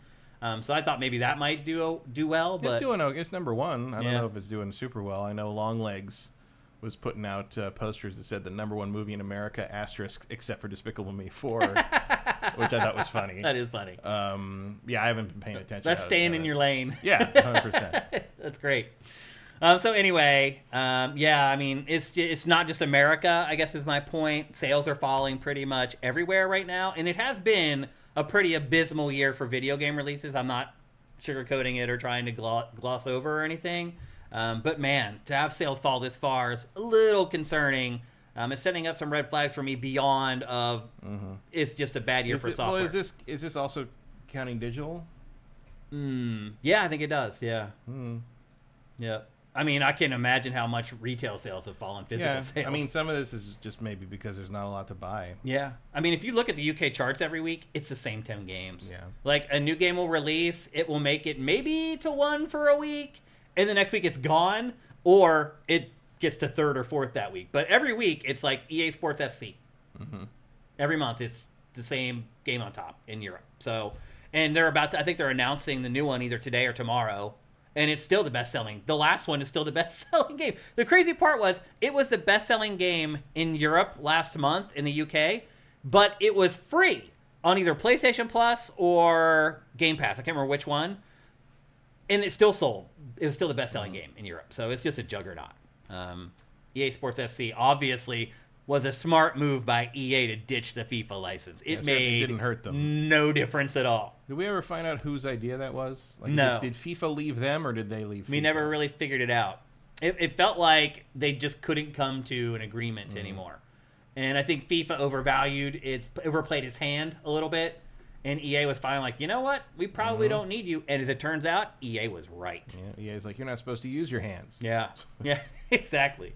So I thought maybe that might do well. But it's doing okay. It's number one. I don't know if it's doing super well. I know Longlegs was putting out posters that said the number one movie in America, asterisk, except for Despicable Me 4, which I thought was funny. That is funny. Yeah, I haven't been paying attention. That's staying in your lane. Yeah, 100%. That's great. So anyway, I mean, it's not just America, I guess is my point. Sales are falling pretty much everywhere right now, and it has been a pretty abysmal year for video game releases. I'm not sugarcoating it or trying to gloss over or anything. But man, to have sales fall this far is a little concerning. It's setting up some red flags for me beyond of it's just a bad year for software. Well, is this also counting digital? Yeah, I think it does. Yeah. Yeah. I mean, I can imagine how much retail sales have fallen, physical sales. I mean, some of this is just maybe because there's not a lot to buy. Yeah. I mean, if you look at the UK charts every week, it's the same 10 games. Yeah. Like, a new game will release, it will make it maybe to 1 for a week, and the next week it's gone, or it gets to 3rd or 4th that week. But every week, it's like EA Sports FC. Every month, it's the same game on top in Europe. So, and they're about to, I think they're announcing the new one either today or tomorrow. And it's still the best-selling. The last one is still the best-selling game. The crazy part was, it was the best-selling game in Europe last month in the UK, but it was free on either PlayStation Plus or Game Pass. I can't remember which one. And it still sold. It was still the best-selling game in Europe. So it's just a juggernaut. EA Sports FC obviously was a smart move by EA to ditch the FIFA license. It didn't hurt them. No difference at all. Did we ever find out whose idea that was? Like, No. Did FIFA leave them, or did they leave FIFA? We never really figured it out. It felt like they just couldn't come to an agreement anymore. And I think FIFA overplayed its hand a little bit. And EA was finally like, you know what? We probably don't need you. And as it turns out, EA was right. Yeah, EA's like, you're not supposed to use your hands. Yeah, exactly.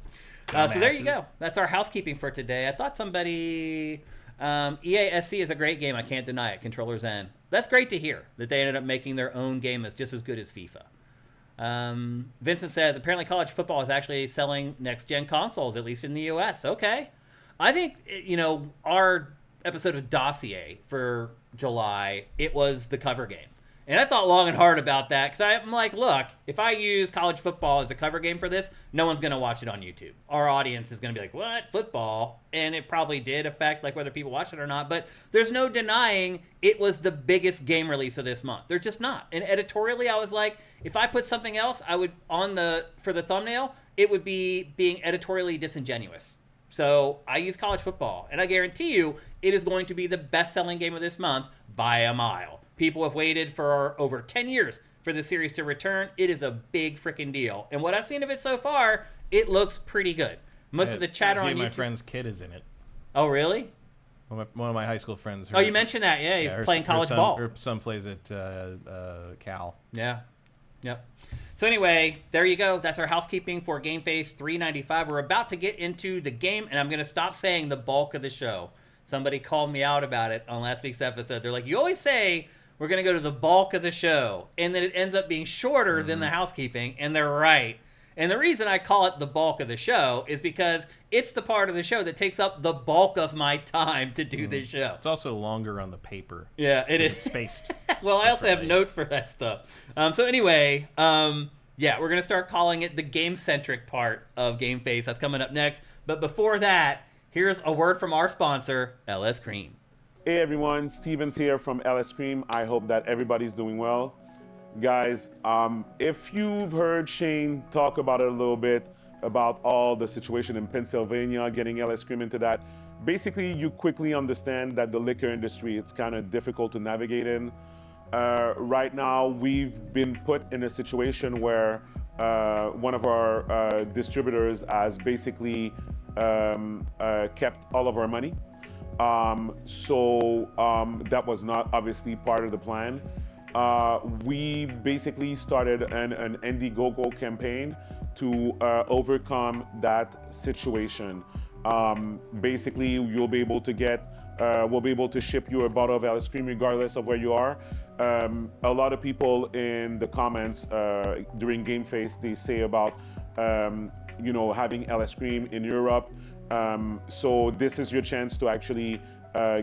So there you go. That's our housekeeping for today. I thought somebody... EA SC is a great game. I can't deny it. Controller's End. That's great to hear that they ended up making their own game that's just as good as FIFA. Vincent says, apparently college football is actually selling next-gen consoles, at least in the U.S. Okay. I think, our episode of Dossier for July, it was the cover game. And I thought long and hard about that because I'm like, look, if I use college football as a cover game for this, no one's going to watch it on YouTube. Our audience is going to be like, what? Football? And it probably did affect like whether people watched it or not. But there's no denying it was the biggest game release of this month. They're just not. And editorially, I was like, if I put something else, I would for the thumbnail, it would be being editorially disingenuous. So I use college football, and I guarantee you it is going to be the best-selling game of this month by a mile. People have waited for over 10 years for the series to return. It is a big freaking deal. And what I've seen of it so far, it looks pretty good. Most of the chatter on YouTube... my friend's kid is in it. Oh, really? One of my high school friends. You mentioned that. Yeah, he's playing college ball. Her son plays at Cal. Yeah. Yep. So anyway, there you go. That's our housekeeping for GameFace 395. We're about to get into the game, and I'm going to stop saying the bulk of the show. Somebody called me out about it on last week's episode. They're like, you always say we're going to go to the bulk of the show, and then it ends up being shorter than the housekeeping, and they're right. And the reason I call it the bulk of the show is because it's the part of the show that takes up the bulk of my time to do this show. It's also longer on the paper. Yeah, it is. It's spaced. Well, I also have notes for that stuff. So anyway, we're going to start calling it the game-centric part of GameFace. That's coming up next. But before that, here's a word from our sponsor, LS Cream. Hey everyone, Steven's here from LS Cream. I hope that everybody's doing well. Guys, if you've heard Shane talk about it a little bit, about all the situation in Pennsylvania, getting LS Cream into that, basically you quickly understand that the liquor industry, it's kind of difficult to navigate in. Right now, we've been put in a situation where one of our distributors has basically kept all of our money. That was not obviously part of the plan. We basically started an Indiegogo campaign to overcome that situation. Basically, you'll be able to we'll be able to ship you a bottle of LS Cream regardless of where you are. A lot of people in the comments during GameFace, they say about having LS Cream in Europe. So this is your chance to actually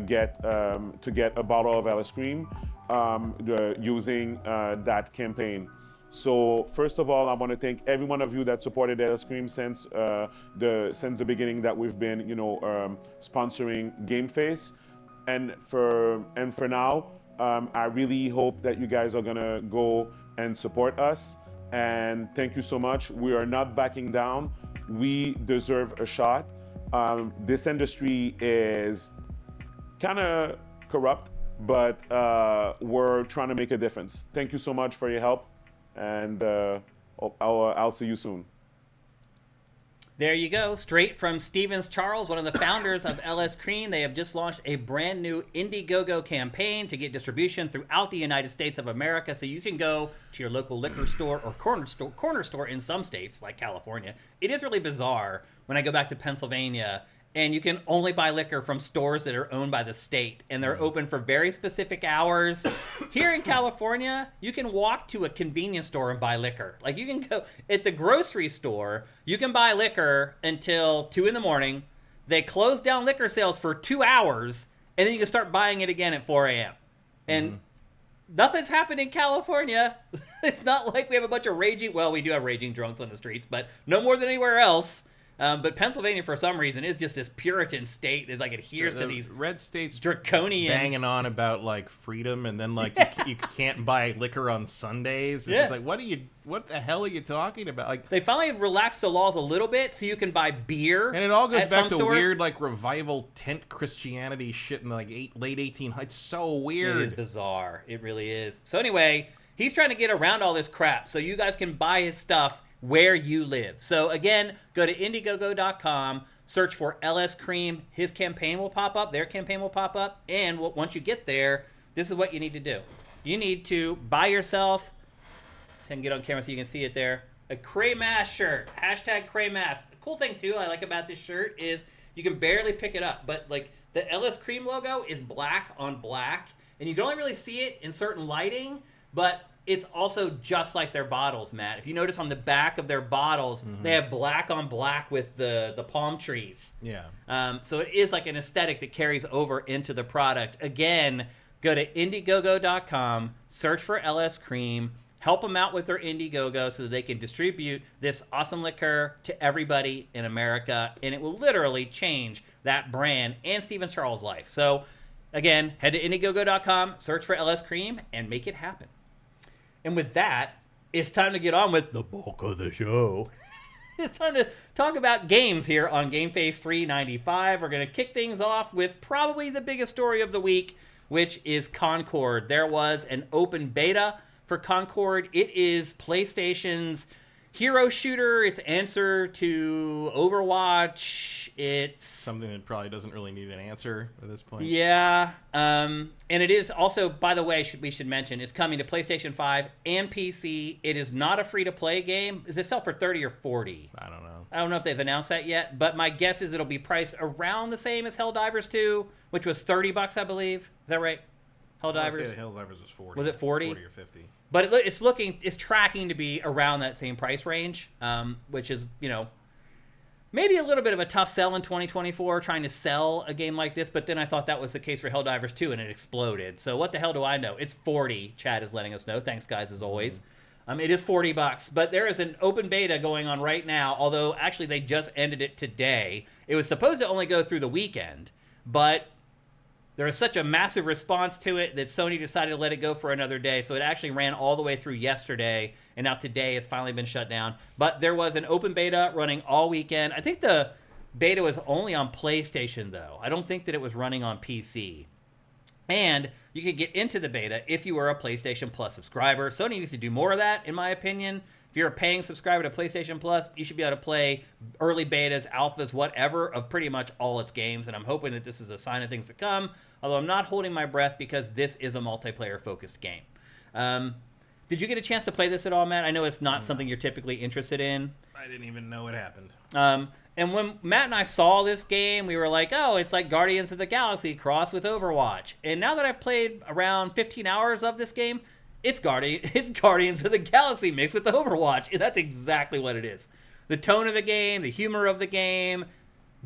get a bottle of LS Cream using that campaign. So first of all, I want to thank every one of you that supported LS Cream since the beginning that we've been sponsoring GameFace, and for now, I really hope that you guys are gonna go and support us. And thank you so much. We are not backing down. We deserve a shot. This industry is kind of corrupt, but we're trying to make a difference. Thank you so much for your help, and I'll see you soon. There you go, straight from Stevens Charles, one of the founders of LS Cream. They have just launched a brand new Indiegogo campaign to get distribution throughout the United States of America. So you can go to your local liquor store or corner store in some states like California. It is really bizarre when I go back to Pennsylvania and you can only buy liquor from stores that are owned by the state, and they're open for very specific hours. Here in California, you can walk to a convenience store and buy liquor. Like, you can go at the grocery store, you can buy liquor until 2 in the morning. They close down liquor sales for 2 hours, and then you can start buying it again at 4 a.m. And nothing's happened in California. It's not like we have a bunch of we do have raging drunks on the streets, but no more than anywhere else. But Pennsylvania, for some reason, is just this Puritan state that adheres to these red states draconian banging on about freedom, and then you can't buy liquor on Sundays. It's just what the hell are you talking about? They finally relaxed the laws a little bit, so you can buy beer. And it all goes back to stores. Weird revival tent Christianity shit in the late 1800s. It's so weird. It is bizarre. It really is. So anyway, he's trying to get around all this crap, so you guys can buy his stuff where you live. So again, go to Indiegogo.com, search for LS Cream. His campaign will pop up. Their campaign will pop up. And once you get there, this is what you need to do. You need to buy yourself, and get on camera so you can see it there, a Cray Mask shirt. Hashtag Cray Mask. The cool thing, too, I like about this shirt is you can barely pick it up, but like the LS Cream logo is black on black, and you can only really see it in certain lighting, but it's also just like their bottles, Matt. If you notice on the back of their bottles, they have black on black with the palm trees. Yeah. So it is like an aesthetic that carries over into the product. Again, go to Indiegogo.com, search for LS Cream, help them out with their Indiegogo so that they can distribute this awesome liquor to everybody in America, and it will literally change that brand and Steven Charles' life. So, again, head to Indiegogo.com, search for LS Cream, and make it happen. And with that, it's time to get on with the bulk of the show. It's time to talk about games here on GameFace 395. We're going to kick things off with probably the biggest story of the week, which is Concord. There was an open beta for Concord. It is PlayStation's hero shooter. It's answer to Overwatch. It's something that probably doesn't really need an answer at this point. Yeah. And it is also, by the way, we should mention, it's coming to PlayStation 5 and PC. It is not a free-to-play game. Does it sell for $30 or $40? I don't know. I don't know if they've announced that yet, but my guess is it'll be priced around the same as Helldivers 2, which was $30, I believe. Is that right? Helldivers? Helldivers was 40. Was it 40? 40 or 50. But it's tracking to be around that same price range, which is, maybe a little bit of a tough sell in 2024 trying to sell a game like this, but then I thought that was the case for Helldivers 2 and it exploded. So what the hell do I know? It's 40, Chad is letting us know. Thanks, guys, as always. It is $40, but there is an open beta going on right now, although actually they just ended it today. It was supposed to only go through the weekend, but there was such a massive response to it that Sony decided to let it go for another day. So it actually ran all the way through yesterday, and now today it's finally been shut down. But there was an open beta running all weekend. I think the beta was only on PlayStation, though. I don't think that it was running on PC. And you could get into the beta if you were a PlayStation Plus subscriber. Sony needs to do more of that, in my opinion. If you're a paying subscriber to PlayStation Plus, you should be able to play early betas, alphas, whatever, of pretty much all its games. And I'm hoping that this is a sign of things to come. Although I'm not holding my breath because this is a multiplayer-focused game. Did you get a chance to play this at all, Matt? I know it's not something you're typically interested in. I didn't even know it happened. And when Matt and I saw this game, we were like, oh, it's like Guardians of the Galaxy crossed with Overwatch. And now that I've played around 15 hours of this game, it's Guardians of the Galaxy mixed with Overwatch. And that's exactly what it is. The tone of the game, the humor of the game,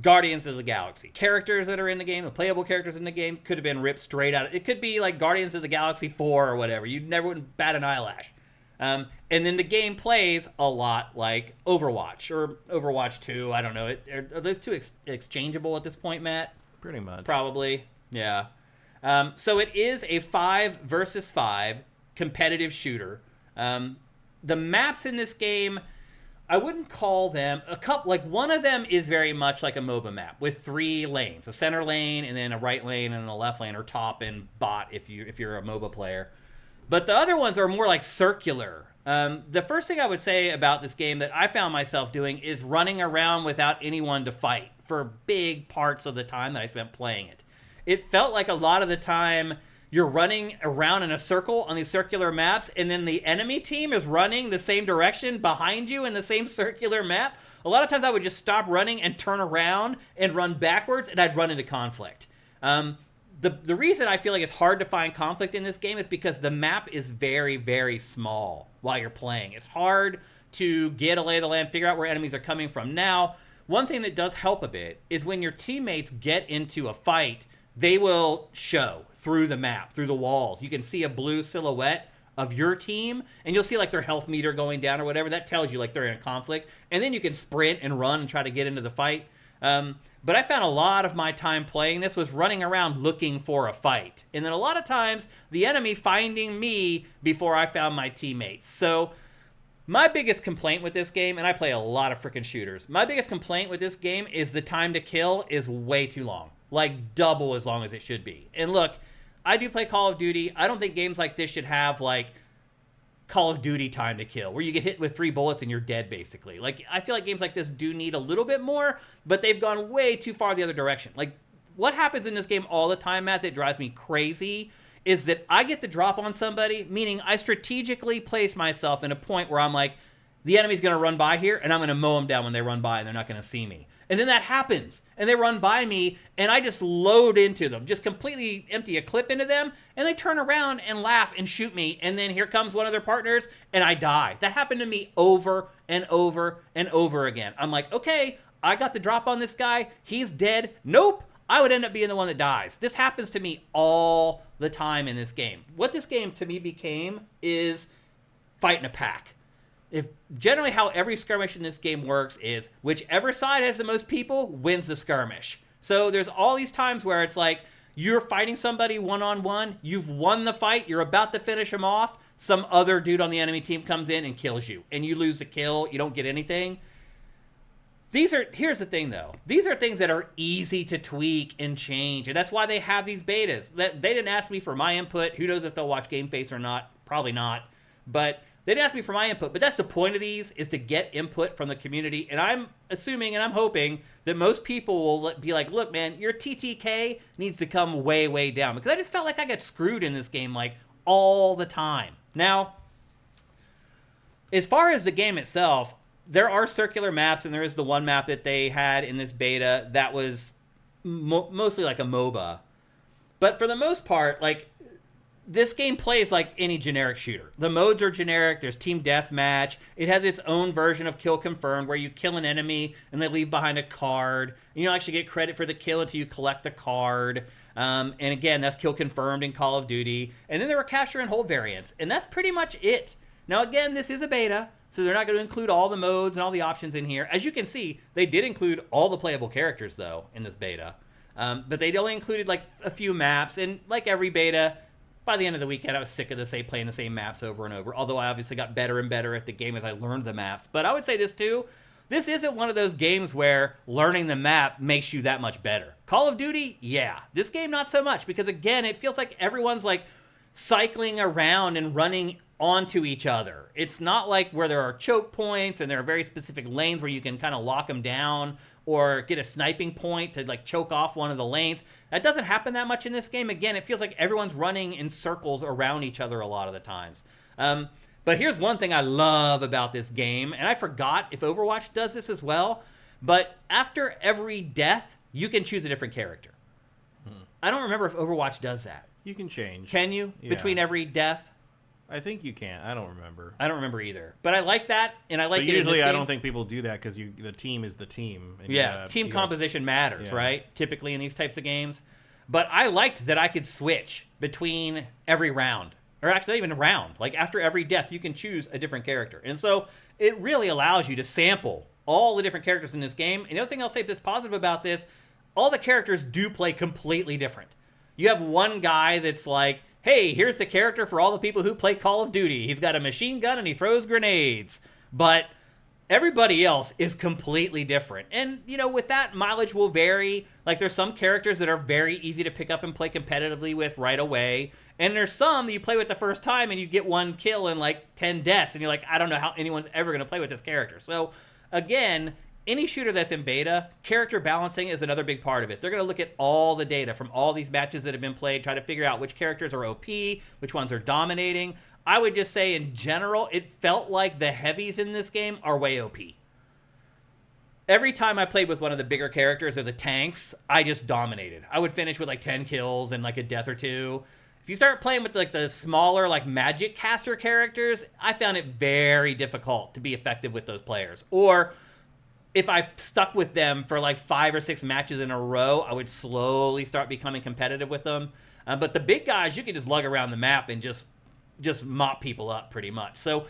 Guardians of the Galaxy. Characters that are in the game, the playable characters in the game, could have been ripped straight out. It could be like Guardians of the Galaxy 4 or whatever. You never would bat an eyelash. And then the game plays a lot like Overwatch or Overwatch 2. I don't know. Are those two exchangeable at this point, Matt? Pretty much. Probably. Yeah. So it is a 5 versus 5 competitive shooter. The maps in this game, I wouldn't call them a couple. Like one of them is very much like a MOBA map with 3 lanes: a center lane, and then a right lane, and a left lane, or top and bot if you're a MOBA player. But the other ones are more like circular. The first thing I would say about this game that I found myself doing is running around without anyone to fight for big parts of the time that I spent playing it. It felt like a lot of the time you're running around in a circle on these circular maps, and then the enemy team is running the same direction behind you in the same circular map. A lot of times I would just stop running and turn around and run backwards, and I'd run into conflict. The reason I feel like it's hard to find conflict in this game is because the map is very, very small while you're playing. It's hard to get a lay of the land, figure out where enemies are coming from. Now, one thing that does help a bit is when your teammates get into a fight, they will show through the map, through the walls. You can see a blue silhouette of your team, and you'll see like their health meter going down or whatever. That tells you like they're in a conflict. And then you can sprint and run and try to get into the fight. But I found a lot of my time playing this was running around looking for a fight. And then a lot of times, the enemy finding me before I found my teammates. So my biggest complaint with this game, and I play a lot of freaking shooters, my biggest complaint with this game is the time to kill is way too long. Like double as long as it should be. And look, I do play Call of Duty. I don't think games like this should have like Call of Duty time to kill, where you get hit with 3 bullets and you're dead, basically. Like, I feel like games like this do need a little bit more, but they've gone way too far the other direction. Like, what happens in this game all the time, Matt, that drives me crazy is that I get the drop on somebody, meaning I strategically place myself in a point where I'm like, the enemy's going to run by here, and I'm going to mow them down when they run by, and they're not going to see me. And then that happens, and they run by me, and I just load into them, just completely empty a clip into them, and they turn around and laugh and shoot me, and then here comes one of their partners, and I die. That happened to me over and over and over again. I'm like, okay, I got the drop on this guy. He's dead. Nope. I would end up being the one that dies. This happens to me all the time in this game. What this game to me became is fight in a pack. If generally how every skirmish in this game works is whichever side has the most people wins the skirmish. So there's all these times where it's like you're fighting somebody one-on-one, you've won the fight, you're about to finish him off, some other dude on the enemy team comes in and kills you, and you lose the kill, you don't get anything. Here's the thing though, these are things that are easy to tweak and change, and that's why they have these betas. They didn't ask me for my input. Who knows if they'll watch GameFace or not? Probably not, but they didn't ask me for my input, but that's the point of these, is to get input from the community. And I'm assuming and I'm hoping that most people will be like, look, man, your TTK needs to come way, way down. Because I just felt like I got screwed in this game, like, all the time. Now, as far as the game itself, there are circular maps, and there is the one map that they had in this beta that was mostly like a MOBA. But for the most part, like, this game plays like any generic shooter. The modes are generic. There's team deathmatch. It has its own version of kill confirmed, where you kill an enemy and they leave behind a card. You don't actually get credit for the kill until you collect the card. And again, that's kill confirmed in Call of Duty. And then there were capture and hold variants. And that's pretty much it. Now, again, this is a beta, so they're not going to include all the modes and all the options in here. As you can see, they did include all the playable characters, though, in this beta. But they only included like a few maps. And like every beta, by the end of the weekend, I was sick of playing the same maps over and over, although I obviously got better and better at the game as I learned the maps. But I would say this too, this isn't one of those games where learning the map makes you that much better. Call of Duty, yeah. This game, not so much, because again, it feels like everyone's like cycling around and running onto each other. It's not like where there are choke points and there are very specific lanes where you can kind of lock them down or get a sniping point to like choke off one of the lanes. That doesn't happen that much in this game. Again, it feels like everyone's running in circles around each other a lot of the times. But here's one thing I love about this game, and I forgot if Overwatch does this as well, but after every death, you can choose a different character. I don't remember if Overwatch does that. You can change. Can you? Yeah. Between every death? I think you can. I don't remember. I don't remember either. But I like that, and I like it. Usually, I don't think people do that because the team is the team. And yeah, team composition matters, right? Typically in these types of games. But I liked that I could switch between every round. Or actually, not even a round. Like, after every death, you can choose a different character. And so, it really allows you to sample all the different characters in this game. And the other thing I'll say that's positive about this, all the characters do play completely different. You have one guy that's like, hey, here's the character for all the people who play Call of Duty. He's got a machine gun and he throws grenades. But everybody else is completely different. And, you know, with that, mileage will vary. Like, there's some characters that are very easy to pick up and play competitively with right away. And there's some that you play with the first time and you get one kill and, like, 10 deaths. And you're like, I don't know how anyone's ever going to play with this character. So, again, any shooter that's in beta, character balancing is another big part of it. They're going to look at all the data from all these matches that have been played, try to figure out which characters are OP, which ones are dominating. I would just say, in general, it felt like the heavies in this game are way OP. Every time I played with one of the bigger characters or the tanks, I just dominated. I would finish with like 10 kills and like a death or two. If you start playing with like the smaller like magic caster characters, I found it very difficult to be effective with those players. Or if I stuck with them for like 5 or 6 matches in a row, I would slowly start becoming competitive with them. But the big guys, you can just lug around the map and just mop people up pretty much. So,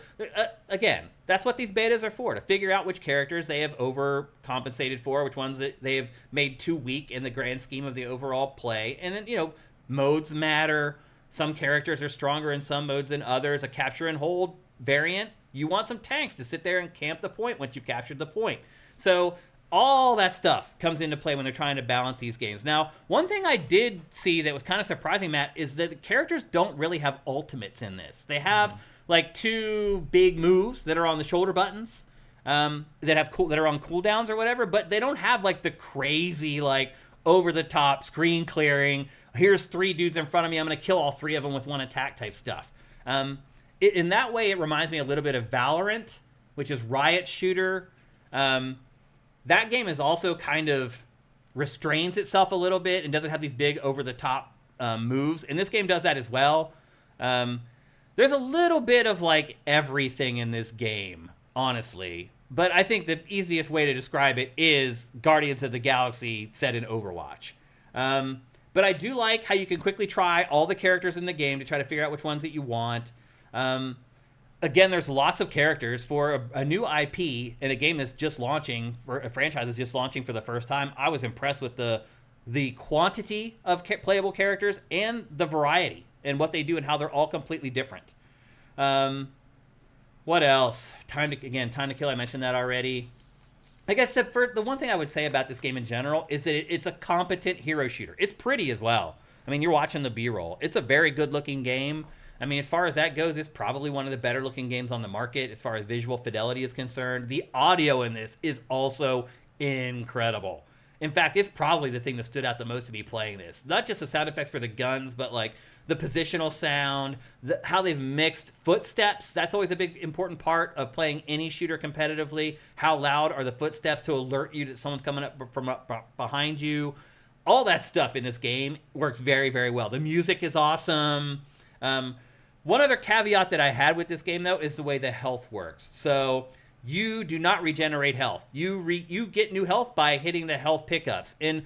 again, that's what these betas are for, to figure out which characters they have overcompensated for, which ones that they have made too weak in the grand scheme of the overall play. And then, you know, modes matter. Some characters are stronger in some modes than others. A capture and hold variant, you want some tanks to sit there and camp the point once you've captured the point. So all that stuff comes into play when they're trying to balance these games. Now, one thing I did see that was kind of surprising, Matt, is that the characters don't really have ultimates in this. They have like 2 big moves that are on the shoulder buttons that are on cooldowns or whatever, but they don't have like the crazy, like, over the top screen clearing, here's 3 dudes in front of me, I'm going to kill all 3 of them with one attack type stuff. In that way, it reminds me a little bit of Valorant, which is Riot shooter. That game is also kind of restrains itself a little bit and doesn't have these big over-the-top moves. And this game does that as well. There's a little bit of like everything in this game, honestly. But I think the easiest way to describe it is Guardians of the Galaxy set in Overwatch. But I do like how you can quickly try all the characters in the game to try to figure out which ones that you want. Again, there's lots of characters for a new IP in a game that's just launching, for a franchise that's just launching for the first time. I was impressed with the quantity of playable characters and the variety and what they do and how they're all completely different. What else? Time to Kill. I mentioned that already. I guess the one thing I would say about this game in general is that it's a competent hero shooter. It's pretty as well. I mean, you're watching the B-roll. It's a very good-looking game. I mean, as far as that goes, it's probably one of the better-looking games on the market as far as visual fidelity is concerned. The audio in this is also incredible. In fact, it's probably the thing that stood out the most to me playing this. Not just the sound effects for the guns, but like the positional sound, how they've mixed footsteps. That's always a big important part of playing any shooter competitively. How loud are the footsteps to alert you that someone's coming up from behind you? All that stuff in this game works very, very well. The music is awesome. One other caveat that I had with this game, though, is the way the health works. So you do not regenerate health. You get new health by hitting the health pickups. And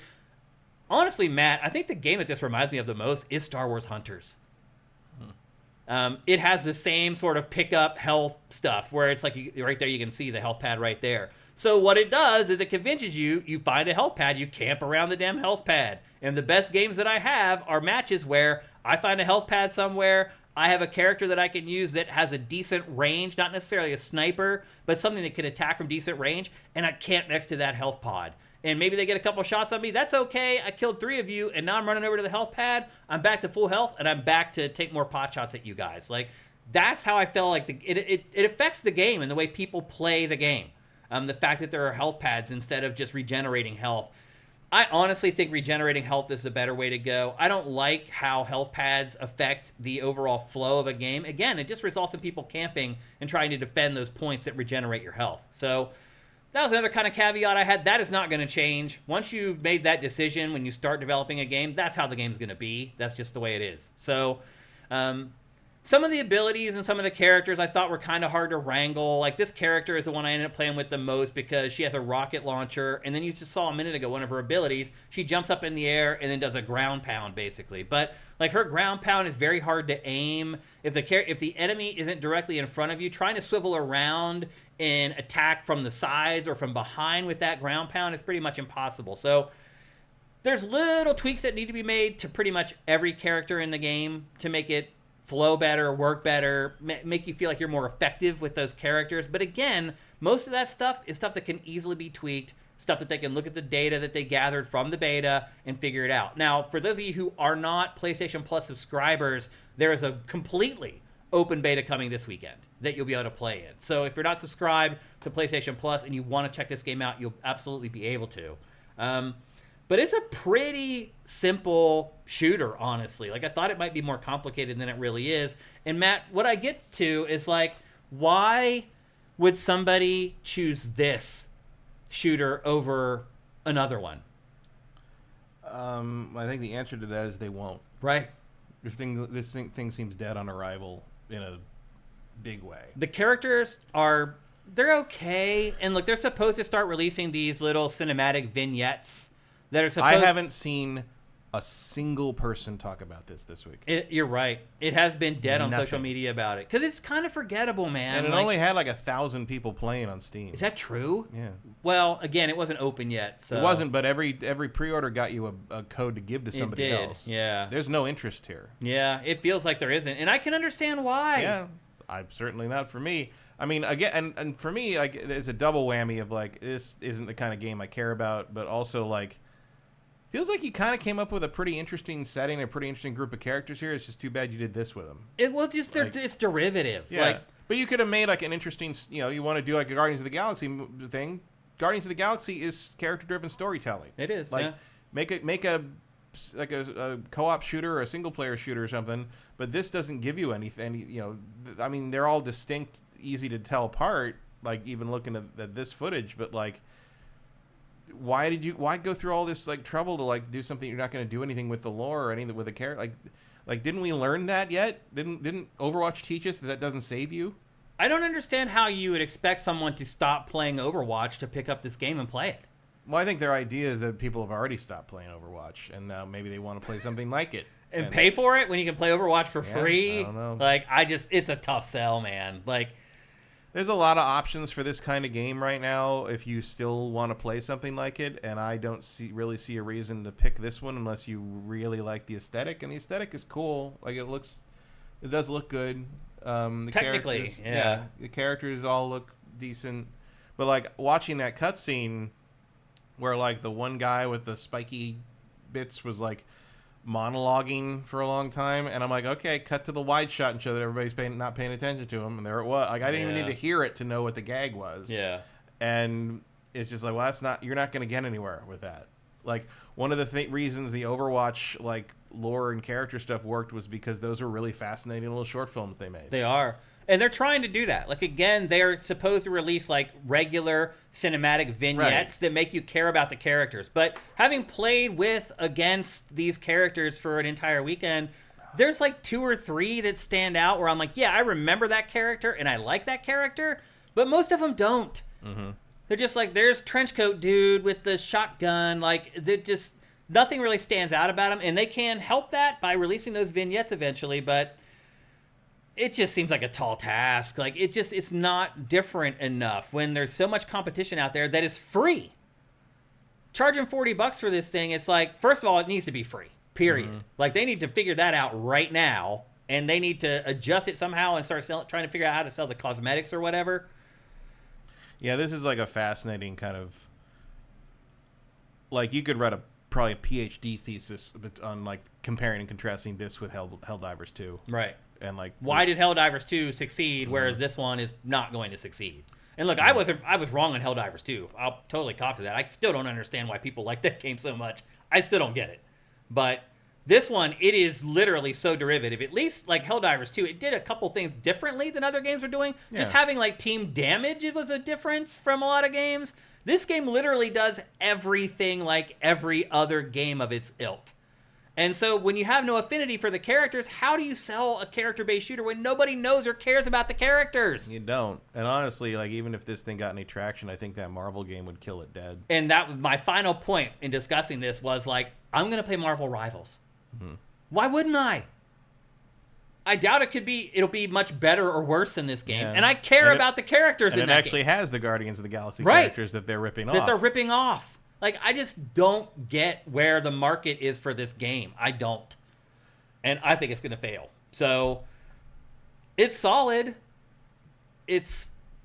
honestly, Matt, I think the game that this reminds me of the most is Star Wars Hunters. It has the same sort of pickup health stuff where it's like right there you can see the health pad right there. So what it does is it convinces you find a health pad, you camp around the damn health pad. And the best games that I have are matches where I find a health pad somewhere, I have a character that I can use that has a decent range, not necessarily a sniper, but something that can attack from decent range, and I camp next to that health pod. And maybe they get a couple shots on me. That's okay. I killed 3 of you, and now I'm running over to the health pad. I'm back to full health, and I'm back to take more pot shots at you guys. Like, that's how I felt like it affects the game and the way people play the game. The fact that there are health pads instead of just regenerating health. I honestly think regenerating health is the better way to go. I don't like how health pads affect the overall flow of a game. Again, it just results in people camping and trying to defend those points that regenerate your health. So that was another kind of caveat I had. That is not going to change. Once you've made that decision when you start developing a game, that's how the game's going to be. That's just the way it is. So some of the abilities and some of the characters I thought were kind of hard to wrangle. Like this character is the one I ended up playing with the most because she has a rocket launcher. And then you just saw a minute ago one of her abilities. She jumps up in the air and then does a ground pound basically. But like her ground pound is very hard to aim. If the enemy isn't directly in front of you, trying to swivel around and attack from the sides or from behind with that ground pound is pretty much impossible. So there's little tweaks that need to be made to pretty much every character in the game to make it flow better, work better, make you feel like you're more effective with those characters. But again, most of that stuff is stuff that can easily be tweaked, stuff that they can look at the data that they gathered from the beta and figure it out. Now, for those of you who are not PlayStation Plus subscribers, there is a completely open beta coming this weekend that you'll be able to play in. So if you're not subscribed to PlayStation Plus and you want to check this game out, you'll absolutely be able to. But it's a pretty simple shooter, honestly. Like, I thought it might be more complicated than it really is. And, Matt, what I get to is, like, why would somebody choose this shooter over another one? I think the answer to that is they won't. Right. This thing seems dead on arrival in a big way. The characters they're okay. And, look, they're supposed to start releasing these little cinematic vignettes that are supposed... I haven't seen a single person talk about this week. You're right. It has been dead on social media about it. Because it's kind of forgettable, man. And it only had like 1,000 people playing on Steam. Is that true? Yeah. Well, again, it wasn't open yet. So. It wasn't, but every pre-order got you a code to give to somebody else. Yeah. There's no interest here. Yeah, it feels like there isn't. And I can understand why. Yeah. Certainly not for me. I mean, again, and for me, like, it's a double whammy of like, this isn't the kind of game I care about, but also like, feels like you kind of came up with a pretty interesting setting, a pretty interesting group of characters here. It's just too bad you did this with them. It's derivative. Yeah. Like, but you could have made like an interesting, you want to do like a Guardians of the Galaxy thing. Guardians of the Galaxy is character-driven storytelling. It is. Like, yeah. make a a co-op shooter or a single player shooter or something, but this doesn't give you anything. I mean, they're all distinct, easy to tell apart. Like even looking at this footage, but like, why go through all this like trouble to like do something you're not going to do anything with the lore or anything with the character? Like didn't we learn that yet? Didn't Overwatch teach us that doesn't save you? I don't understand how you would expect someone to stop playing Overwatch to pick up this game and play it. Well, I think their idea is that people have already stopped playing Overwatch, and now maybe they want to play something like it. And pay for it when you can play Overwatch for free? I don't know. Like, it's a tough sell, man. Like, there's a lot of options for this kind of game right now if you still want to play something like it, and I don't really see a reason to pick this one unless you really like the aesthetic, and the aesthetic is cool. Like, it does look good. The technically, characters, the characters all look decent, but like watching that cutscene where like the one guy with the spiky bits was like monologuing for a long time, and I'm like, okay, cut to the wide shot and show that everybody's not paying attention to him, and there it was. Like I didn't even need to hear it to know what the gag was. Yeah, and it's just like, well, you're not going to get anywhere with that. Like one of the reasons the Overwatch like lore and character stuff worked was because those were really fascinating little short films they made. They are. And they're trying to do that. Like, again, they're supposed to release, like, regular cinematic vignettes that make you care about the characters. But having played against these characters for an entire weekend, there's, like, 2 or 3 that stand out where I'm like, yeah, I remember that character and I like that character. But most of them don't. Mm-hmm. They're just like, there's Trenchcoat Dude with the shotgun. Like, they're just, nothing really stands out about them. And they can help that by releasing those vignettes eventually, but it just seems like a tall task. Like, it's not different enough when there's so much competition out there that is free. Charging $40 for this thing, it's like, first of all, it needs to be free, period. Mm-hmm. Like, they need to figure that out right now, and they need to adjust it somehow and start trying to figure out how to sell the cosmetics or whatever. Yeah, this is like a fascinating kind of, like, you could write probably a PhD thesis on, like, comparing and contrasting this with Helldivers 2. Right. And like, why did Helldivers 2 succeed, whereas this one is not going to succeed? And look, I was wrong on Helldivers 2. I'll totally cop to that. I still don't understand why people like that game so much. I still don't get it. But this one, it is literally so derivative. At least like Helldivers 2, it did a couple things differently than other games were doing. Yeah. Just having like team damage, it was a difference from a lot of games. This game literally does everything like every other game of its ilk. And so when you have no affinity for the characters, how do you sell a character-based shooter when nobody knows or cares about the characters? You don't. And honestly, like even if this thing got any traction, I think that Marvel game would kill it dead. And that was my final point in discussing this was like, I'm going to play Marvel Rivals. Mm-hmm. Why wouldn't I? I doubt it'll be much better or worse than this game. Yeah. And I care about the characters in that game. And it actually has the Guardians of the Galaxy characters that they're ripping off. That they're ripping off. Like, I just don't get where the market is for this game. I don't. And I think it's going to fail. So, it's solid.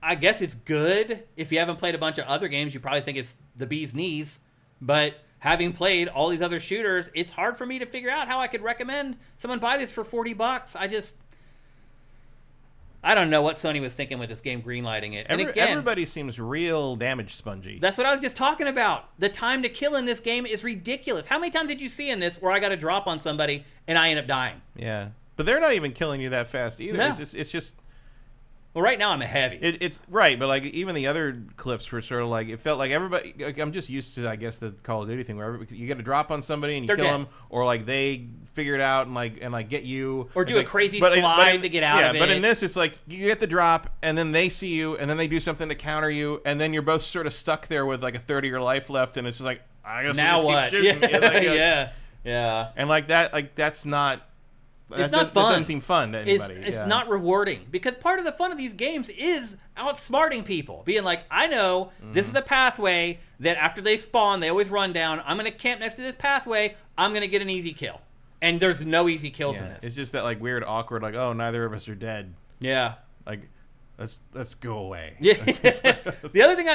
I guess it's good. If you haven't played a bunch of other games, you probably think it's the bee's knees. But having played all these other shooters, it's hard for me to figure out how I could recommend someone buy this for $40. I don't know what Sony was thinking with this game greenlighting it. And again, everybody seems real damage spongy. That's what I was just talking about. The time to kill in this game is ridiculous. How many times did you see in this where I got a drop on somebody and I end up dying? Yeah. But they're not even killing you that fast either. No. It's just... Well, right now I'm a heavy. It's right, but like even the other clips were sort of like, it felt like everybody. Like, I'm just used to, I guess, the Call of Duty thing where you get a drop on somebody and you kill them, or like they figure it out and like get you, or do a crazy slide to get out of it. Yeah, but in this, it's like you get the drop and then they see you and then they do something to counter you and then you're both sort of stuck there with like a third of your life left and it's just like, I guess now we'll just what? Keep shooting. Yeah. Yeah. And like that, like that's not. It's not fun. It doesn't seem fun to anybody. It's not rewarding because part of the fun of these games is outsmarting people. Being like, I know this is a pathway that after they spawn, they always run down. I'm going to camp next to this pathway. I'm going to get an easy kill. And there's no easy kills in this. It's just that like weird, awkward, like, oh, neither of us are dead. Yeah. Like, let's go away. Yeah. The other thing,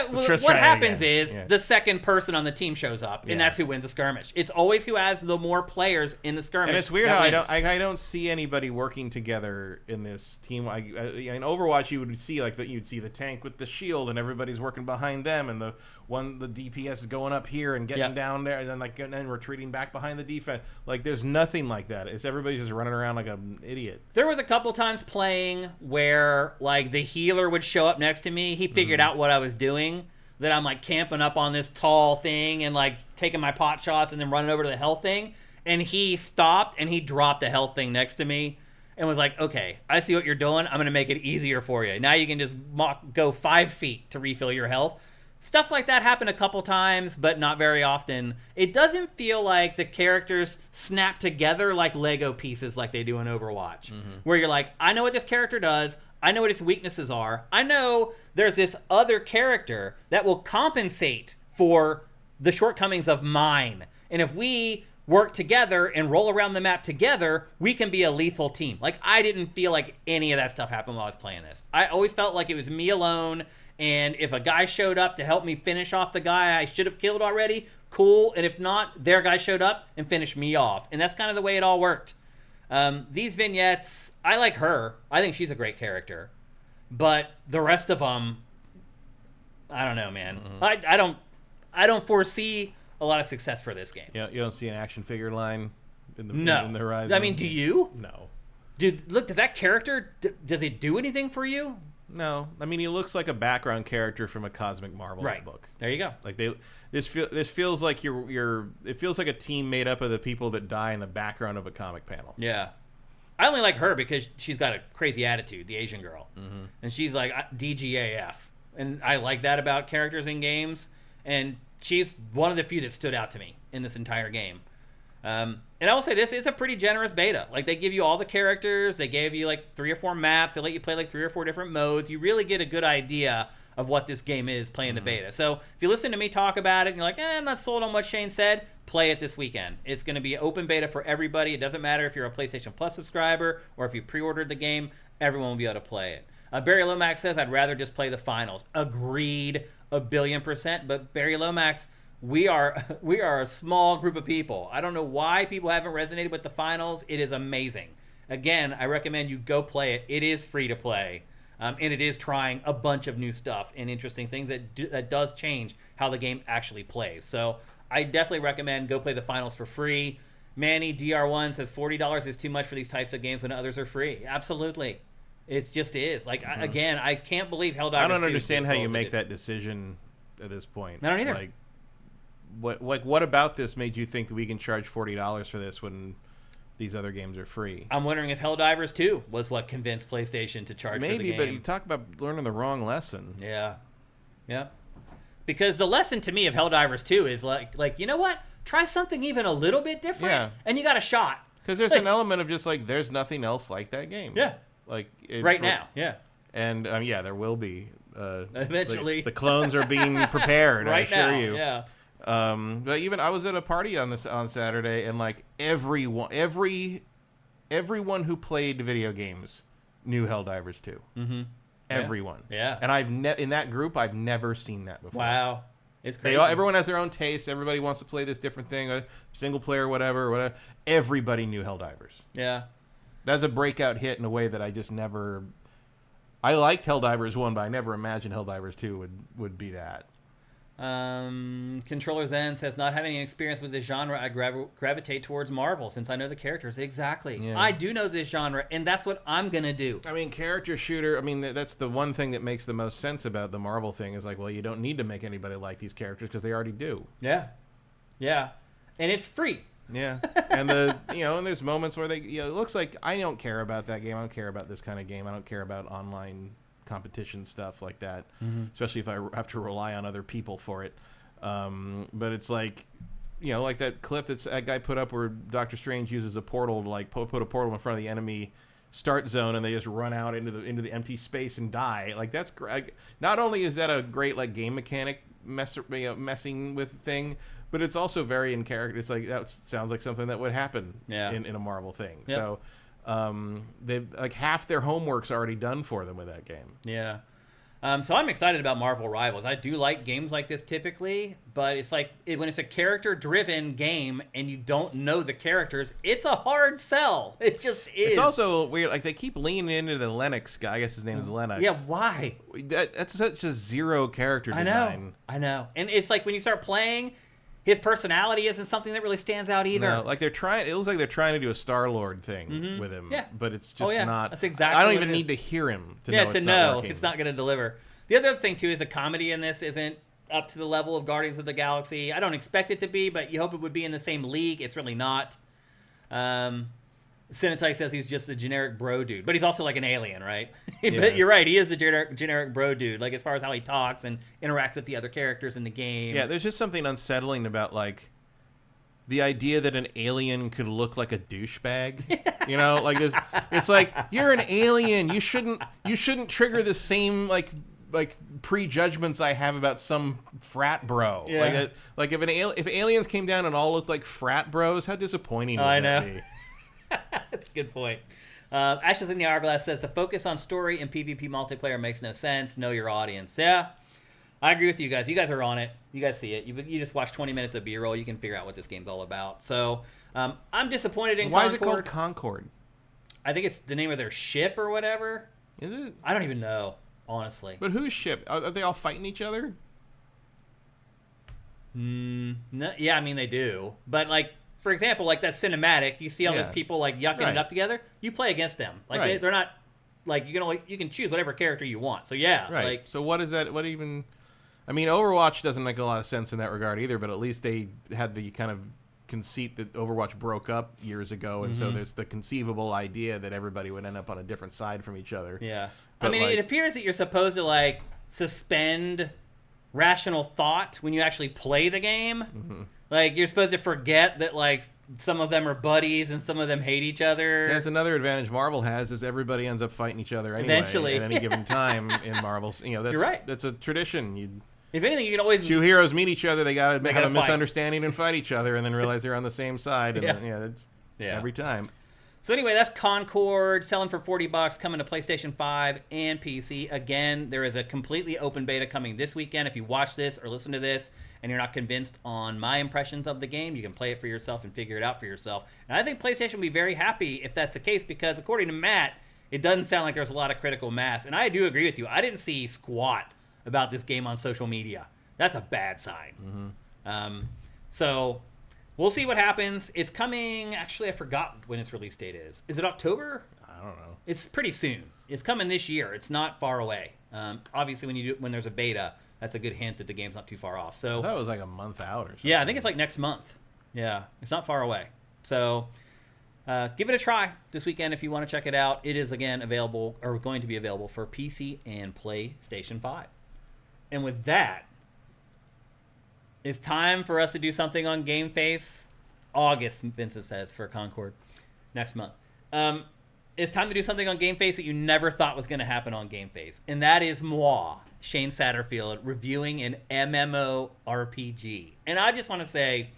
what happens is Yeah. the second person on the team shows up, and that's who wins the skirmish. It's always who has the more players in the skirmish. And it's weird that how wins. I don't see anybody working together in this team. In Overwatch, you would see you'd see the tank with the shield, and everybody's working behind them, and the DPS is going up here and getting down there, and then retreating back behind the defense. Like, there's nothing like that. It's everybody's just running around like an idiot. There was a couple times playing where like the healer would show up next to me. He figured out what I was doing, that I'm like camping up on this tall thing and like taking my pot shots and then running over to the health thing. And he stopped and he dropped the health thing next to me and was like, okay, I see what you're doing. I'm going to make it easier for you. Now you can just go 5 feet to refill your health. Stuff like that happened a couple times, but not very often. It doesn't feel like the characters snap together like Lego pieces like they do in Overwatch, where you're like, I know what this character does. I know what its weaknesses are. I know there's this other character that will compensate for the shortcomings of mine. And if we work together and roll around the map together, we can be a lethal team. Like, I didn't feel like any of that stuff happened while I was playing this. I always felt like it was me alone. And if a guy showed up to help me finish off the guy I should have killed already, cool. And if not, their guy showed up and finished me off. And that's kind of the way it all worked. These vignettes, I like her. I think she's a great character. But the rest of them, I don't know, man. I don't foresee a lot of success for this game. You don't see an action figure line in the horizon? I mean, do you? No. Dude, look, does that character, does it do anything for you? No. I mean, he looks like a background character from a Cosmic Marvel book. There you go. Like this feels like it feels like a team made up of the people that die in the background of a comic panel. Yeah. I only like her because she's got a crazy attitude, the Asian girl. And she's like DGAF. And I like that about characters in games. And she's one of the few that stood out to me in this entire game. And I will say this is a pretty generous beta. Like, they give you all the characters. They gave you like 3 or 4 maps. They let you play like 3 or 4 different modes. You really get a good idea of what this game is playing the beta. So if you listen to me talk about it and you're like, I'm not sold on what Shane said, play it this weekend. It's going to be open beta for everybody. It doesn't matter if you're a PlayStation Plus subscriber or if you pre-ordered the game. Everyone will be able to play it. Barry Lomax says, I'd rather just play the finals. Agreed 1,000,000,000%. But Barry Lomax, we are a small group of people. I don't know why people haven't resonated with the finals. It is amazing. Again, I recommend you go play it. It is free to play. And it is trying a bunch of new stuff and interesting things that does change how the game actually plays. So I definitely recommend go play the finals for free. Manny DR1 says $40 is too much for these types of games when others are free. Absolutely. It just is. Like, again, I can't believe Helldivers 2 I don't understand how you make that decision at this point. I don't either. Like, what about this made you think that we can charge $40 for this when these other games are free? I'm wondering if Helldivers 2 was what convinced PlayStation to charge for the game. Maybe, but you talk about learning the wrong lesson. Yeah. Because the lesson to me of Helldivers 2 is like you know what? Try something even a little bit different, and you got a shot. Because there's an element of just like there's nothing else like that game. Yeah. Now. Yeah. And there will be. Eventually. The clones are being prepared. I assure you. Yeah. But even I was at a party on Saturday, and like everyone who played video games knew Helldivers 2. Mm-hmm. Everyone. Yeah. And in that group, I've never seen that before. Wow. It's crazy. Everyone has their own taste. Everybody wants to play this different thing, a single player, whatever. Everybody knew Helldivers. Yeah. That's a breakout hit in a way that I just never. I liked Helldivers 1, but I never imagined Helldivers 2 would be that. Controller Zen says, not having any experience with this genre, I gravitate towards Marvel since I know the characters. Exactly. Yeah. I do know this genre, and that's what I'm going to do. I mean, character shooter, I mean, that's the one thing that makes the most sense about the Marvel thing is like, well, you don't need to make anybody like these characters because they already do. Yeah. Yeah. And it's free. Yeah. And and there's moments where it looks like I don't care about that game. I don't care about this kind of game. I don't care about online competition stuff like that, especially if I have to rely on other people for it. But it's like, like that clip that guy put up where Doctor Strange uses a portal to like put a portal in front of the enemy start zone and they just run out into the empty space and die. Like that's great. Not only is that a great like game mechanic messing with thing, but it's also very in character. It's like that sounds like something that would happen in a Marvel thing. Yep. So They've like half their homework's already done for them with that game. Yeah. So I'm excited about Marvel Rivals. I do like games like this typically, but it's like when it's a character-driven game and you don't know the characters, it's a hard sell. It just is. It's also weird. Like they keep leaning into the Lennox guy. I guess his name is Lennox. Yeah, why? That's such a zero character design. I know. And it's like when you start playing, his personality isn't something that really stands out either. No, like they're trying. It looks like they're trying to do a Star-Lord thing with him. Yeah. But it's just not. That's exactly. I don't what even it is. need to hear him to Yeah, know to it's know not working. it's not going to deliver. The other thing too is the comedy in this isn't up to the level of Guardians of the Galaxy. I don't expect it to be, but you hope it would be in the same league. It's really not. Cinetype says he's just a generic bro dude, but he's also like an alien, right? But you're right, he is the generic bro dude, like as far as how he talks and interacts with the other characters in the game. Yeah, there's just something unsettling about like the idea that an alien could look like a douchebag. You know, like it's like you're an alien. You shouldn't trigger the same like prejudgments I have about some frat bro. Yeah. Like if aliens came down and all looked like frat bros, how disappointing would I that know. be? That's a good point. Ashes in the Hourglass says the focus on story and PvP multiplayer makes no sense. Know your audience. Yeah, I agree with you guys. You guys are on it. You guys see it. You just watch 20 minutes of B-roll. You can figure out what this game's all about. So I'm disappointed in Why Concord. is it called Concord? I think it's the name of their ship or whatever. Is it? I don't even know, honestly. But whose ship? Are they all fighting each other? No, yeah, I mean they do. But like, for example, like that cinematic, you see all those people like yucking it up together. You play against them. Like they're not like you can choose whatever character you want. So yeah, right. Like, so what is that? What even? I mean, Overwatch doesn't make a lot of sense in that regard either. But at least they had the kind of conceit that Overwatch broke up years ago, and so there's the conceivable idea that everybody would end up on a different side from each other. Yeah. But I mean, it appears that you're supposed to like suspend rational thought when you actually play the game. Like you're supposed to forget that like some of them are buddies and some of them hate each other. So that's another advantage Marvel has is everybody ends up fighting each other anyway Eventually. at any given time in Marvel's. You know, that's You're right. That's a tradition. If anything, you can always Two heroes meet each other, they gotta have gotta a fight. misunderstanding and fight each other, and then realize they're on the same side. And that's every time. So anyway, that's Concord selling for $40, coming to PlayStation 5 and PC. Again, there is a completely open beta coming this weekend. If you watch this or listen to this and you're not convinced on my impressions of the game, you can play it for yourself and figure it out for yourself. And I think PlayStation will be very happy if that's the case, because according to Matt, it doesn't sound like there's a lot of critical mass. And I do agree with you. I didn't see squat about this game on social media. That's a bad sign. So we'll see what happens. It's coming. Actually, I forgot when its release date is. Is it October? I don't know. It's pretty soon. It's coming this year. It's not far away. Obviously, when there's a beta, that's a good hint that the game's not too far off. So I thought it was like a month out or something. yeah, I think it's like next month. Yeah, it's not far away. So give it a try this weekend if you want to check it out. It is again available, or going to be available, for PC and PlayStation 5. And with that, it's time for us to do something on GameFace. August, Vincent says, for Concord. Next month. It's time to do something on GameFace that you never thought was going to happen on GameFace. And that is moi, Shane Satterfield, reviewing an MMORPG. And I just want to say,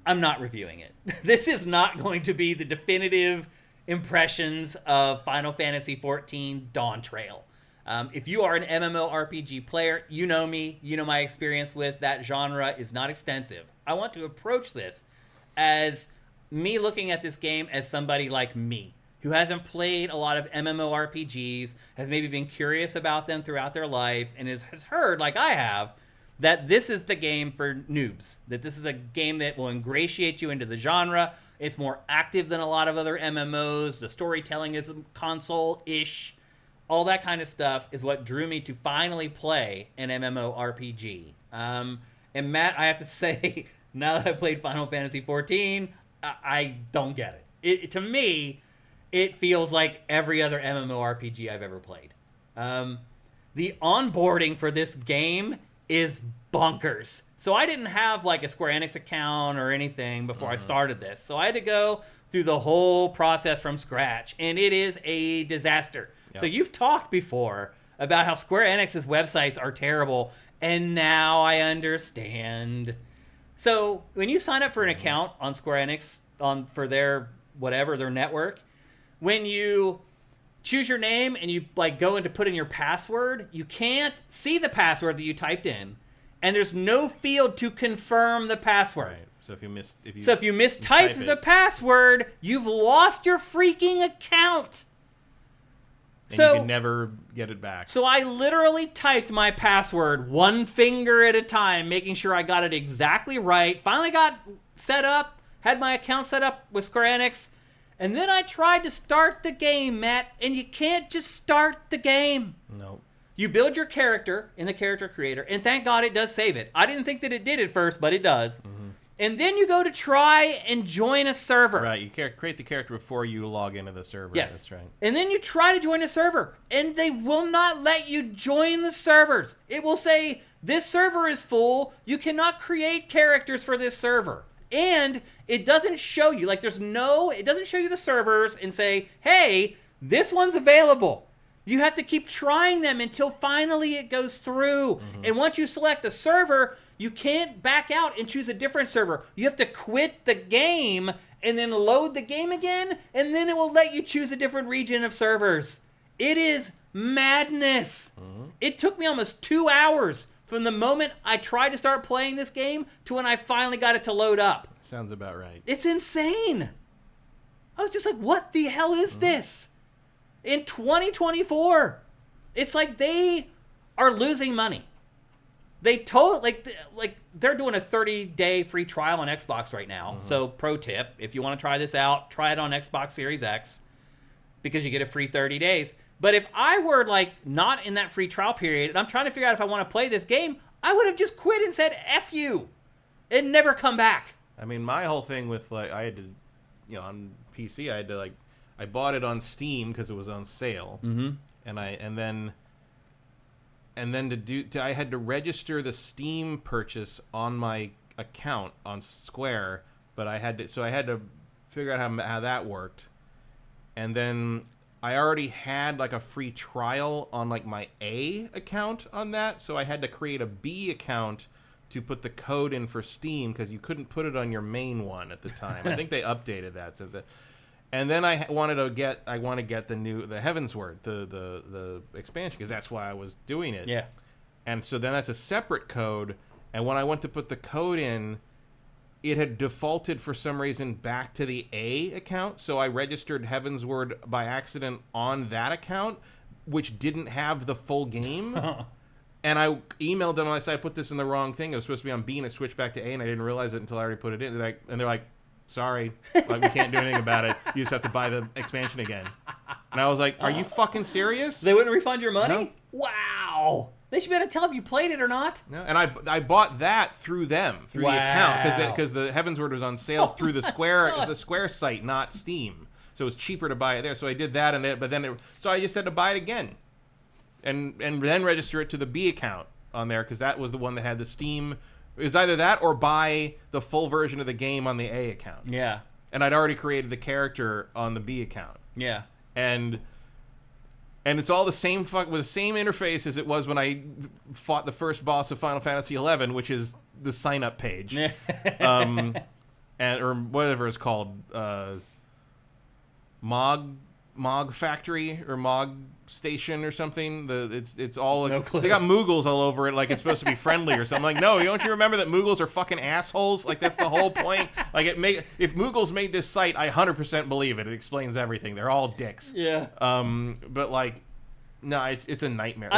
I'm not reviewing it. This is not going to be the definitive impressions of Final Fantasy XIV Dawntrail. If you are an MMORPG player, you know me, you know my experience with that genre is not extensive. I want to approach this as me looking at this game as somebody like me, who hasn't played a lot of MMORPGs, has maybe been curious about them throughout their life, and has heard, like I have, that this is the game for noobs, that this is a game that will ingratiate you into the genre. It's more active than a lot of other MMOs. The storytelling is console-ish. All that kind of stuff is what drew me to finally play an MMORPG. And Matt, I have to say, now that I've played Final Fantasy XIV, I don't get it. To me, it feels like every other MMORPG I've ever played. The onboarding for this game is bonkers. So I didn't have like a Square Enix account or anything before I started this. So I had to go through the whole process from scratch, and it is a disaster. So you've talked before about how Square Enix's websites are terrible, and now I understand. So when you sign up for an account on Square Enix for their network, when you choose your name and you like go in to put in your password, you can't see the password that you typed in, and there's no field to confirm the password. Right. So if you mistyped the password, you've lost your freaking account. And you can never get it back. So I literally typed my password one finger at a time, making sure I got it exactly right. Finally got set up, had my account set up with Square Enix, and then I tried to start the game, Matt, and you can't just start the game. No. You build your character in the character creator, and thank God it does save it. I didn't think that it did at first, but it does. Mm-hmm. And then you go to try and join a server. Right, you create the character before you log into the server. Yes. That's right. And then you try to join a server, and they will not let you join the servers. It will say, this server is full. You cannot create characters for this server. And it doesn't show you, it doesn't show you the servers and say, hey, this one's available. You have to keep trying them until finally it goes through. Mm-hmm. And once you select a server, you can't back out and choose a different server. You have to quit the game and then load the game again, and then it will let you choose a different region of servers. It is madness. Mm-hmm. It took me almost 2 hours from the moment I tried to start playing this game to when I finally got it to load up. Sounds about right. It's insane. I was just like, what the hell is this? In 2024, it's like they are losing money. They they're doing a 30-day free trial on Xbox right now. Mm-hmm. So pro tip, if you want to try this out, try it on Xbox Series X because you get a free 30 days. But if I were not in that free trial period and I'm trying to figure out if I want to play this game, I would have just quit and said F you and never come back. I mean, my whole thing with I had to, on PC, I bought it on Steam because it was on sale. Mm-hmm. And then I had to register the Steam purchase on my account on Square, but I had to figure out how that worked. And then I already had a free trial on my A account on that, so I had to create a B account to put the code in for Steam because you couldn't put it on your main one at the time. I think they updated that. And then I want to get the Heavensward, the expansion, because that's why I was doing it. Yeah. And so then that's a separate code. And when I went to put the code in, it had defaulted for some reason back to the A account. So I registered Heavensward by accident on that account, which didn't have the full game. And I emailed them and I said, I put this in the wrong thing. It was supposed to be on B and it switched back to A, and I didn't realize it until I already put it in. And they're like, sorry, we can't do anything about it. You just have to buy the expansion again. And I was like, are you fucking serious? They wouldn't refund your money? No. Wow. They should be able to tell if you played it or not. No. And I bought that through them, through the account, because the Heavensward was on sale through the Square site, not Steam. So it was cheaper to buy it there. So I did that, so I just had to buy it again, and then register it to the B account on there because that was the one that had the Steam. It was either that or buy the full version of the game on the A account. Yeah. And I'd already created the character on the B account. Yeah. And it's all the same with the same interface as it was when I fought the first boss of Final Fantasy XI, which is the sign-up page. Or whatever it's called. Mog Factory or Mog Station or something. It's all no clue. They got Moogles all over it like it's supposed to be friendly or something. No, don't you remember that Moogles are fucking assholes? That's the whole point. If Moogles made this site, I 100% believe it. It explains everything. They're all dicks. Yeah. But no, it's a nightmare.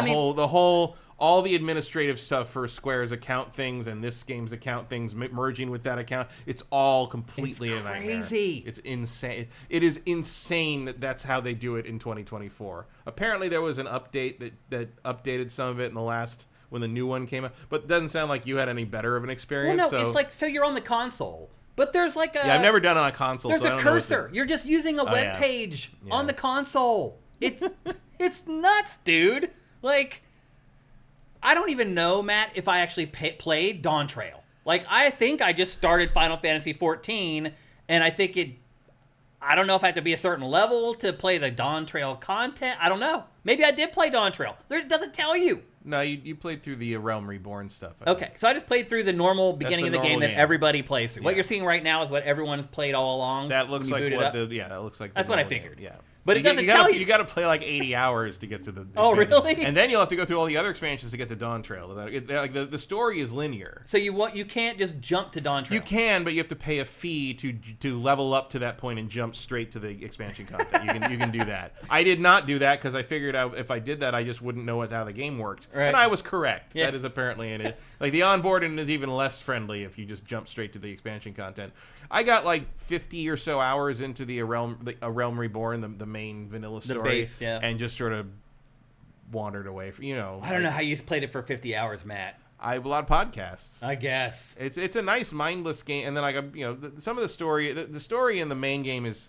All the administrative stuff for Square's account things and this game's account things merging with that account, it's all completely a nightmare. Crazy. It's insane. It is insane that's how they do it in 2024. Apparently there was an update that updated some of it in the last when the new one came out, but it doesn't sound like you had any better of an experience. Well, no, so you're on the console. But there's a... Yeah, I've never done it on a console. There's a cursor. You're just using a web page on the console. It's nuts, dude. I don't even know, Matt, if I actually played Dawntrail. I think I just started Final Fantasy XIV, and I think I don't know if I have to be a certain level to play the Dawntrail content. I don't know. Maybe I did play Dawntrail. It doesn't tell you. No, you played through the Realm Reborn stuff. Okay, so I just played through the normal beginning of the game that everybody plays through. Yeah. What you're seeing right now is what everyone has played all along. That looks like that looks like that's what I figured. Yeah. But it doesn't tell you. You got to play like 80 hours to get to the. Oh, really? And then you'll have to go through all the other expansions to get to Dawntrail. Like the story is linear. So you can't just jump to Dawntrail. You can, but you have to pay a fee to level up to that point and jump straight to the expansion content. You can do that. I did not do that because I figured out if I did that, I just wouldn't know how the game worked. Right. And I was correct. Yeah. That is apparently in it. Like the onboarding is even less friendly if you just jump straight to the expansion content. I got like 50 or so hours into A Realm Reborn, the main vanilla story, base, yeah. and just sort of wandered away from, I don't know how you played it for 50 hours, Matt. I have a lot of podcasts. I guess it's a nice mindless game, and then I got some of the story. The story in the main game is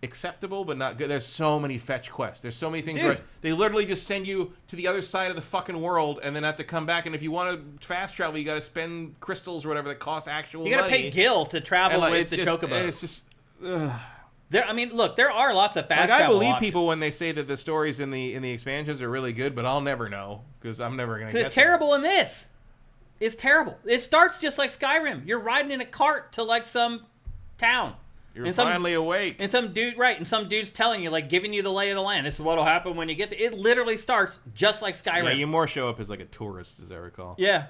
acceptable, but not good. There's so many fetch quests. There's so many things where they literally just send you to the other side of the fucking world, and then have to come back. And if you want to fast travel, you got to spend crystals or whatever that cost actual money. You got to pay Gil to travel with the chocobos. It's just. Look, there are lots of fast travel I believe options. people when they say that the stories in the expansions are really good, but I'll never know because I'm never gonna. Because it's terrible in this. It's terrible. It starts just like Skyrim. You're riding in a cart to like some town. You're finally awake. And some dude's telling you, like, giving you the lay of the land. This is what'll happen when you get there. It literally starts just like Skyrim. Yeah, you more show up as like a tourist, as I recall. Yeah.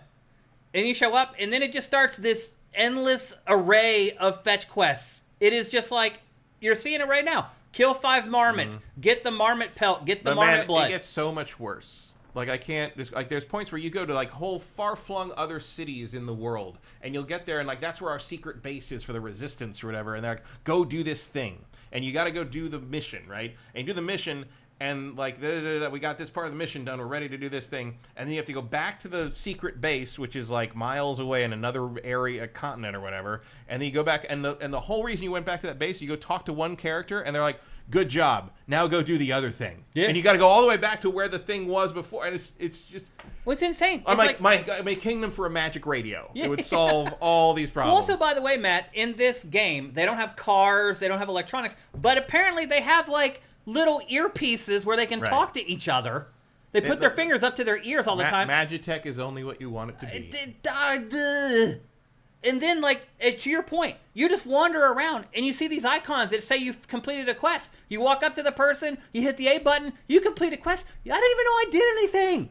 And you show up, and then it just starts this endless array of fetch quests. It is just like, you're seeing it right now. Kill 5 marmots. Get the marmot pelt. Get the marmot blood. It gets so much worse. Like, I can't, there's points where you go to, like, whole far-flung other cities in the world, and you'll get there, and, like, that's where our secret base is for the Resistance or whatever, and they're like, go do this thing. And you got to go do the mission, right? And you do the mission, and, like, we got this part of the mission done, we're ready to do this thing, and then you have to go back to the secret base, which is, like, miles away in another area, a continent or whatever, and then you go back, and the whole reason you went back to that base, you go talk to one character, and they're like, good job. Now go do the other thing. Yeah. And you got to go all the way back to where the thing was before. And it's just... Well, it's insane. I'm like my kingdom for a magic radio. Yeah. It would solve all these problems. Well, also, by the way, Matt, in this game, they don't have cars, they don't have electronics, but apparently they have, like, little earpieces where they can talk to each other. They put their fingers up to their ears all the time. Magitech is only what you want it to be. And then, like, to your point, you just wander around and you see these icons that say you've completed a quest. You walk up to the person, you hit the A button, you complete a quest. I didn't even know I did anything.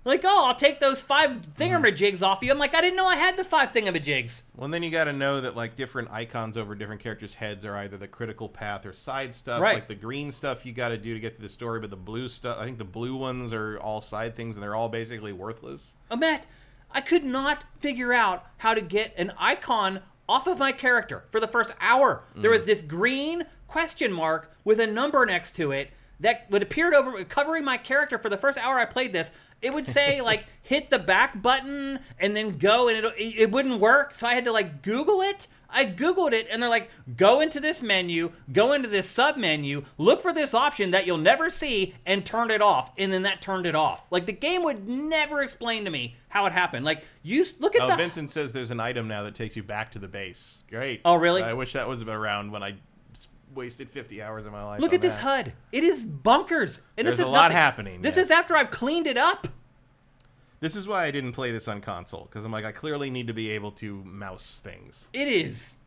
Like, I'll take those 5 thingamajigs off you. I'm like, I didn't know I had the 5 thingamajigs. Well, and then you got to know that, like, different icons over different characters' heads are either the critical path or side stuff. Right. Like, the green stuff you got to do to get to the story, but the blue stuff, I think the blue ones are all side things, and they're all basically worthless. Matt, I could not figure out how to get an icon off of my character for the first hour. There was this green question mark with a number next to it that would appear over covering my character for the first hour I played this. It would say, like, hit the back button and then go, and it wouldn't work. So I had to, like, Google it. I Googled it, and they're like, go into this menu, go into this sub-menu, look for this option that you'll never see, and turn it off. And then that turned it off. Like, the game would never explain to me how it happened. Like, you look at Vincent says there's an item now that takes you back to the base. Great. Oh, really? I wish that was around when I wasted 50 hours of my life. Look at this HUD. It is bunkers. And there's this is a lot happening. This is after I've cleaned it up. This is why I didn't play this on console, because I'm like, I clearly need to be able to mouse things. It is.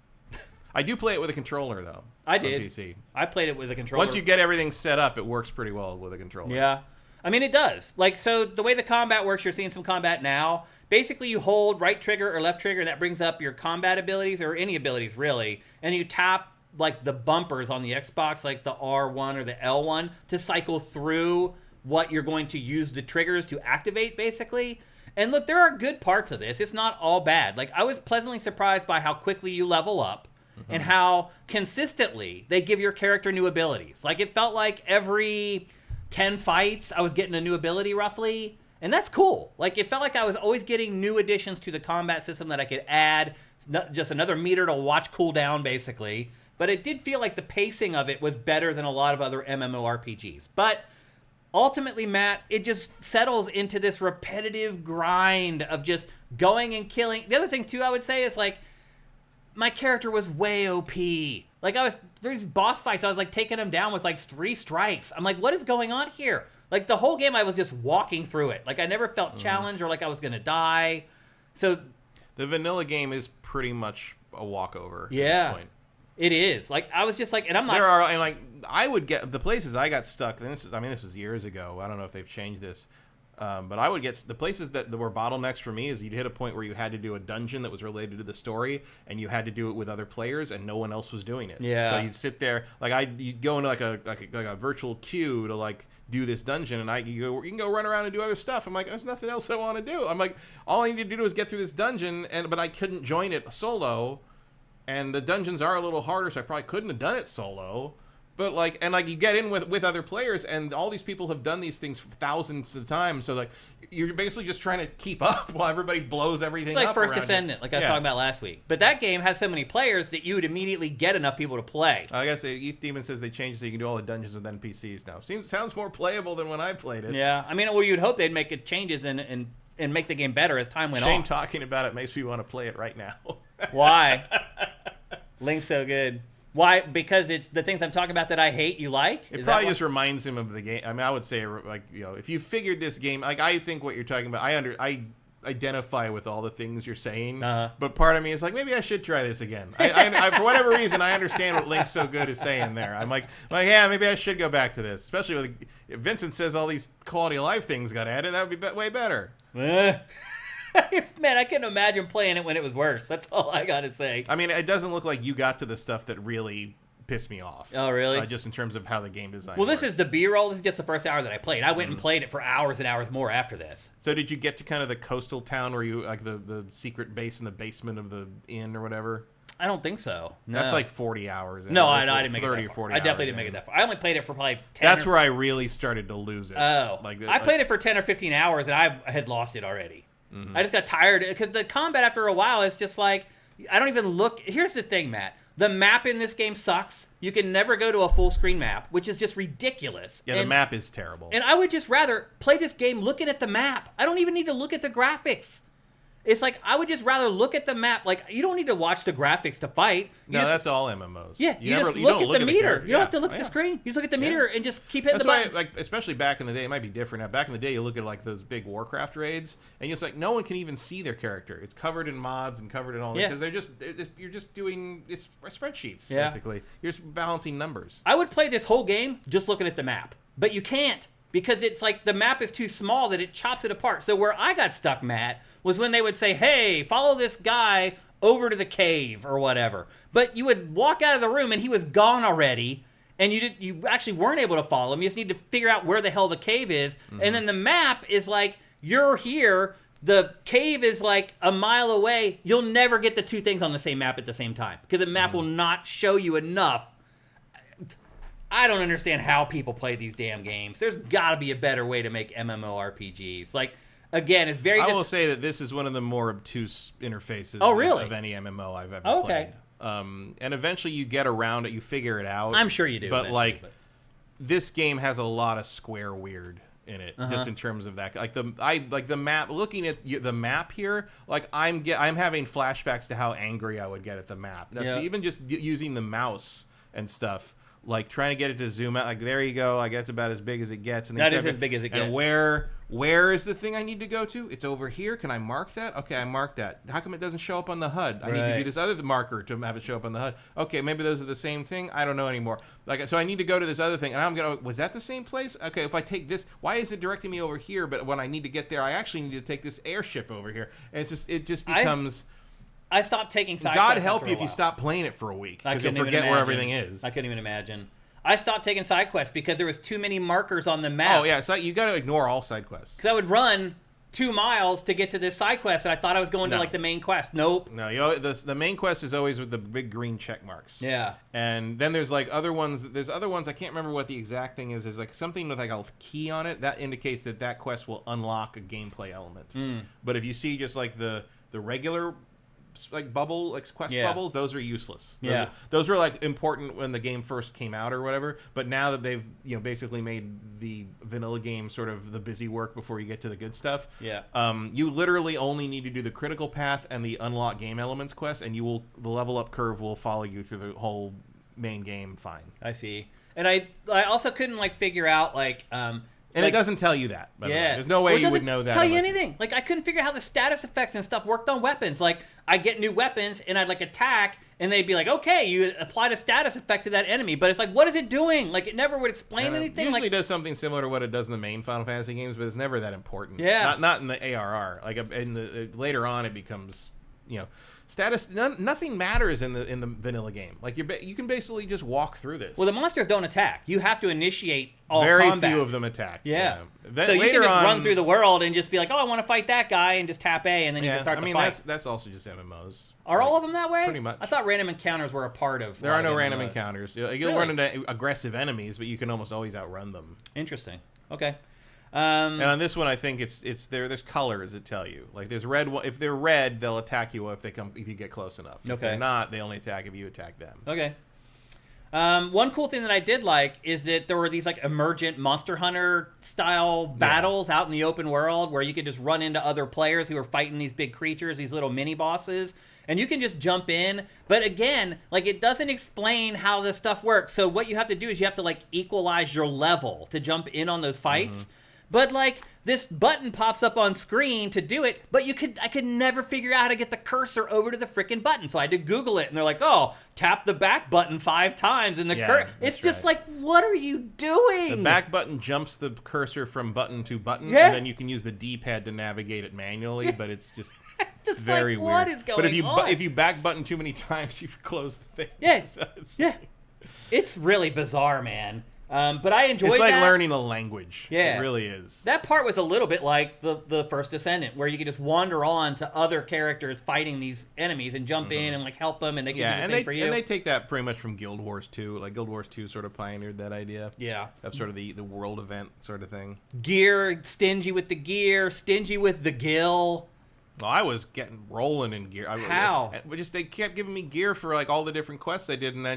I do play it with a controller, though. I did. On PC. I played it with a controller. Once you get everything set up, it works pretty well with a controller. Yeah. I mean, it does. Like, so the way the combat works, you're seeing some combat now. Basically, you hold right trigger or left trigger, and that brings up your combat abilities, or any abilities, really. And you tap, like, the bumpers on the Xbox, like the R1 or the L1, to cycle through what you're going to use the triggers to activate, basically. And look, there are good parts of this. It's not all bad. Like, I was pleasantly surprised by how quickly you level up and how consistently they give your character new abilities. Like, it felt like every 10 fights, I was getting a new ability, roughly. And that's cool. Like, it felt like I was always getting new additions to the combat system that I could add. Just another meter to watch cooldown, basically. But it did feel like the pacing of it was better than a lot of other MMORPGs. But ultimately, Matt, it just settles into this repetitive grind of just going and killing. The other thing, too, I would say is, like, my character was way OP. Like, there's boss fights, I was, like, taking them down with, like, 3 strikes. I'm like, what is going on here? Like, the whole game, I was just walking through it. Like, I never felt challenged or like I was going to die. So the vanilla game is pretty much a walkover at this point. It is. Like, I was just like, and I'm not. And like, I would get the places I got stuck. And this was years ago. I don't know if they've changed this. But I would get the places that were bottlenecks for me is you'd hit a point where you had to do a dungeon that was related to the story, and you had to do it with other players, and no one else was doing it. Yeah. So you'd sit there, you'd go into like a virtual queue to like do this dungeon, and you can go run around and do other stuff. I'm like, there's nothing else I want to do. I'm like, all I need to do is get through this dungeon, but I couldn't join it solo, and the dungeons are a little harder, so I probably couldn't have done it solo. But you get in with other players, and all these people have done these things thousands of times. So like, you're basically just trying to keep up while everybody blows everything up. It's like First around Descendant, you. like I was talking about last week. But that game has so many players that you would immediately get enough people to play. I guess ETH Demon says they changed so you can do all the dungeons with NPCs now. Sounds more playable than when I played it. Yeah, I mean, well, you'd hope they'd make it changes and make the game better as time went on. Shane talking about it makes me want to play it right now. Why? Link's so good. Why? Because it's the things I'm talking about that I hate, you like? It probably just reminds him of the game. I mean, I would say, like, if you figured this game, like, I think what you're talking about, I identify with all the things you're saying, but part of me is like, maybe I should try this again. I for whatever reason, I understand what Link's so good is saying there. I'm like, yeah, maybe I should go back to this, especially with if Vincent says all these quality of life things got added. That would be way better. Man, I couldn't imagine playing it when it was worse. That's all I gotta say. I mean, it doesn't look like you got to the stuff that really pissed me off. Oh, really? Just in terms of how the game design this is the B-roll. This is just the first hour that I played. I went and played it for hours and hours more after this. So did you get to kind of the coastal town where you, like, the secret base in the basement of the inn or whatever? I don't think so. No. That's like 40 hours. No, I didn't make it 30 that or far. 40 I definitely hours didn't make it in. that far. I only played it for probably 10 That's where I really started to lose it. Oh. I played it for 10 or 15 hours, and I had lost it already. Mm-hmm. I just got tired, because the combat after a while is just like, I don't even look. Here's the thing, Matt. The map in this game sucks. You can never go to a full screen map, which is just ridiculous. Yeah, the map is terrible. And I would just rather play this game looking at the map. I don't even need to look at the graphics. It's like, I would just rather look at the map. Like, you don't need to watch the graphics to fight. That's all MMOs. Yeah, you just look at the meter. You don't have to look at the screen. You just look at the meter and just keep hitting the buttons. Why, like, especially back in the day, it might be different now. Back in the day, you look at, like, those big Warcraft raids, and it's like, no one can even see their character. It's covered in mods and covered in all that, because you're just doing spreadsheets, basically. You're just balancing numbers. I would play this whole game just looking at the map, but you can't, because it's like the map is too small that it chops it apart. So where I got stuck, Matt, was when they would say, hey, follow this guy over to the cave or whatever. But you would walk out of the room and he was gone already, and you actually weren't able to follow him. You just need to figure out where the hell the cave is. Mm-hmm. And then the map is like, you're here, the cave is like a mile away. You'll never get the two things on the same map at the same time, because the map will not show you enough. I don't understand how people play these damn games. There's got to be a better way to make MMORPGs. Like, again, it's very... I will say that this is one of the more obtuse interfaces of any MMO I've ever played. And eventually you get around it, you figure it out. I'm sure you do. But, this game has a lot of square weird in it, just in terms of that. Like the map, looking at the map here, like I'm having flashbacks to how angry I would get at the map. Even just using the mouse and stuff. Like, trying to get it to zoom out, like, there you go, like, that's about as big as it gets. And that is as big as it gets. And where is the thing I need to go to? It's over here. Can I mark that? Okay, I marked that. How come it doesn't show up on the HUD? I need to do this other marker to have it show up on the HUD. Okay, maybe those are the same thing. I don't know anymore. Like, so I need to go to this other thing, and was that the same place? Okay, if I take this, why is it directing me over here? But when I need to get there, I actually need to take this airship over here. And it just becomes... I stopped taking side God quests help you after a if you while. stop playing it for a week, because you'll forget where everything is. I couldn't even imagine. I stopped taking side quests because there was too many markers on the map. Oh yeah, so you got to ignore all side quests. Because I would run 2 miles to get to this side quest, and I thought I was going to like the main quest. Nope. No, the main quest is always with the big green check marks. Yeah. And then there's like other ones. There's other ones. I can't remember what the exact thing is. There's like something with like a key on it that indicates that quest will unlock a gameplay element. But if you see just like the regular like quest bubbles, those are useless. Those were like important when the game first came out or whatever, but now that they've basically made the vanilla game sort of the busy work before you get to the good stuff, you literally only need to do the critical path and the unlock game elements quest, and the level up curve will follow you through the whole main game fine. I see. And I also couldn't like figure out like And like, it doesn't tell you that. By the way. Yeah. There's no way you would know that. Tell you unless anything. Like, I couldn't figure out how the status effects and stuff worked on weapons. Like, I get new weapons and I'd like attack, and they'd be like, okay, you applied a status effect to that enemy. But it's like, what is it doing? Like, it never would explain anything. Usually like, does something similar to what it does in the main Final Fantasy games, but it's never that important. Yeah. Not in the ARR. Like in the later on, it becomes, status. Nothing matters in the vanilla game. Like you can basically just walk through this. well, the monsters don't attack. You have to initiate all Very combat. few of them attack. Yeah. Then So you later can just on, run through the world and just be like, oh, I want to fight that guy, and just tap A, and then you can start the fight. that's also just MMOs. Are all of them that way? Pretty much. I thought random encounters were a part of. There are no MMOs. random encounters. You'll run into aggressive enemies, but you can almost always outrun them. Interesting. Okay. And on this one, I think it's there's colors that tell you. Like there's red. If they're red, they'll attack you if you get close enough. If Okay. they're not, they only attack if you attack them. Okay. One cool thing that I did like is that there were these like emergent Monster Hunter style battles out in the open world where you could just run into other players who are fighting these big creatures, these little mini bosses, and you can just jump in. But again, like it doesn't explain how this stuff works. So what you have to do is you have to like equalize your level to jump in on those fights. But like this button pops up on screen to do it, but I could never figure out how to get the cursor over to the freaking button. So I had to Google it, and they're like, "Oh, tap the back button 5 times," and the cursor. It's just like, what are you doing? The back button jumps the cursor from button to button, Yeah. and then you can use the D-pad to navigate it manually. But it's just Just very like, weird. what is going but on? if you back button too many times, you close the thing. Yeah. So it's, Yeah, it's really bizarre, man. But I enjoyed It's like that. learning a language. Yeah. It really is. That part was a little bit like the First Descendant, where you could just wander on to other characters fighting these enemies and jump in and like help them, and they can do the same for you. And they take that pretty much from Guild Wars 2. Like Guild Wars 2 sort of pioneered that idea. Yeah. That's sort of the world event sort of thing. Gear, stingy with the gear, stingy with the gill. Well, I was getting rolling in gear. How? They kept giving me gear for like all the different quests I did, and I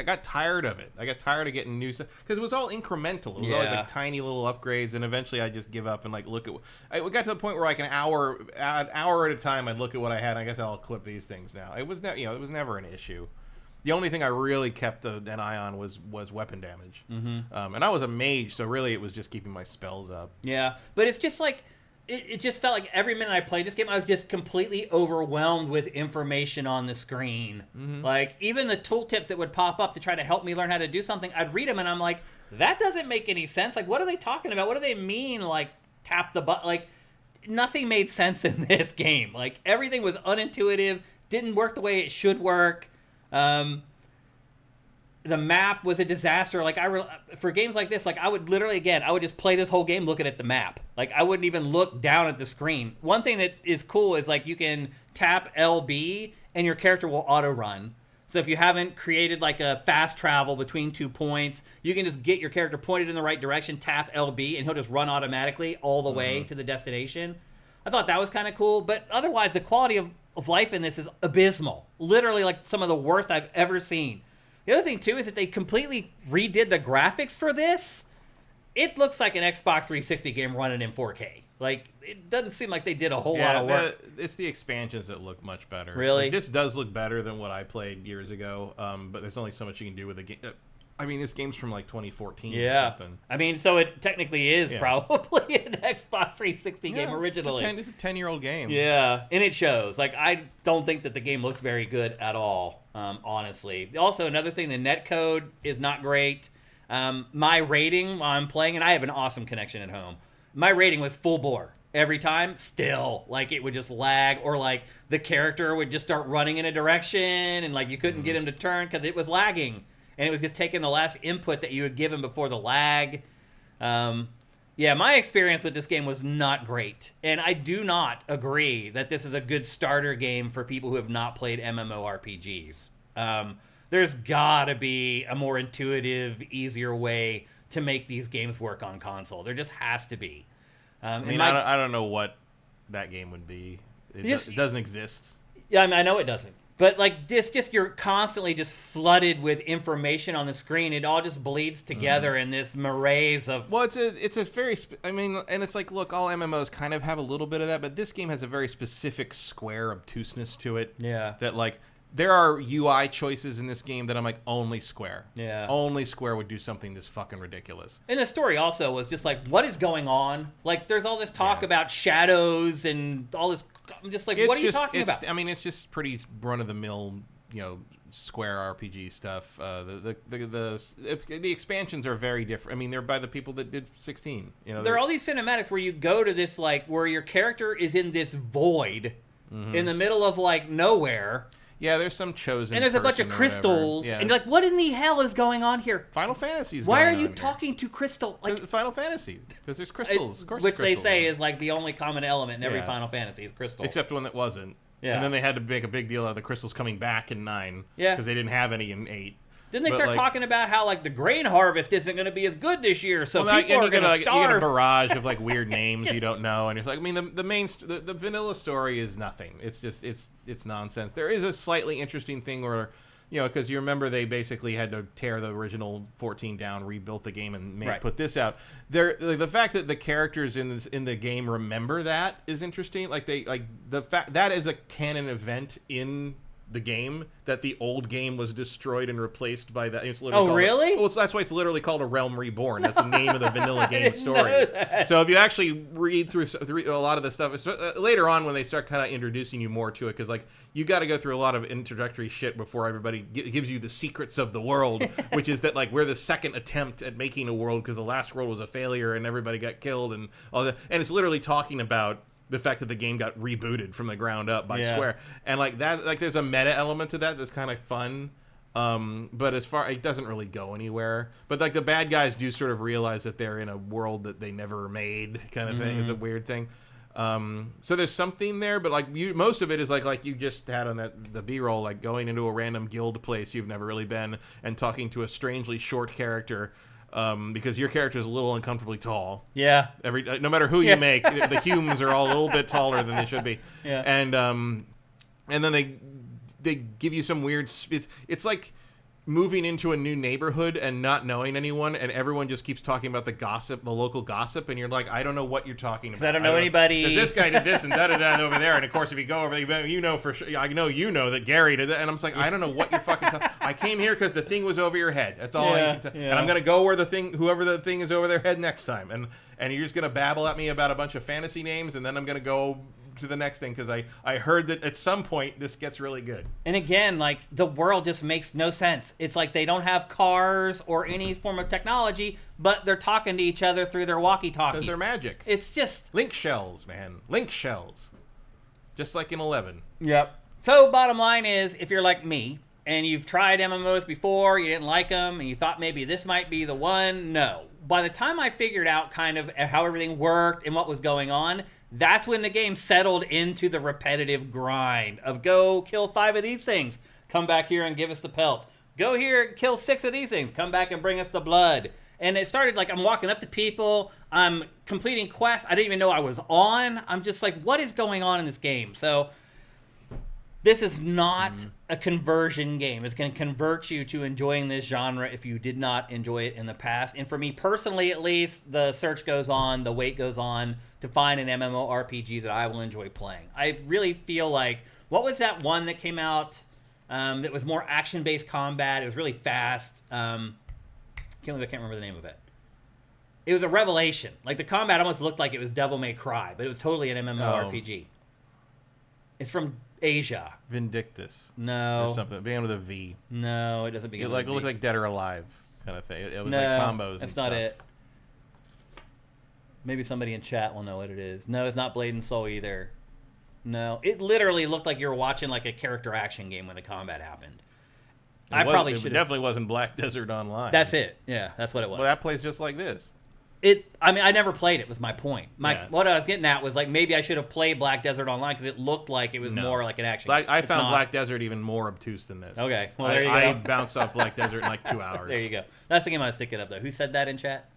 got tired of it. I got tired of getting new stuff because it was all incremental. It was always like tiny little upgrades, and eventually I just give up and like look at. I got to the point where like an hour at a time, I'd look at what I had. And I guess I'll clip these things now. It was it was never an issue. The only thing I really kept an eye on was weapon damage, and I was a mage, so really it was just keeping my spells up. Yeah, but it's just like. It just felt like every minute I played this game, I was just completely overwhelmed with information on the screen. Like, even the tooltips that would pop up to try to help me learn how to do something, I'd read them and I'm like, that doesn't make any sense. Like, what are they talking about? What do they mean, like, tap the button? Like, nothing made sense in this game. Like, everything was unintuitive, didn't work the way it should work. The map was a disaster. Like for games like this, like I would literally, again, I would just play this whole game looking at the map. Like I wouldn't even look down at the screen. One thing that is cool is like you can tap LB and your character will auto run. So if you haven't created like a fast travel between 2 points, you can just get your character pointed in the right direction, tap LB, and he'll just run automatically all the way to the destination. I thought that was kind of cool, but otherwise the quality of life in this is abysmal. Literally like some of the worst I've ever seen. The other thing, too, is that they completely redid the graphics for this. It looks like an Xbox 360 game running in 4K. Like, it doesn't seem like they did a whole lot of work. It's the expansions that look much better. Really? Like, this does look better than what I played years ago, but there's only so much you can do with the game. I mean, this game's from, like, 2014 or something. I mean, so it technically is probably an Xbox 360 game originally. It's a 10-year-old game. Yeah, and it shows. Like, I don't think that the game looks very good at all, honestly. Also, another thing, the netcode is not great. My rating while I'm playing, and I have an awesome connection at home, my rating was full bore. Every time, still, like, it would just lag, or, like, the character would just start running in a direction, and, like, you couldn't get him to turn because it was lagging. And it was just taking the last input that you had given before the lag. Yeah, my experience with this game was not great. And I do not agree that this is a good starter game for people who have not played MMORPGs. There's gotta be a more intuitive, easier way to make these games work on console. There just has to be. I mean, I don't know what that game would be. It doesn't exist. Yeah, I mean, I know it doesn't. But like this, just you're constantly just flooded with information on the screen. It all just bleeds together in this morass of. Well, it's a very. I mean, and it's like, look, all MMOs kind of have a little bit of that, but this game has a very specific square obtuseness to it. Yeah. That like there are UI choices in this game that I'm like, only Square. Yeah. Only Square would do something this fucking ridiculous. And the story also was just like, what is going on? Like, there's all this talk about shadows and all this. I'm just like, what are you talking about? I mean, it's just pretty run-of-the-mill, Square RPG stuff. The expansions are very different. I mean, they're by the people that did 16. There are all these cinematics where you go to this, like, where your character is in this void in the middle of, like, nowhere. Yeah, there's some chosen. And there's a bunch of crystals. And you're like, what in the hell is going on here? Final Fantasy is Why going are you on talking to crystal? Like Final Fantasy, because there's crystals. Of course, which they crystals say is like the only common element in every Yeah. Final Fantasy is crystal. Except one that wasn't. Yeah. And then they had to make a big deal out of the crystals coming back in 9. Yeah. Because they didn't have any in 8. Didn't they start talking about how like the grain harvest isn't going to be as good this year, so well, people are going to You get a starve? barrage of like weird names you don't know, and it's like, I mean, the vanilla story is nothing. It's just it's nonsense. There is a slightly interesting thing where, because you remember they basically had to tear the original 14 down, rebuilt the game, and put this out. The fact that the characters in the game remember that is interesting. Like the fact that is a canon event in the game, that the old game was destroyed and replaced by that. It's literally really? Well, that's why it's literally called A Realm Reborn. That's the name of the vanilla game story. So if you actually read through a lot of the stuff, later on when they start kind of introducing you more to it, because like you got to go through a lot of introductory shit before everybody gives you the secrets of the world, which is that like we're the second attempt at making a world because the last world was a failure and everybody got killed and all that. And it's literally talking about the fact that the game got rebooted from the ground up by Square, and like that, like there's a meta element to that that's kind of fun, but as far it doesn't really go anywhere. But like the bad guys do sort of realize that they're in a world that they never made, kind of thing. It's a weird thing. So there's something there, but like most of it is like you just had on the B-roll, like going into a random guild place you've never really been and talking to a strangely short character. Because your character is a little uncomfortably tall. Yeah. No matter who you make, the humans are all a little bit taller than they should be. Yeah. And then they give you some weird. It's like moving into a new neighborhood and not knowing anyone, and everyone just keeps talking about the local gossip, and you're like, I don't know what you're talking about. I don't know anybody. This guy did this and da-da-da over there, and of course if you go over there, you know for sure, I know that Gary did that, and I'm just like, I don't know what you're fucking talking. I came here because the thing was over your head. That's all I can tell. And I'm going to go where whoever the thing is over their head next time, and you're just going to babble at me about a bunch of fantasy names, and then I'm going to go to the next thing because I heard that at some point this gets really good. And again, like the world just makes no sense. It's like they don't have cars or any form of technology, but they're talking to each other through their walkie-talkies. Because they're magic. It's just link shells, man. Link shells. Just like in 11. Yep. So bottom line is, if you're like me and you've tried MMOs before, you didn't like them, and you thought maybe this might be the one, no. By the time I figured out kind of how everything worked and what was going on, that's when the game settled into the repetitive grind of go kill 5 of these things, come back here and give us the pelts. Go here, kill 6 of these things, come back and bring us the blood. And it started like I'm walking up to people, I'm completing quests I didn't even know I was on. I'm just like, what is going on in this game? So this is not a conversion game. It's going to convert you to enjoying this genre if you did not enjoy it in the past. And for me personally, at least, the search goes on, the wait goes on to find an MMORPG that I will enjoy playing. I really feel like, what was that one that came out that was more action-based combat? It was really fast. I can't remember the name of it. It was a revelation. Like the combat almost looked like it was Devil May Cry, but it was totally an MMORPG. It's from Asia. Vindictus. No. Or something. Began with a V. No, it doesn't begin with a V. It looked like Dead or Alive kind of thing. It was no, like combos that's and not stuff. it. Maybe somebody in chat will know what it is. No, it's not Blade and Soul either. No, it literally looked like you were watching like a character action game when the combat happened. It definitely wasn't Black Desert Online. That's it. Yeah, that's what it was. Well, that plays just like this. I mean, I never played it, was my point. What I was getting at was like maybe I should have played Black Desert Online because it looked like it was more like an action game. I found Black Desert even more obtuse than this. Okay, well there you go. I bounced off Black Desert in like 2 hours. There you go. That's the game I was sticking up though. Who said that in chat?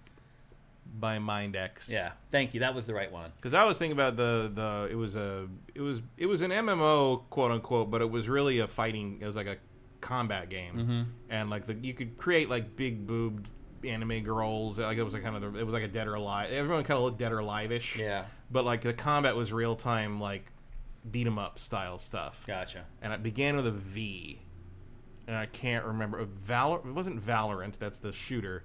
By MindX. Yeah, thank you. That was the right one. Because I was thinking about it was an MMO quote unquote, but it was really it was like a combat game, and like you could create like big boobed anime girls. Like it was like it was like a Dead or Alive. Everyone kind of looked Dead or Alive-ish. Yeah. But like the combat was real time, like beat 'em up style stuff. Gotcha. And it began with a V, and I can't remember. It wasn't Valorant. That's the shooter.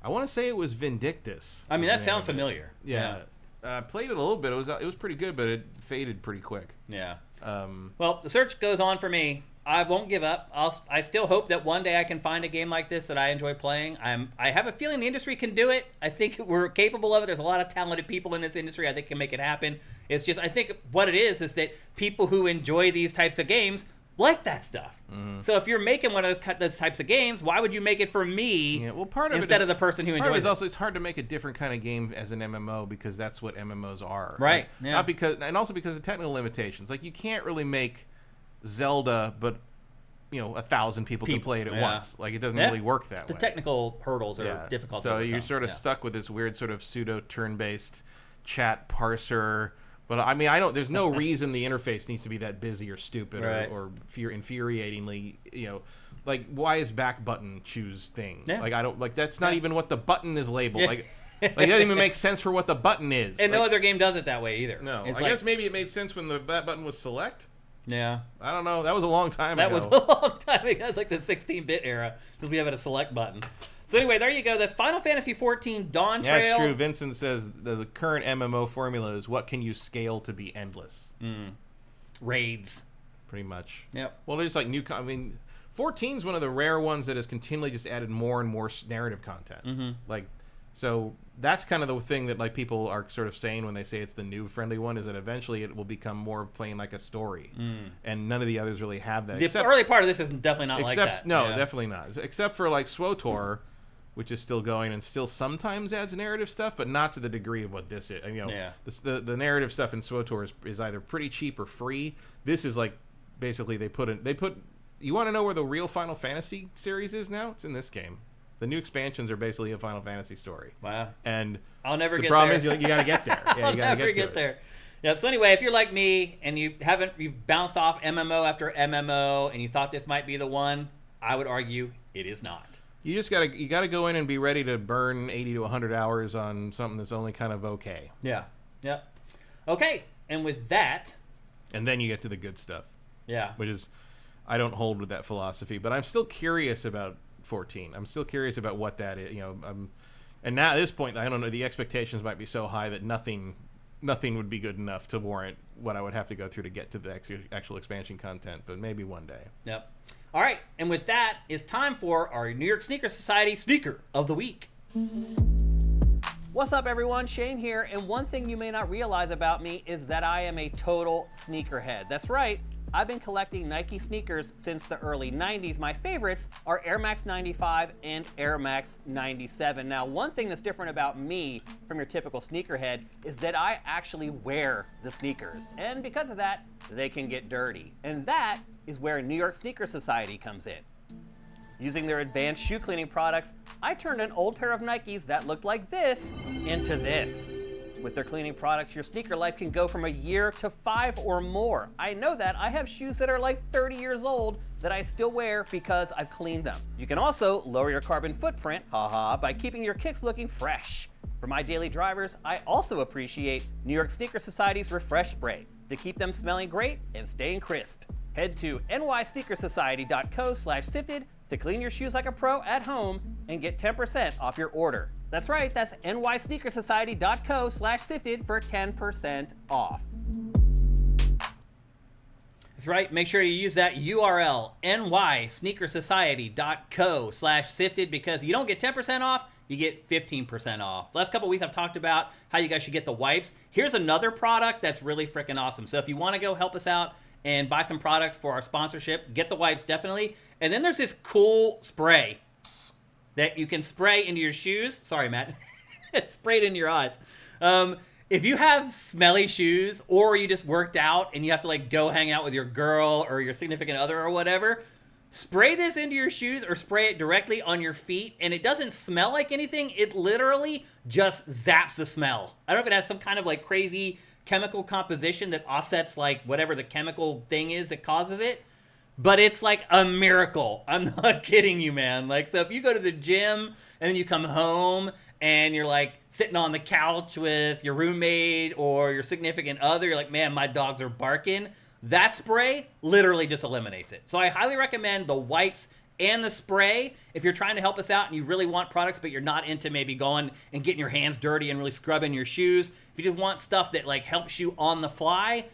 I want to say it was Vindictus. I mean, that sounds familiar. Yeah. I played it a little bit. It was pretty good, but it faded pretty quick. Yeah. Well, the search goes on for me. I won't give up. I still hope that one day I can find a game like this that I enjoy playing. I have a feeling the industry can do it. I think we're capable of it. There's a lot of talented people in this industry. I think can make it happen. It's just, I think what it is that people who enjoy these types of games like that stuff. So if you're making one of those types of games, why would you make it for me instead of the person who enjoys it? Also, it's hard to make a different kind of game as an MMO because that's what MMOs are. Right. Not because, and also because of technical limitations. Like, you can't really make Zelda, but 1,000 people can play it at once. Like, it doesn't really work that way. The technical hurdles are difficult. So you're sort of stuck with this weird sort of pseudo turn-based chat parser. But I mean, there's no reason the interface needs to be that busy or stupid or infuriatingly, like, why is back button choose thing? Yeah. Like, that's not even what the button is labeled. Like, it doesn't even make sense for what the button is. And no other game does it that way either. No, I guess maybe it made sense when that button was select. Yeah. I don't know. That was a long time ago. That was a long time ago. It was like the 16-bit era because we have a select button. So anyway, there you go. That's Final Fantasy XIV Dawntrail. Yeah, that's true. Vincent says the current MMO formula is what can you scale to be endless? Raids. Pretty much. Yep. Well, there's like 14 is one of the rare ones that has continually just added more and more narrative content. Like, so that's kind of the thing that like people are sort of saying when they say it's the new friendly one is that eventually it will become more playing like a story, and none of the others really have that. The early part of this is definitely not like that. No, definitely not. Except for like SWTOR, which is still going and still sometimes adds narrative stuff, but not to the degree of what this is. The narrative stuff in SWTOR is either pretty cheap or free. This is like basically they put. You want to know where the real Final Fantasy series is now? It's in this game. The new expansions are basically a Final Fantasy story. Wow. And I'll never get there. The problem is you got to get there. Yeah, you got to get there. Yep. So anyway, if you're like me and you've bounced off MMO after MMO and you thought this might be the one, I would argue it is not. You just gotta go in and be ready to burn 80 to 100 hours on something that's only kind of okay. Yeah. Yep. Okay. And with that, and then you get to the good stuff. Yeah. Which is, I don't hold with that philosophy, but I'm still curious about 14. I'm still curious about what that is. And now at this point, I don't know. The expectations might be so high that nothing would be good enough to warrant what I would have to go through to get to the actual expansion content. But maybe one day. Yep. All right, and with that, it's time for our New York Sneaker Society Sneaker of the Week. What's up, everyone? Shane here, and one thing you may not realize about me is that I am a total sneakerhead. That's right. I've been collecting Nike sneakers since the early 90s. My favorites are Air Max 95 and Air Max 97. Now, one thing that's different about me from your typical sneakerhead is that I actually wear the sneakers. And because of that, they can get dirty. And that is where New York Sneaker Society comes in. Using their advanced shoe cleaning products, I turned an old pair of Nikes that looked like this into this. With their cleaning products, your sneaker life can go from a year to 5 or more. I know that. I have shoes that are like 30 years old that I still wear because I've cleaned them. You can also lower your carbon footprint, by keeping your kicks looking fresh. For my daily drivers, I also appreciate New York Sneaker Society's Refresh Spray to keep them smelling great and staying crisp. Head to nysneakersociety.co/sifted to clean your shoes like a pro at home and get 10% off your order. That's right, that's nysneakersociety.co/sifted for 10% off. That's right, make sure you use that URL, nysneakersociety.co/sifted, because you don't get 10% off, you get 15% off. The last couple of weeks I've talked about how you guys should get the wipes. Here's another product that's really freaking awesome. So if you want to go help us out and buy some products for our sponsorship, get the wipes definitely. And then there's this cool spray that you can spray into your shoes. Sorry, Matt. It's sprayed into your eyes. If you have smelly shoes or you just worked out and you have to like go hang out with your girl or your significant other or whatever, spray this into your shoes or spray it directly on your feet, and it doesn't smell like anything. It literally just zaps the smell. I don't know if it has some kind of like crazy chemical composition that offsets like whatever the chemical thing is that causes it, but it's like a miracle. I'm not kidding you, man. Like, so if you go to the gym and then you come home and you're like sitting on the couch with your roommate or your significant other, you're like, man, my dogs are barking. That spray literally just eliminates it. So I highly recommend the wipes and the spray if you're trying to help us out and you really want products, but you're not into maybe going and getting your hands dirty and really scrubbing your shoes. If you just want stuff that like helps you on the fly,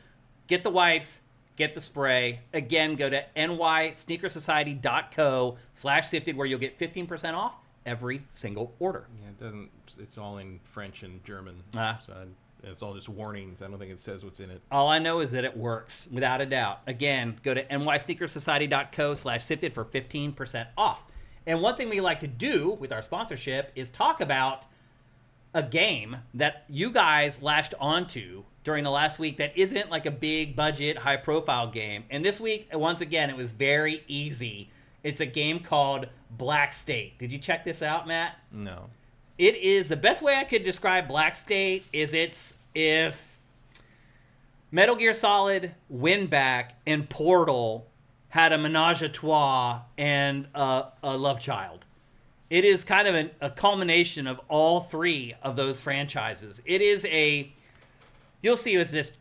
get the wipes, get the spray. Again, go to nysneakersociety.co/sifted where you'll get 15% off every single order. Yeah, it doesn't. It's all in French and German. So it's all just warnings. I don't think it says what's in it. All I know is that it works, without a doubt. Again, go to nysneakersociety.co/sifted for 15% off. And one thing we like to do with our sponsorship is talk about a game that you guys latched onto during the last week that isn't like a big budget, high profile game. And this week, once again, it was very easy. It's a game called Black State. Did you check this out, Matt? No. It is, the best way I could describe Black State is it's if Metal Gear Solid, Winback, and Portal had a menage a trois and a love child. It is kind of a culmination of all three of those franchises. It is you'll see with this,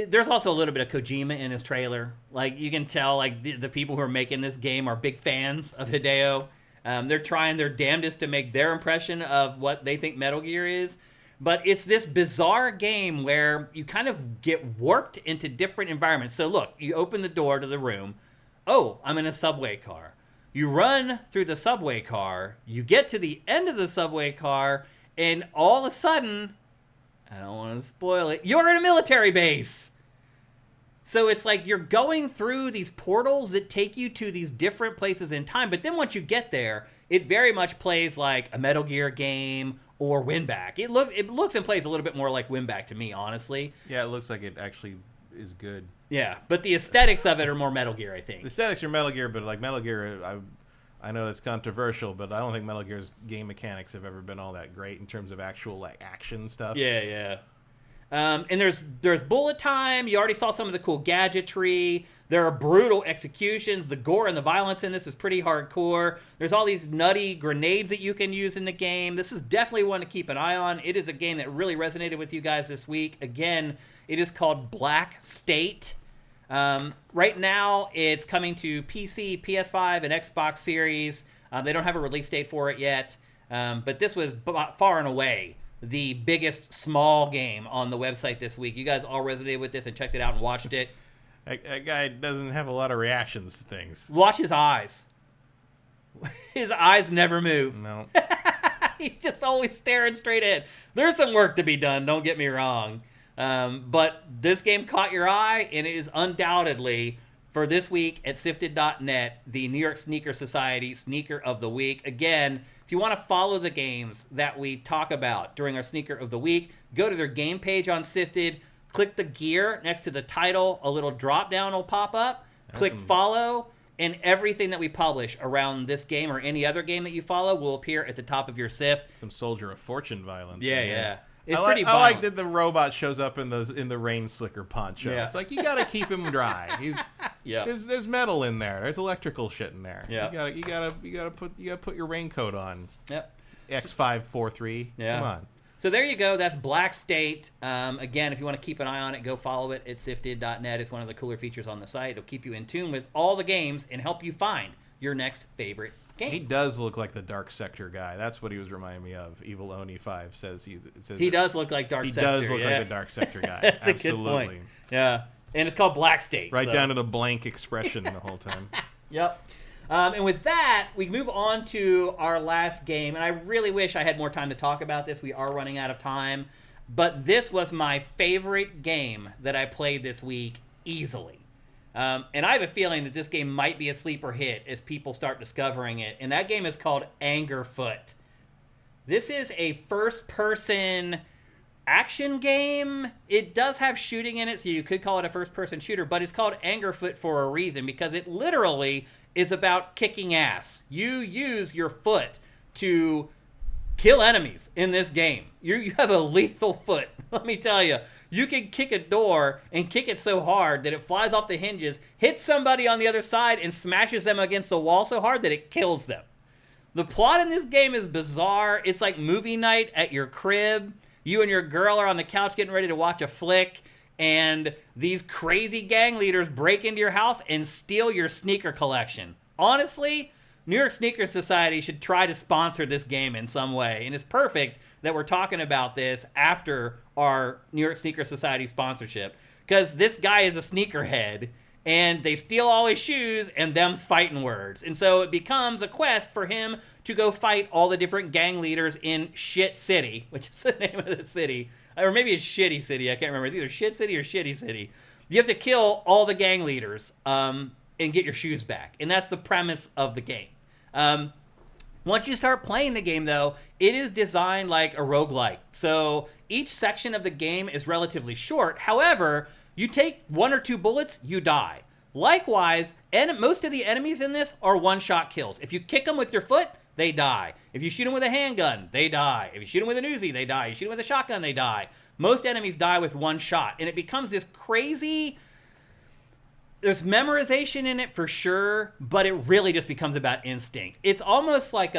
there's also a little bit of Kojima in his trailer. Like, you can tell, like, the people who are making this game are big fans of Hideo. They're trying their damnedest to make their impression of what they think Metal Gear is. But it's this bizarre game where you kind of get warped into different environments. So look, you open the door to the room. Oh, I'm in a subway car. You run through the subway car. You get to the end of the subway car. And all of a sudden, I don't want to spoil it, you're in a military base. So it's like you're going through these portals that take you to these different places in time. But then once you get there, it very much plays like a Metal Gear game or Winback. It looks and plays a little bit more like Winback to me, honestly. Yeah, it looks like it actually is good. Yeah, but the aesthetics of it are more Metal Gear, I think. The aesthetics are Metal Gear, but like Metal Gear, I know it's controversial, but I don't think Metal Gear's game mechanics have ever been all that great in terms of actual like action stuff. Yeah. And there's bullet time. You already saw some of the cool gadgetry. There are brutal executions. The gore and the violence in this is pretty hardcore. There's all these nutty grenades that you can use in the game. This is definitely one to keep an eye on. It is a game that really resonated with you guys this week. Again, it is called Black State. Right now, it's coming to PC, PS5, and Xbox Series. They don't have a release date for it yet. But this was far and away the biggest small game on the website this week. You guys all resonated with this and checked it out and watched it. That guy doesn't have a lot of reactions to things. Watch his eyes. His eyes never move. No. He's just always staring straight ahead. There's some work to be done, don't get me wrong. But this game caught your eye, and it is undoubtedly, for this week at sifted.net, the New York Sneaker Society Sneaker of the Week. Again, if you want to follow the games that we talk about during our Sneaker of the Week, go to their game page on Sifted, click the gear next to the title, a little drop down will pop up, click follow, and everything that we publish around this game or any other game that you follow will appear at the top of your SIFT. Some Soldier of Fortune violence. Yeah. It's I pretty like that the robot shows up in the rain slicker poncho. Yeah. It's like, you gotta keep him dry. There's metal in there. There's electrical shit in there. Yeah. You gotta put your raincoat on. Yep. X543. Yeah. Come on. So there you go. That's Black State. Again, if you want to keep an eye on it, go follow it at sifted.net. It's one of the cooler features on the site. It'll keep you in tune with all the games and help you find your next favorite game. He does look like the Dark Sector guy. That's what he was reminding me of. Evil Oni 5 says he does look like Dark Sector. He does look like the Dark Sector guy. That's Absolutely. a good point. Yeah. And it's called Black State. Right down to the blank expression the whole time. Yep. And with that, we move on to our last game. And I really wish I had more time to talk about this. We are running out of time. But this was my favorite game that I played this week easily. And I have a feeling that this game might be a sleeper hit as people start discovering it. And that game is called Anger Foot. This is a first-person action game. It does have shooting in it, so you could call it a first-person shooter. But it's called Anger Foot for a reason, because it literally is about kicking ass. You use your foot to kill enemies in this game. You have a lethal foot. Let me tell you. You can kick a door and kick it so hard that it flies off the hinges, hits somebody on the other side, and smashes them against the wall so hard that it kills them. The plot in this game is bizarre. It's like movie night at your crib. You and your girl are on the couch getting ready to watch a flick, and these crazy gang leaders break into your house and steal your sneaker collection. Honestly, New York Sneaker Society should try to sponsor this game in some way, and it's perfect that we're talking about this after our New York Sneaker Society sponsorship, because this guy is a sneakerhead, and they steal all his shoes, and them's fighting words. And so it becomes a quest for him to go fight all the different gang leaders in Shit City, which is the name of the city. Or maybe it's Shitty City, I can't remember. It's either Shit City or Shitty City. You have to kill all the gang leaders and get your shoes back. And that's the premise of the game. Once you start playing the game, though, it is designed like a roguelike. So each section of the game is relatively short. However, you take 1 or 2 bullets, you die. Likewise, most of the enemies in this are one-shot kills. If you kick them with your foot, they die. If you shoot them with a handgun, they die. If you shoot them with an Uzi, they die. You shoot them with a shotgun, they die. Most enemies die with one shot. And it becomes this crazy... There's memorization in it for sure, but it really just becomes about instinct. It's almost like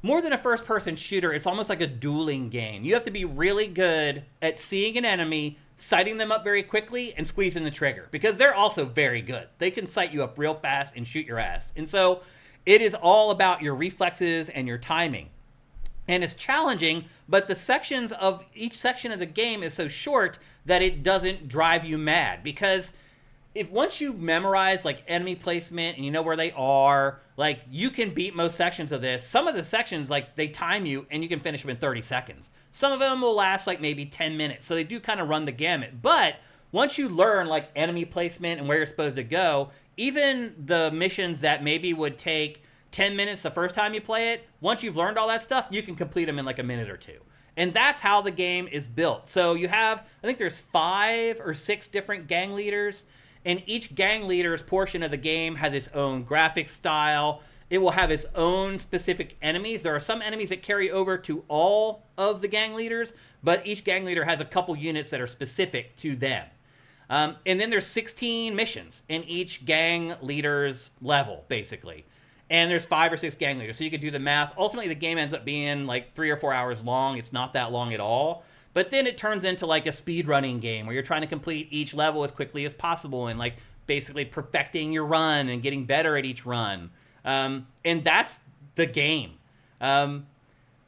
more than a first-person shooter, it's almost like a dueling game. You have to be really good at seeing an enemy, sighting them up very quickly, and squeezing the trigger, because they're also very good. They can sight you up real fast and shoot your ass. And so it is all about your reflexes and your timing. And it's challenging, but the sections of each section of the game is so short that it doesn't drive you mad, because if once you memorize like enemy placement and you know where they are, like you can beat most sections of this. Some of the sections, like they time you and you can finish them in 30 seconds. Some of them will last like maybe 10 minutes. So they do kind of run the gamut. But once you learn like enemy placement and where you're supposed to go, even the missions that maybe would take 10 minutes the first time you play it, once you've learned all that stuff, you can complete them in like a minute or 2. And that's how the game is built. So you have, I think there's 5 or 6 different gang leaders. And each gang leader's portion of the game has its own graphic style. It will have its own specific enemies. There are some enemies that carry over to all of the gang leaders, but each gang leader has a couple units that are specific to them. And then there's 16 missions in each gang leader's level, basically. And there's 5 or 6 gang leaders, so you could do the math. Ultimately, the game ends up being like 3 or 4 hours long. It's not that long at all. But then it turns into like a speedrunning game where you're trying to complete each level as quickly as possible and like basically perfecting your run and getting better at each run. And that's the game.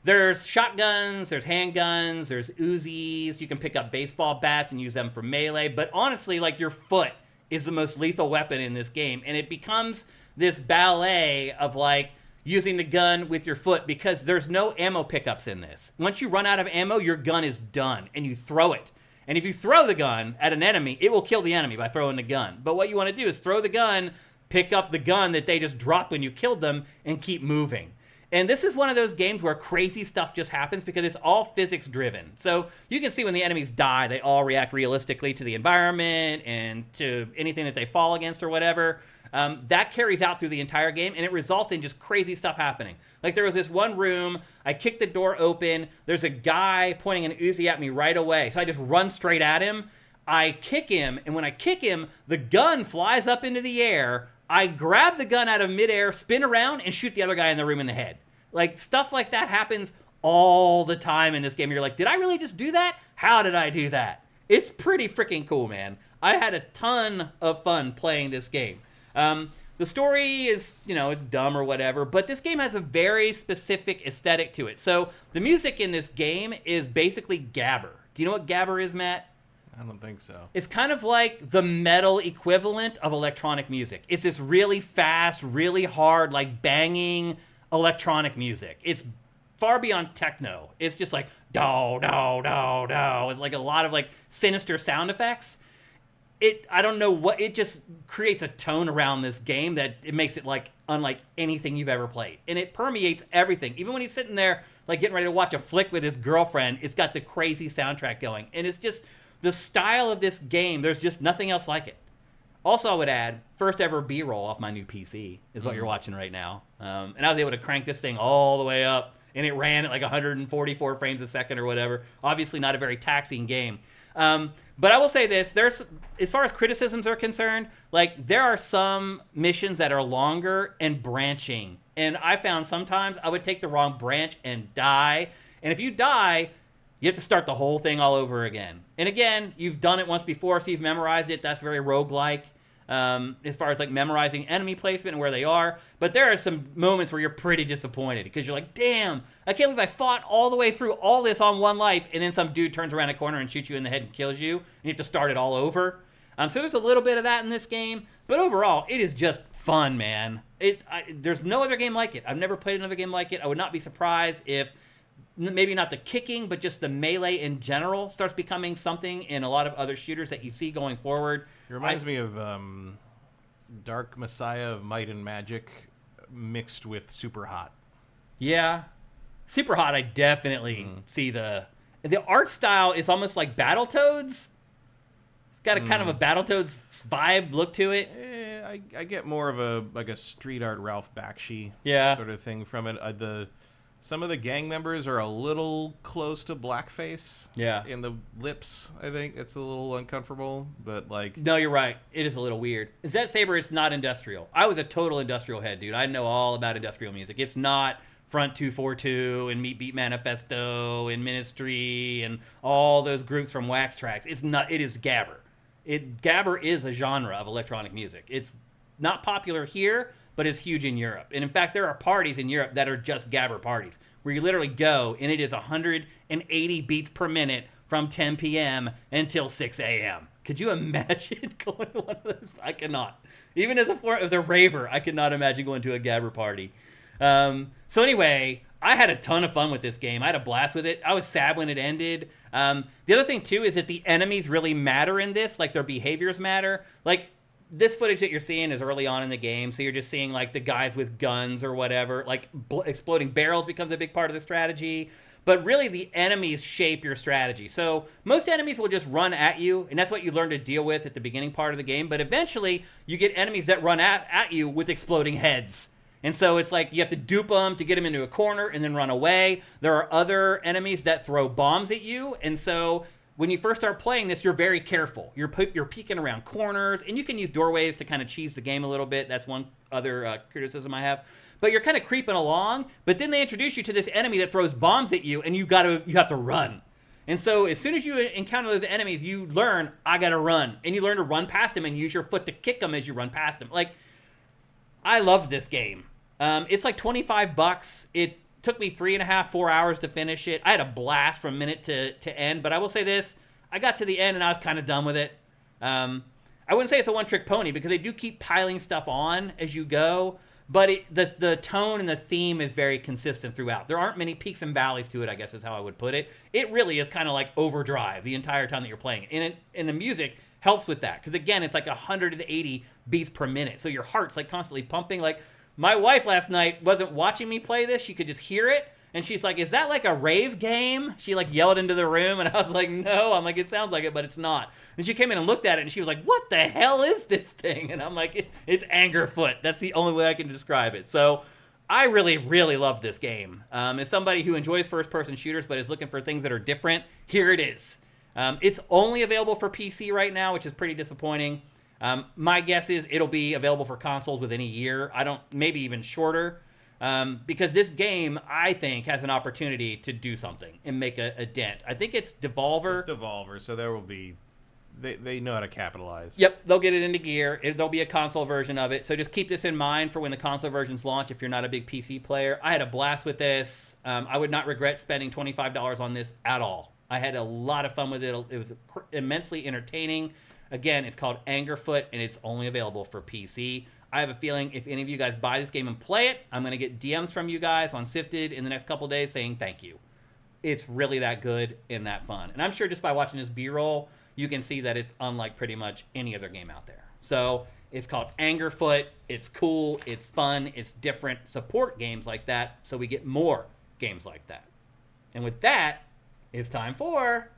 There's shotguns, there's handguns, there's Uzis. You can pick up baseball bats and use them for melee. But honestly, like your foot is the most lethal weapon in this game. And it becomes this ballet of like using the gun with your foot, because there's no ammo pickups in this. Once you run out of ammo, your gun is done, and you throw it. And if you throw the gun at an enemy, it will kill the enemy by throwing the gun. But what you want to do is throw the gun, pick up the gun that they just dropped when you killed them, and keep moving. And this is one of those games where crazy stuff just happens because it's all physics-driven. So you can see when the enemies die, they all react realistically to the environment and to anything that they fall against or whatever. That carries out through the entire game, and it results in just crazy stuff happening. Like there was this one room, I kicked the door open, there's a guy pointing an Uzi at me right away, so I just run straight at him, I kick him, and when I kick him, the gun flies up into the air, I grab the gun out of midair, spin around, and shoot the other guy in the room in the head. Like, stuff like that happens all the time in this game. You're like, did I really just do that? How did I do that? It's pretty freaking cool, man. I had a ton of fun playing this game. The story is, it's dumb or whatever, but this game has a very specific aesthetic to it. So the music in this game is basically gabber. Do you know what gabber is, Matt? I don't think so. It's kind of like the metal equivalent of electronic music. It's this really fast, really hard, like banging electronic music. It's far beyond techno. It's just like do, do, do, do, with like a lot of like sinister sound effects. I don't know what, it just creates a tone around this game that it makes it like unlike anything you've ever played. And it permeates everything. Even when he's sitting there like getting ready to watch a flick with his girlfriend, it's got the crazy soundtrack going. And it's just the style of this game, there's just nothing else like it. Also, I would add, first ever B-roll off my new PC is what you're watching right now. And I was able to crank this thing all the way up, and it ran at like 144 frames a second or whatever. Obviously not a very taxing game. But I will say this: there's, as far as criticisms are concerned, like there are some missions that are longer and branching, and I found sometimes I would take the wrong branch and die. And if you die, you have to start the whole thing all over again. And again, you've done it once before, so you've memorized it. That's very roguelike. As far as like memorizing enemy placement and where they are. But there are some moments where you're pretty disappointed because you're like, damn, I can't believe I fought all the way through all this on one life, and then some dude turns around a corner and shoots you in the head and kills you, and you have to start it all over. So there's a little bit of that in this game, but overall, it is just fun, man. There's no other game like it. I've never played another game like it. I would not be surprised if maybe not the kicking, but just the melee in general starts becoming something in a lot of other shooters that you see going forward. It reminds me of Dark Messiah of Might and Magic mixed with Super Hot. Yeah. Super Hot, I definitely see the art style is almost like Battletoads. It's got a kind of a Battletoads vibe look to it. I get more of a street art Ralph Bakshi sort of thing from it. Some of the gang members are a little close to blackface. Yeah. In the lips, I think. It's a little uncomfortable, but like... No, you're right. It is a little weird. Zet Saber is not industrial. I was a total industrial head, dude. I know all about industrial music. It's not Front 242 and Meat Beat Manifesto and Ministry and all those groups from Wax Trax. It's not. It is Gabber. Gabber is a genre of electronic music. It's not popular here, but it's huge in Europe. And in fact, there are parties in Europe that are just Gabber parties, where you literally go and it is 180 beats per minute from 10 p.m. until 6 a.m. Could you imagine going to one of those? I cannot. Even as a raver, I could not imagine going to a Gabber party. So anyway, I had a ton of fun with this game. I had a blast with it. I was sad when it ended. The other thing, too, is that the enemies really matter in this. Like, their behaviors matter. Like, this footage that you're seeing is early on in the game, so you're just seeing like the guys with guns or whatever. Like exploding barrels becomes a big part of the strategy, but really the enemies shape your strategy. So most enemies will just run at you, and that's what you learn to deal with at the beginning part of the game. But eventually you get enemies that run at you with exploding heads. And so it's like you have to dupe them to get them into a corner and then run away. There are other enemies that throw bombs at you, and so when you first start playing this, you're very careful. You're peeking around corners, and you can use doorways to kind of cheese the game a little bit. That's one other criticism I have. But you're kind of creeping along, but then they introduce you to this enemy that throws bombs at you, and you have to run. And so as soon as you encounter those enemies, you learn, I gotta run. And you learn to run past them and use your foot to kick them as you run past them. Like, I love this game. It's like $25. It took me 3.5, 4 hours to finish it. I had a blast from minute to end, but I will say this. I got to the end and I was kind of done with it. I wouldn't say it's a one-trick pony because they do keep piling stuff on as you go, but the tone and the theme is very consistent throughout. There aren't many peaks and valleys to it, I guess is how I would put it. It really is kind of like overdrive the entire time that you're playing it. And the music helps with that because, again, it's like 180 beats per minute, so your heart's like constantly pumping. Like, my wife last night wasn't watching me play this. She could just hear it. And she's like, is that like a rave game? She like yelled into the room. And I was like, no. I'm like, it sounds like it, but it's not. And she came in and looked at it. And she was like, what the hell is this thing? And I'm like, it's Anger Foot. That's the only way I can describe it. So I really, really love this game. As somebody who enjoys first-person shooters but is looking for things that are different, here it is. It's only available for PC right now, which is pretty disappointing. My guess is it'll be available for consoles within a year. Maybe even shorter, because this game, I think, has an opportunity to do something and make a dent. I think it's Devolver. It's Devolver, so there will be, they know how to capitalize. Yep, they'll get it into gear. There'll be a console version of it. So just keep this in mind for when the console versions launch if you're not a big PC player. I had a blast with this. I would not regret spending $25 on this at all. I had a lot of fun with it. It was immensely entertaining. Again, it's called Anger Foot, and it's only available for PC. I have a feeling if any of you guys buy this game and play it, I'm going to get DMs from you guys on SIFTD in the next couple days saying thank you. It's really that good and that fun. And I'm sure just by watching this B-roll, you can see that it's unlike pretty much any other game out there. So it's called Anger Foot. It's cool. It's fun. It's different. Support games like that so we get more games like that. And with that, it's time for...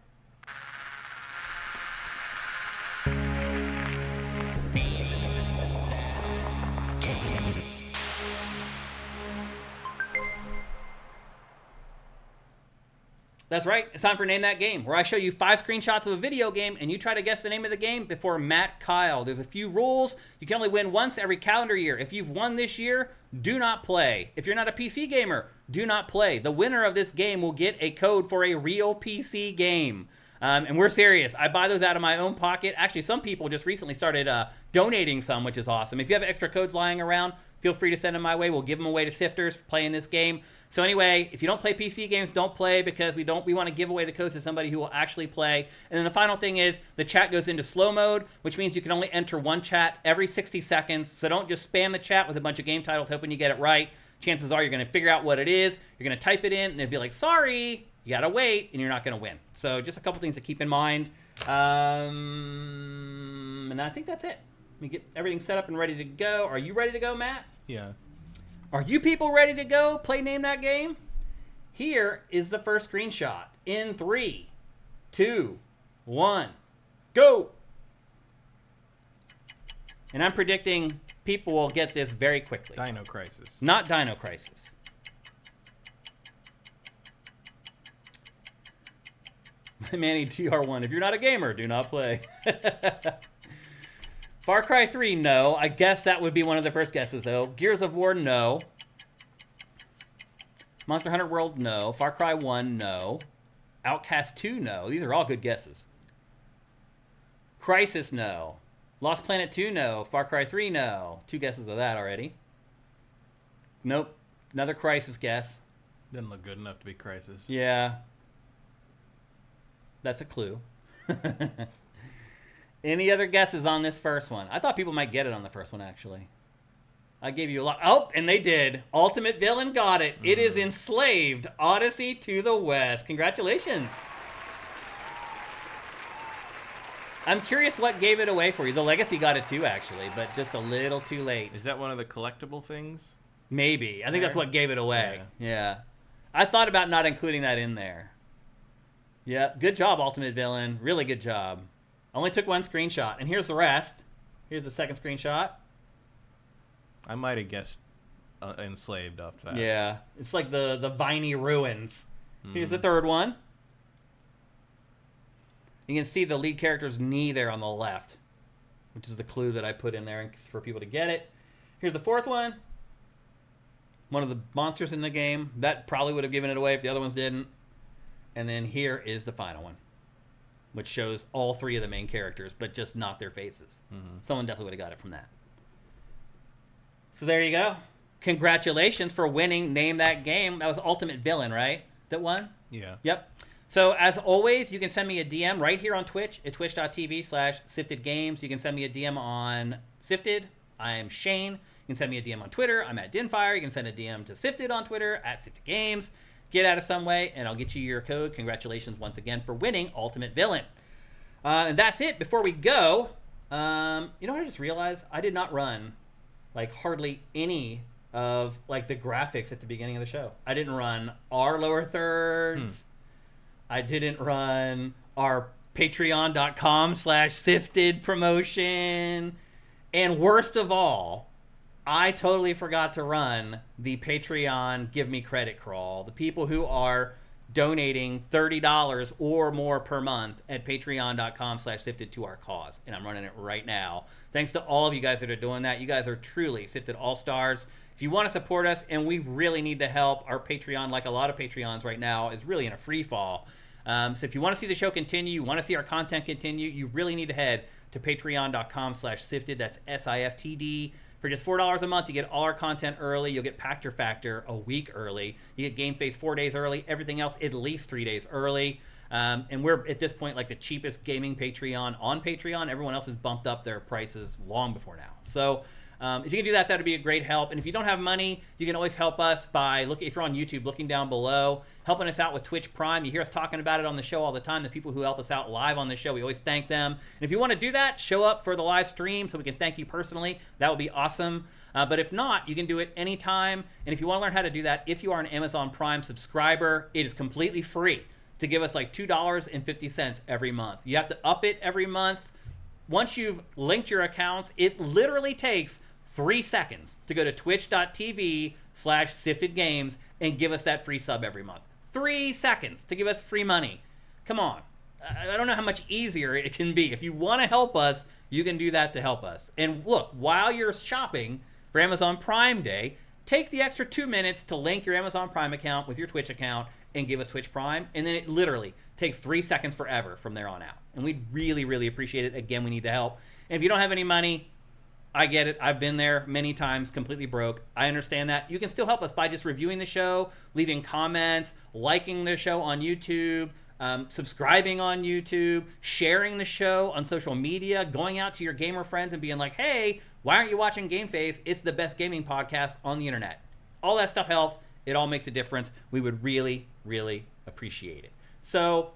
That's right. It's time for Name That Game, where I show you 5 screenshots of a video game and you try to guess the name of the game before Matt Keil. There's a few rules. You can only win once every calendar year. If you've won this year, do not play. If you're not a PC gamer, do not play. The winner of this game will get a code for a real PC game. And we're serious. I buy those out of my own pocket. Actually, some people just recently started donating some, which is awesome. If you have extra codes lying around, feel free to send them my way. We'll give them away to sifters for playing this game. So anyway, if you don't play PC games, don't play, because we want to give away the codes to somebody who will actually play. And then the final thing is the chat goes into slow mode, which means you can only enter one chat every 60 seconds. So don't just spam the chat with a bunch of game titles hoping you get it right. Chances are you're going to figure out what it is. You're going to type it in and it'll be like, sorry, you got to wait, and you're not going to win. So just a couple things to keep in mind. And I think that's it. Let me get everything set up and ready to go. Are you ready to go, Matt? Yeah. Are you people ready to go play Name That Game? Here is the first screenshot. In 3, 2, 1, go! And I'm predicting people will get this very quickly. Dino Crisis. Not Dino Crisis. Manny TR1, if you're not a gamer, do not play. Far Cry 3, no. I guess that would be one of the first guesses, though. Gears of War, no. Monster Hunter World, no. Far Cry 1, no. Outcast 2, no. These are all good guesses. Crysis, no. Lost Planet 2, no. Far Cry 3, no. 2 guesses of that already. Nope. Another Crysis guess. Didn't look good enough to be Crisis. Yeah. That's a clue. Any other guesses on this first one? I thought people might get it on the first one, actually. I gave you a lot. Oh, and they did. Ultimate Villain got it. It is Enslaved, Odyssey to the West. Congratulations. I'm curious what gave it away for you. The Legacy got it too, actually, but just a little too late. Is that one of the collectible things? Maybe. I think that's what gave it away. Yeah. I thought about not including that in there. Yep. Good job, Ultimate Villain. Really good job. Only took one screenshot. And here's the rest. Here's the second screenshot. I might have guessed Enslaved off that. Yeah. It's like the viney ruins. Here's the third one. You can see the lead character's knee there on the left, which is the clue that I put in there for people to get it. Here's the fourth one. One of the monsters in the game. That probably would have given it away if the other ones didn't. And then here is the final one, which shows all 3 of the main characters, but just not their faces. Someone definitely would have got it from that. So there you go. Congratulations for winning Name That Game. That was Ultimate Villain, right? That won? Yeah. Yep. So as always, you can send me a DM right here on Twitch at twitch.tv/SiftedGames. You can send me a DM on Sifted. I'm Shane. You can send me a DM on Twitter. I'm at Dinfire. You can send a DM to Sifted on Twitter at SiftedGames. Get at us some way, and I'll get you your code. Congratulations once again for winning Ultimate Villain. And that's it. Before we go, you know what I just realized? I did not run like hardly any of like the graphics at the beginning of the show. I didn't run our lower thirds. I didn't run our patreon.com/sifted promotion. And worst of all, I totally forgot to run the Patreon Give Me Credit crawl. The people who are donating $30 or more per month at patreon.com/sifted to our cause. And I'm running it right now. Thanks to all of you guys that are doing that. You guys are truly Sifted All-Stars. If you want to support us, and we really need the help, our Patreon, like a lot of Patreons right now, is really in a free fall. So if you want to see the show continue, you want to see our content continue, you really need to head to patreon.com/sifted. That's SIFTD. For just $4 a month, you get all our content early. You'll get Pack Your Factor a week early. You get GameFace 4 days early. Everything else at least 3 days early. And we're, at this point, like the cheapest gaming Patreon on Patreon. Everyone else has bumped up their prices long before now. So if you can do that, that would be a great help. And if you don't have money, you can always help us by looking, if you're on YouTube, looking down below, helping us out with Twitch Prime. You hear us talking about it on the show all the time. The people who help us out live on the show, we always thank them. And if you want to do that, show up for the live stream so we can thank you personally. That would be awesome. But if not, you can do it anytime. And if you want to learn how to do that, if you are an Amazon Prime subscriber, it is completely free to give us like $2.50 every month. You have to up it every month. Once you've linked your accounts, it literally takes 3 seconds to go to twitch.tv/siftedgames and give us that free sub every month. 3 seconds to give us free money. Come on. I don't know how much easier it can be. If you want to help us, you can do that to help us. And look, while you're shopping for Amazon Prime Day, take the extra 2 minutes to link your Amazon Prime account with your Twitch account and give us Twitch Prime. And then it literally takes 3 seconds forever from there on out. And we'd really, really appreciate it. Again, we need the help. And if you don't have any money, I get it. I've been there many times, completely broke. I understand that. You can still help us by just reviewing the show, leaving comments, liking the show on YouTube, subscribing on YouTube, sharing the show on social media, going out to your gamer friends and being like, hey, why aren't you watching GameFace? It's the best gaming podcast on the internet. All that stuff helps. It all makes a difference. We would really, really appreciate it. So,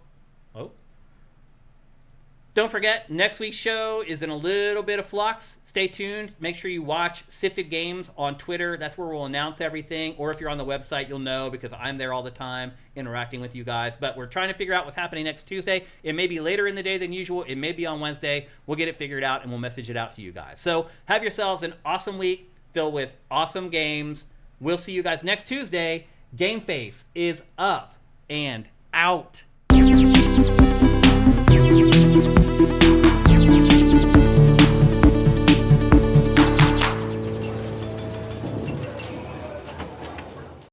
don't forget, next week's show is in a little bit of flux. Stay tuned. Make sure you watch SIFTD Games on Twitter. That's where we'll announce everything. Or if you're on the website, you'll know because I'm there all the time interacting with you guys. But we're trying to figure out what's happening next Tuesday. It may be later in the day than usual. It may be on Wednesday. We'll get it figured out and we'll message it out to you guys. So have yourselves an awesome week filled with awesome games. We'll see you guys next Tuesday. GameFace is up and out.